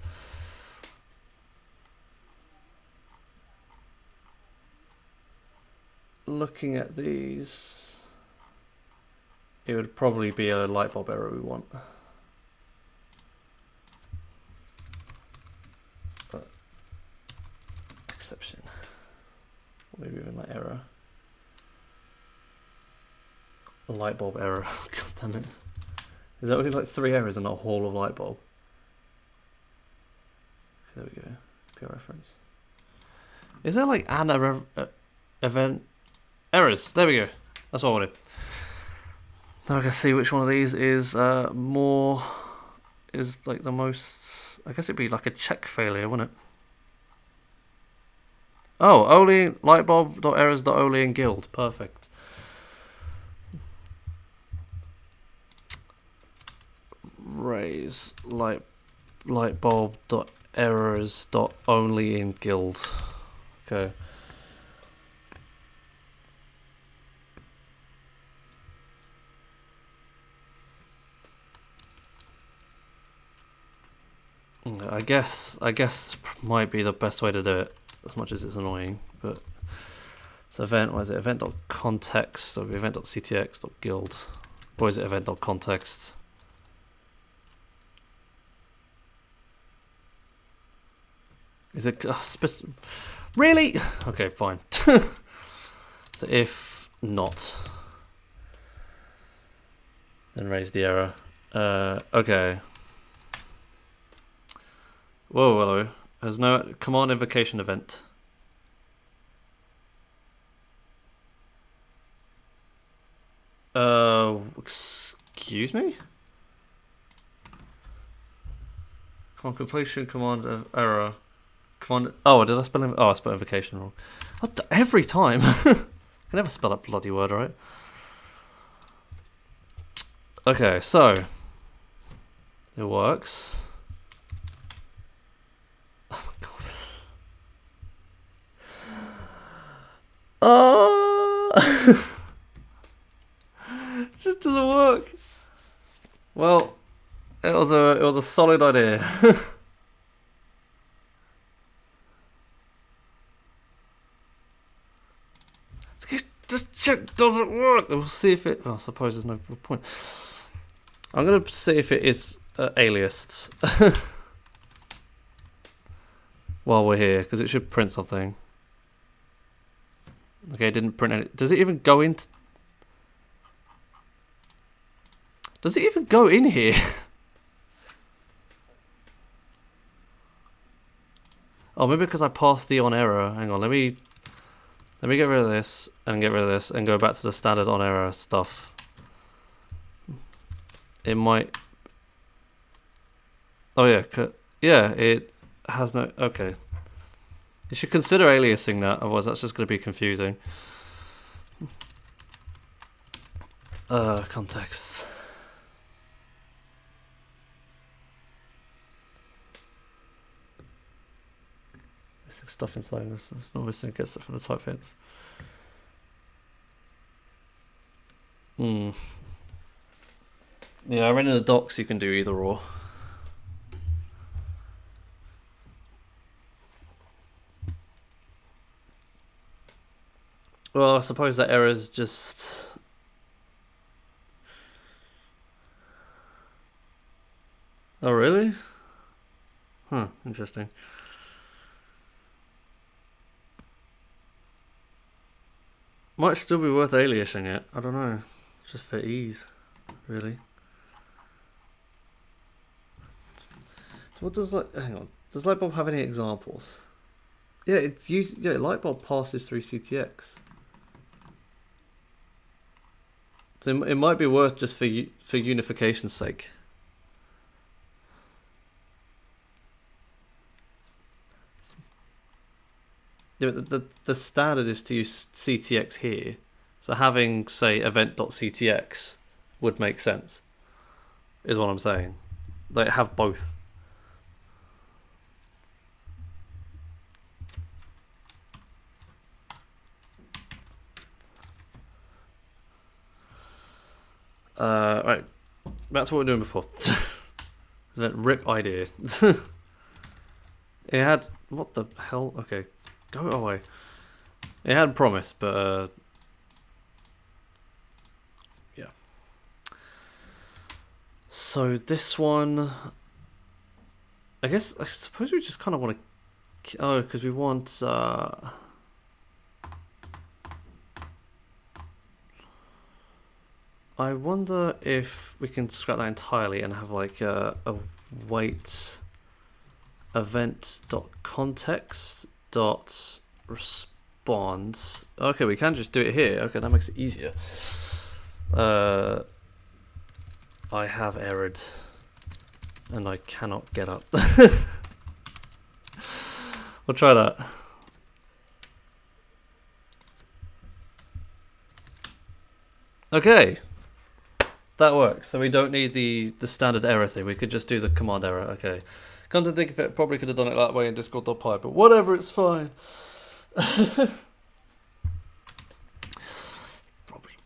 Looking at these, it would probably be a lightbulb error we want. But exception. Or maybe even like error. A lightbulb error. God damn it. Is that only like 3 errors and not a whole of lightbulb? There we go. Pure reference. Is there like an event? Errors. There we go. That's what I wanted. Now I can see which one of these is more. Is like the most. I guess it'd be like a check failure, wouldn't it? Oh, only lightbulb.errors.only in guild. Perfect. Raise lightbulb.errors.only in guild. Okay. I guess might be the best way to do it, as much as it's annoying. But so event, what is it? Event.context or event.ctx.guild. Or is it event.context? Is it really? Okay, fine. So if not, then raise the error. Okay. Whoa, hello. There's no command invocation event. Excuse me? Command completion, command error. Command. Oh, did I spell? Oh, I spelled invocation wrong. Every time. I can never spell that bloody word right. Okay, so it works. Oh my god. Well, it was a solid idea. Just check, does it work? We'll see if it. Oh, I suppose there's no point. I'm gonna see if it is aliased while we're here, because it should print something. Okay, it didn't print any. Does it even go into? Does it even go in here? Oh, maybe because I passed the on error. Hang on, let me get rid of this and get rid of this and go back to the standard on error stuff. It might. Oh yeah, yeah. It has no. Okay. You should consider aliasing that, otherwise that's just going to be confusing. Context. Missing stuff inside this. It's not missing. It gets it from the type hints. Yeah, I ran in the docs. You can do either or. Well, I suppose that error is just. Oh, really? Huh, interesting. Might still be worth aliasing it. I don't know. Just for ease, really. So what does hang on? Does Lightbulb have any examples? Yeah, Lightbulb passes through CTX. So it might be worth just for unification's sake. Yeah, the standard is to use CTX here, so having say event.ctx would make sense. Is what I'm saying. They have both. Right, back to what we were doing before. That rip idea. It had what the hell? Okay, go away. It had promise, but yeah. So this one, I suppose we just kind of want to. Oh, because we want. I wonder if we can scrap that entirely and have like a wait event.context.respond. Okay, we can just do it here. Okay, that makes it easier. I have errored and I cannot get up. We'll try that. Okay. That works, so we don't need the standard error thing. We could just do the command error. Okay. Come to think of it, probably could have done it that way in Discord.py, but whatever, it's fine.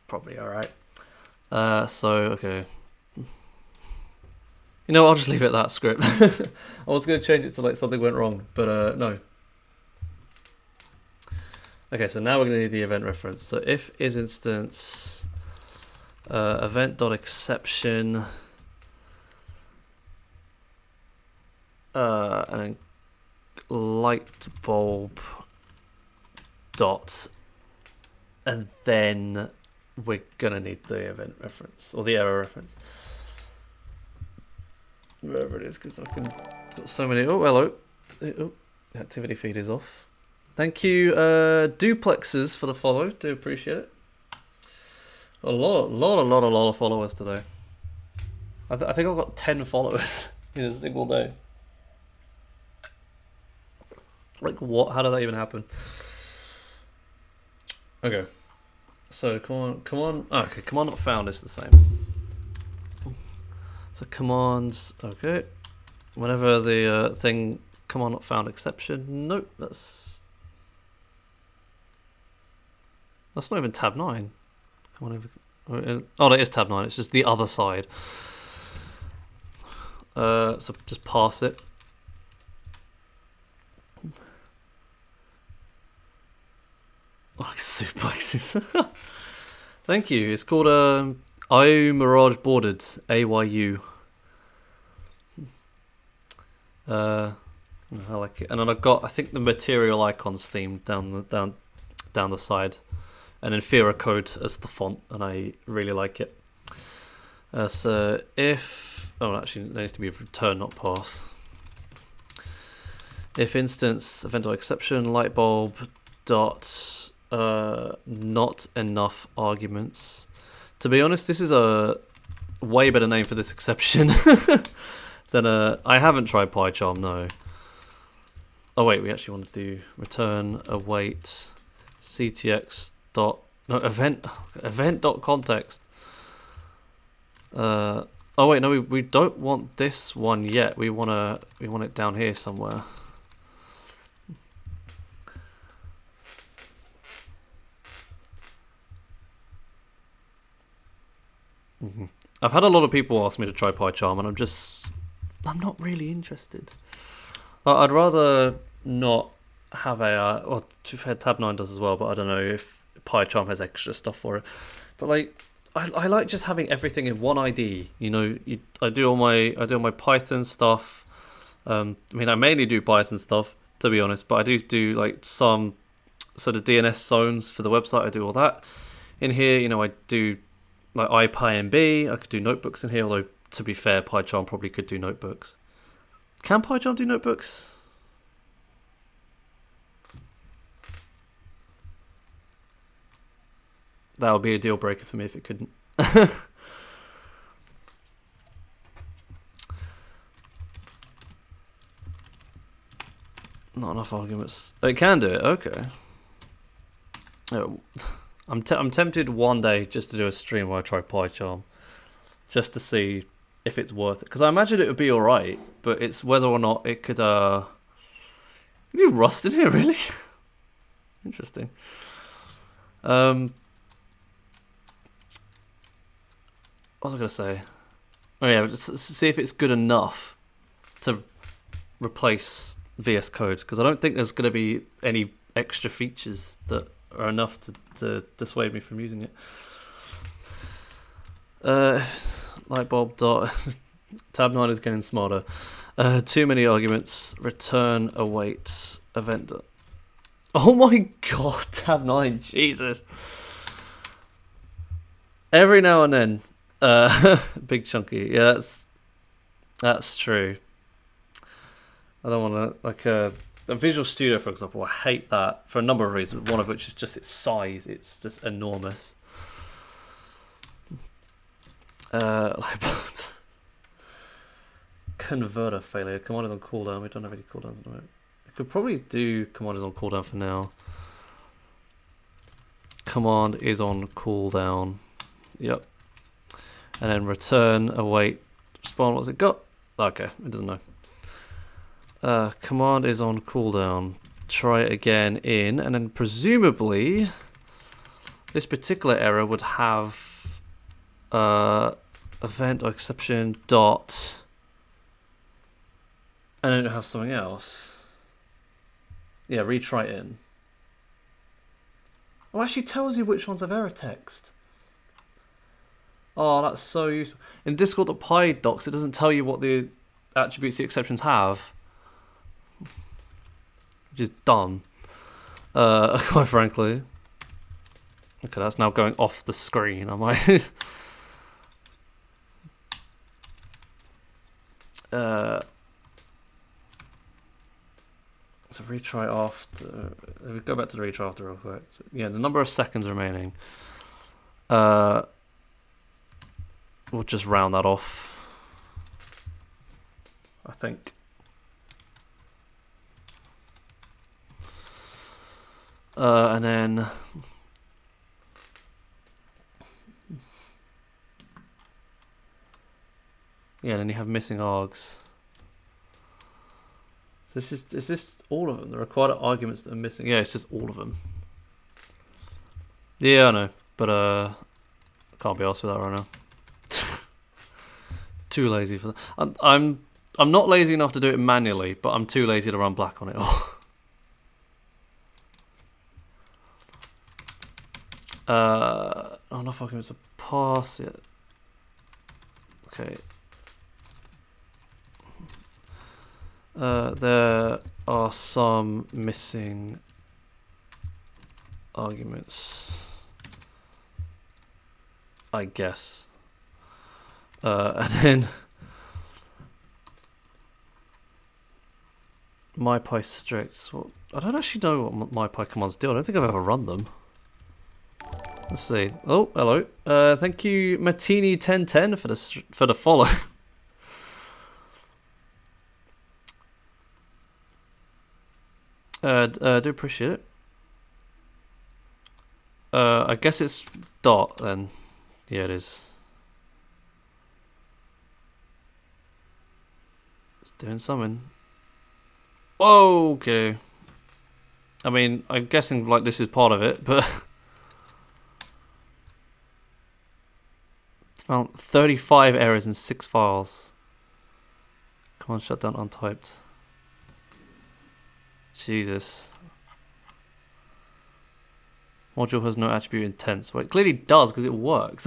probably all right. So okay. You know, I'll just leave it at that script. I was going to change it to like something went wrong, but no. Okay, so now we're going to need the event reference. So if is instance. Event.exception and then light bulb dot, and then we're gonna need the event reference or the error reference, wherever it is, because I can got so many. Oh, hello. Oh, the activity feed is off. Thank you, duplexes, for the follow. Do appreciate it. A lot of followers today. I think I've got 10 followers in a single day. Like what? How did that even happen? Okay. So come on. Oh, okay, command not found is the same. So commands. Okay. Whenever the thing command not found exception. Nope. That's not even tab 9. Oh, that is tab 9. It's just the other side. So just pass it. Like suplexes. Thank you. It's called IU Mirage Boarded. AYU. I like it. And then I've got, I think, the material icons theme down the side, and Infera code as the font, and I really like it. So if actually it needs to be return, not pass. If instance event exception lightbulb dot not enough arguments. To be honest, this is a way better name for this exception than I haven't tried PyCharm, no. Oh wait, we actually want to do return await ctx dot no event dot context. Oh wait, no, we don't want this one yet. We want it down here somewhere. I've had a lot of people ask me to try PyCharm, and I'm not really interested. I'd rather not have a well, to be fair, Tab9 does as well, but I don't know if PyCharm has extra stuff for it. But like, I like just having everything in one ID. You know, I do all my Python stuff. I mean, I mainly do Python stuff, to be honest, but I do like some sort of DNS zones for the website. I do all that in here. You know, I do like IPyMB. I could do notebooks in here, although to be fair, PyCharm probably could do notebooks. Can PyCharm do notebooks? That would be a deal breaker for me if it couldn't. Not enough arguments. It can do it. Okay. Oh, I'm tempted one day just to do a stream where I try PyCharm, just to see if it's worth it. Because I imagine it would be alright, but it's whether or not it could. You do Rust in here, really? Interesting. What was I going to say? Oh yeah, let's see if it's good enough to replace VS Code, because I don't think there's going to be any extra features that are enough to dissuade me from using it. Lightbulb dot Tab9 is getting smarter. Too many arguments. Return awaits event. Oh my god, Tab9, Jesus. Every now and then. Big chunky. Yeah, that's true. I don't want to, like a Visual Studio, for example. I hate that for a number of reasons. One of which is just its size. It's just enormous. Converter failure. Command is on cooldown. We don't have any cooldowns at the moment. I could probably do command is on cooldown for now. Command is on cooldown. Yep. And then return await spawn. What's it got? Okay, it doesn't know. Command is on cooldown. Try it again in, and then presumably this particular error would have event or exception dot, and then it would have something else. Yeah, retry in. Oh, actually tells you which ones have error text. Oh, that's so useful. In Discord.py docs, it doesn't tell you what the attributes the exceptions have, which is dumb, quite frankly. Okay, that's now going off the screen. I might. So retry after. We go back to the retry after real quick. So, yeah, the number of seconds remaining. We'll just round that off, I think. And then yeah, then you have missing args. So is this all of them? The required arguments that are missing? Yeah, it's just all of them. Yeah, I know, but can't be asked for that right now. too lazy for that. I'm not lazy enough to do it manually, but I'm too lazy to run black on it all. Oh no, fucking it's a pass yet. Okay. There are some missing arguments, I guess. And then MyPy stricts. Well, I don't actually know what MyPy commands do. I don't think I've ever run them. Let's see. Oh, hello. Thank you, Martini1010 for the follow. Do appreciate it. I guess it's dot then. Yeah, it is. It's doing something. Whoa, okay. I mean, I'm guessing like this is part of it, but found 35 errors in 6 files. Come on, shut down untyped. Jesus. Module has no attribute intents. Well, it clearly does because it works.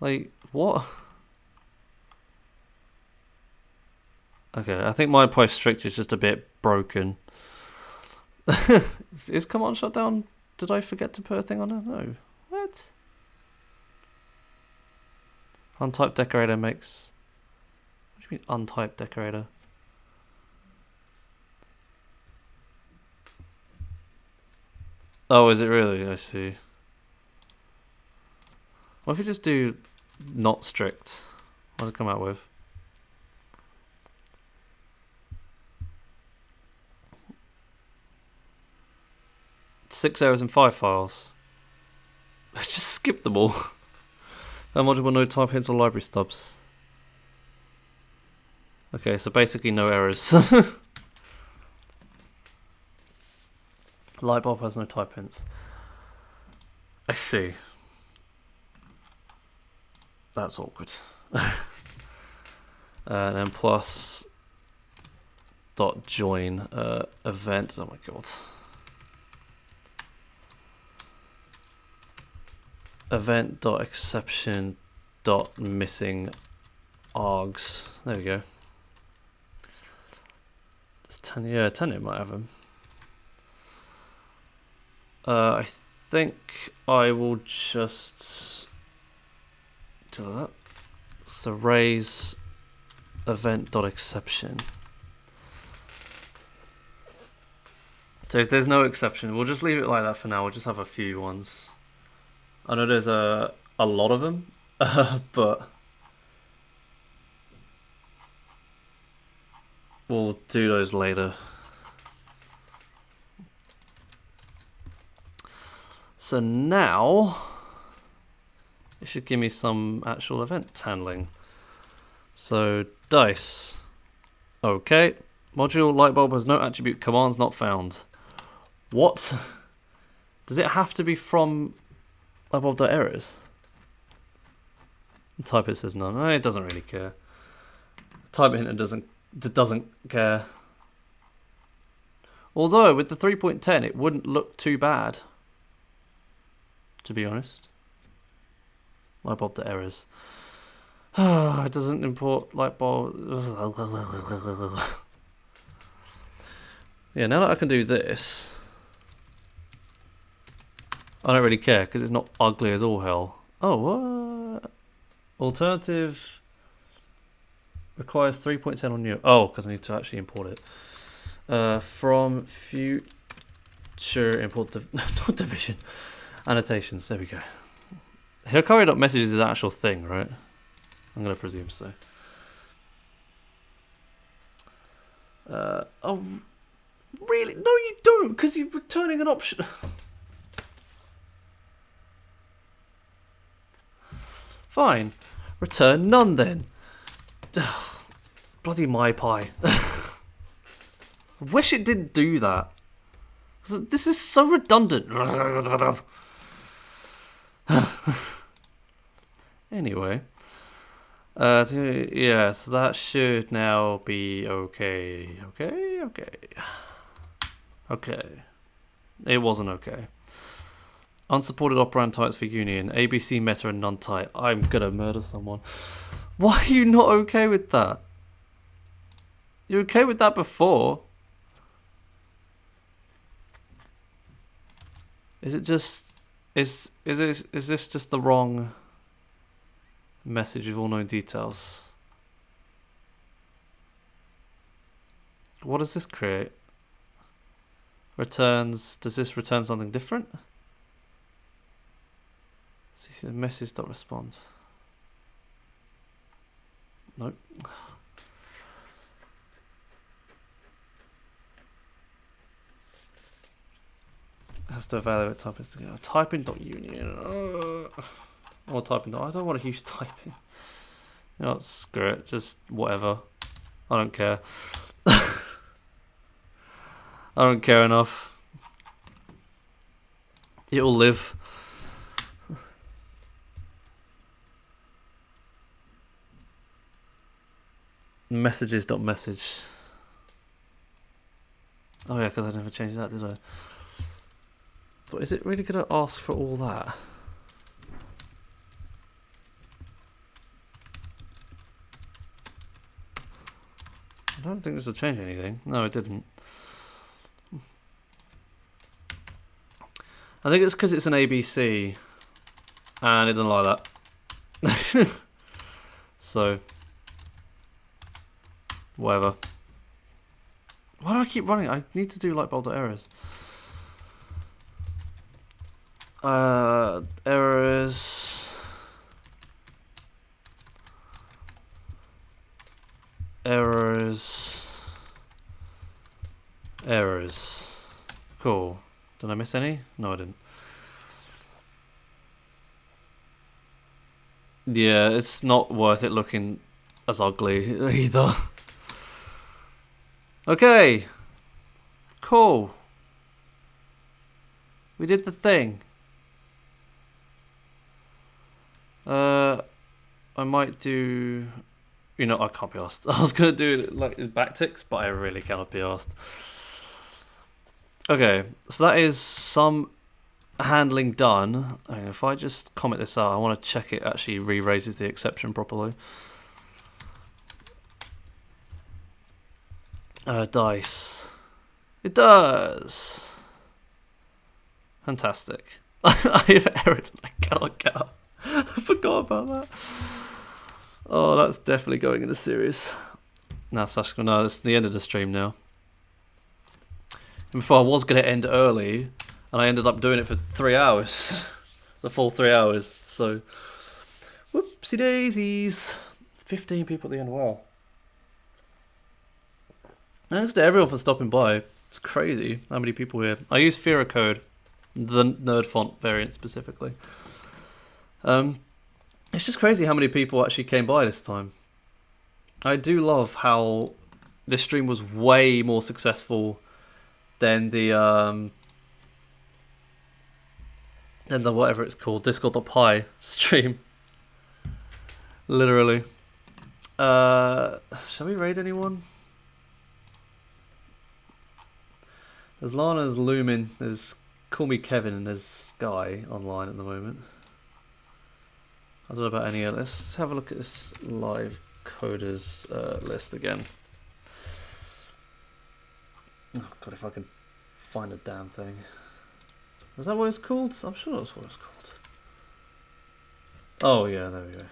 Like, what? Okay, I think my MyPy strict is just a bit broken. Is command shutdown? Did I forget to put a thing on it? No. What? Untyped decorator makes... What do you mean untyped decorator? Oh, is it really? I see. What if you just do not strict? What does it come out with? Six errors in 5 files. I just skipped them all. How module will no type hints or library stubs? Okay, so basically no errors. Lightbulb has no type hints. I see. That's awkward. And then plus dot join event. Oh my god. Event dot exception dot missing args. There we go. Does 10? Yeah, 10 it might have them. I think I will just do that. So raise event.exception. So if there's no exception, we'll just leave it like that for now. We'll just have a few ones. I know there's a lot of them, but we'll do those later. So now it should give me some actual event handling. So dice. Okay. Module lightbulb has no attribute commands not found. What? Does it have to be from lightbulb.errors? Type it says none. It doesn't really care. Type it doesn't care. Although with the 3.10 it wouldn't look too bad, to be honest. Lightbulb.errors. It doesn't import lightbulb. Yeah, now that I can do this, I don't really care because it's not ugly as all hell. Oh, what? Alternative requires 3.10 on you. Oh, because I need to actually import it. From future import, not division, annotations. There we go. Hikari.message is an actual thing, right? I'm going to presume so. Oh, really? No, you don't, because you're returning an option. Fine. Return none then. Bloody MyPy. I wish it didn't do that. This is so redundant. Anyway. Yeah, so that should now be okay. Okay. It wasn't okay. Unsupported operand types for union. ABC, meta, and non-type. I'm gonna murder someone. Why are you not okay with that? You were okay with that before? Is it just... Is this just the wrong message with all known details? What does this create? Returns... Does this return something different? See the message dot response. Nope. Has to evaluate typing together. Typing.union. Or typing. I don't want to use typing. You know what, screw it. Just whatever. I don't care. I don't care enough. It'll live. Messages.message. Oh yeah, because I never changed that, did I? But is it really going to ask for all that? I don't think this will change anything. No, it didn't. I think it's because it's an ABC and it doesn't like that. So, whatever. Why do I keep running? I need to do like bold errors. Errors. Cool. Did I miss any? No, I didn't. Yeah, it's not worth it looking as ugly either. Okay. Cool. We did the thing. I might do... You know, I can't be asked. I was going to do like backticks, but I really cannot be asked. Okay, so that is some handling done. Okay, if I just comment this out, I want to check it actually re-raises the exception properly. Dice. It does. Fantastic. I have errors and I cannot get up. I forgot about that. Oh, that's definitely going in the series. No, it's the end of the stream now. And before I was going to end early, and I ended up doing it for 3 hours. The full 3 hours. So, whoopsie daisies. 15 people at the end. Wow. Thanks to everyone for stopping by. It's crazy how many people here. I use Fira Code, the nerd font variant specifically. It's just crazy how many people actually came by this time. I do love how this stream was way more successful than the whatever it's called, Discord.py stream. Literally. Shall we raid anyone? There's Lana's Lumin, there's Call Me Kevin, and there's Sky online at the moment. I don't know about any other. Let's have a look at this live coders list again. Oh god, if I can find a damn thing. Is that what it's called? I'm sure that's what it's called. Oh yeah, there we go.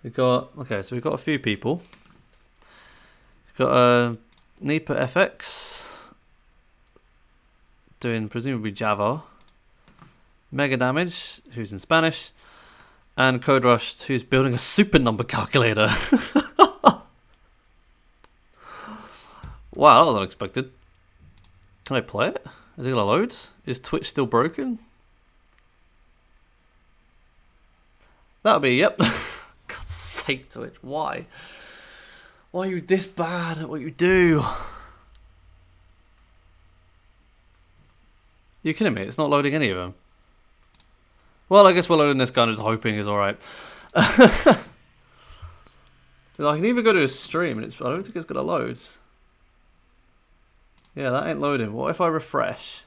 We've got, okay, so we've got a few people. We've got Nipa FX doing presumably Java, Mega Damage, who's in Spanish, and Code Rush, who's building a super number calculator. Wow, that was unexpected. Can I play it? Is it gonna load? Is Twitch still broken? That'll be, yep. God's sake, Twitch, why? Why are you this bad at what you do? You kidding me? It's not loading any of them. Well, I guess we're loading this guy and just hoping is alright. I can even go to a stream and I don't think it's gonna load. Yeah, that ain't loading. What if I refresh?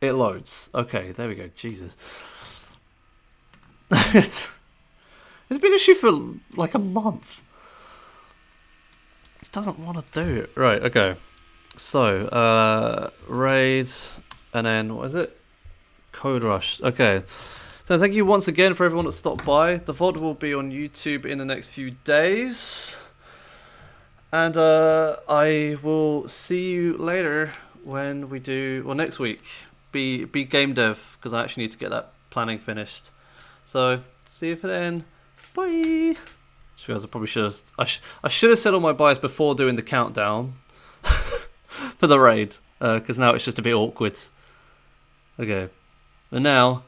It loads. Okay, there we go. Jesus. It's been an issue for like a month. It doesn't want to do it. Right, okay. So, raid, and then, what is it? Code Rush. Okay. So thank you once again for everyone that stopped by. The VOD will be on YouTube in the next few days. And I will see you later when we do, well, next week. Be game dev, because I actually need to get that planning finished. So, see you for then. Bye! I probably should have, I should have said all my buys before doing the countdown for the raid, because now it's just a bit awkward. Okay, and now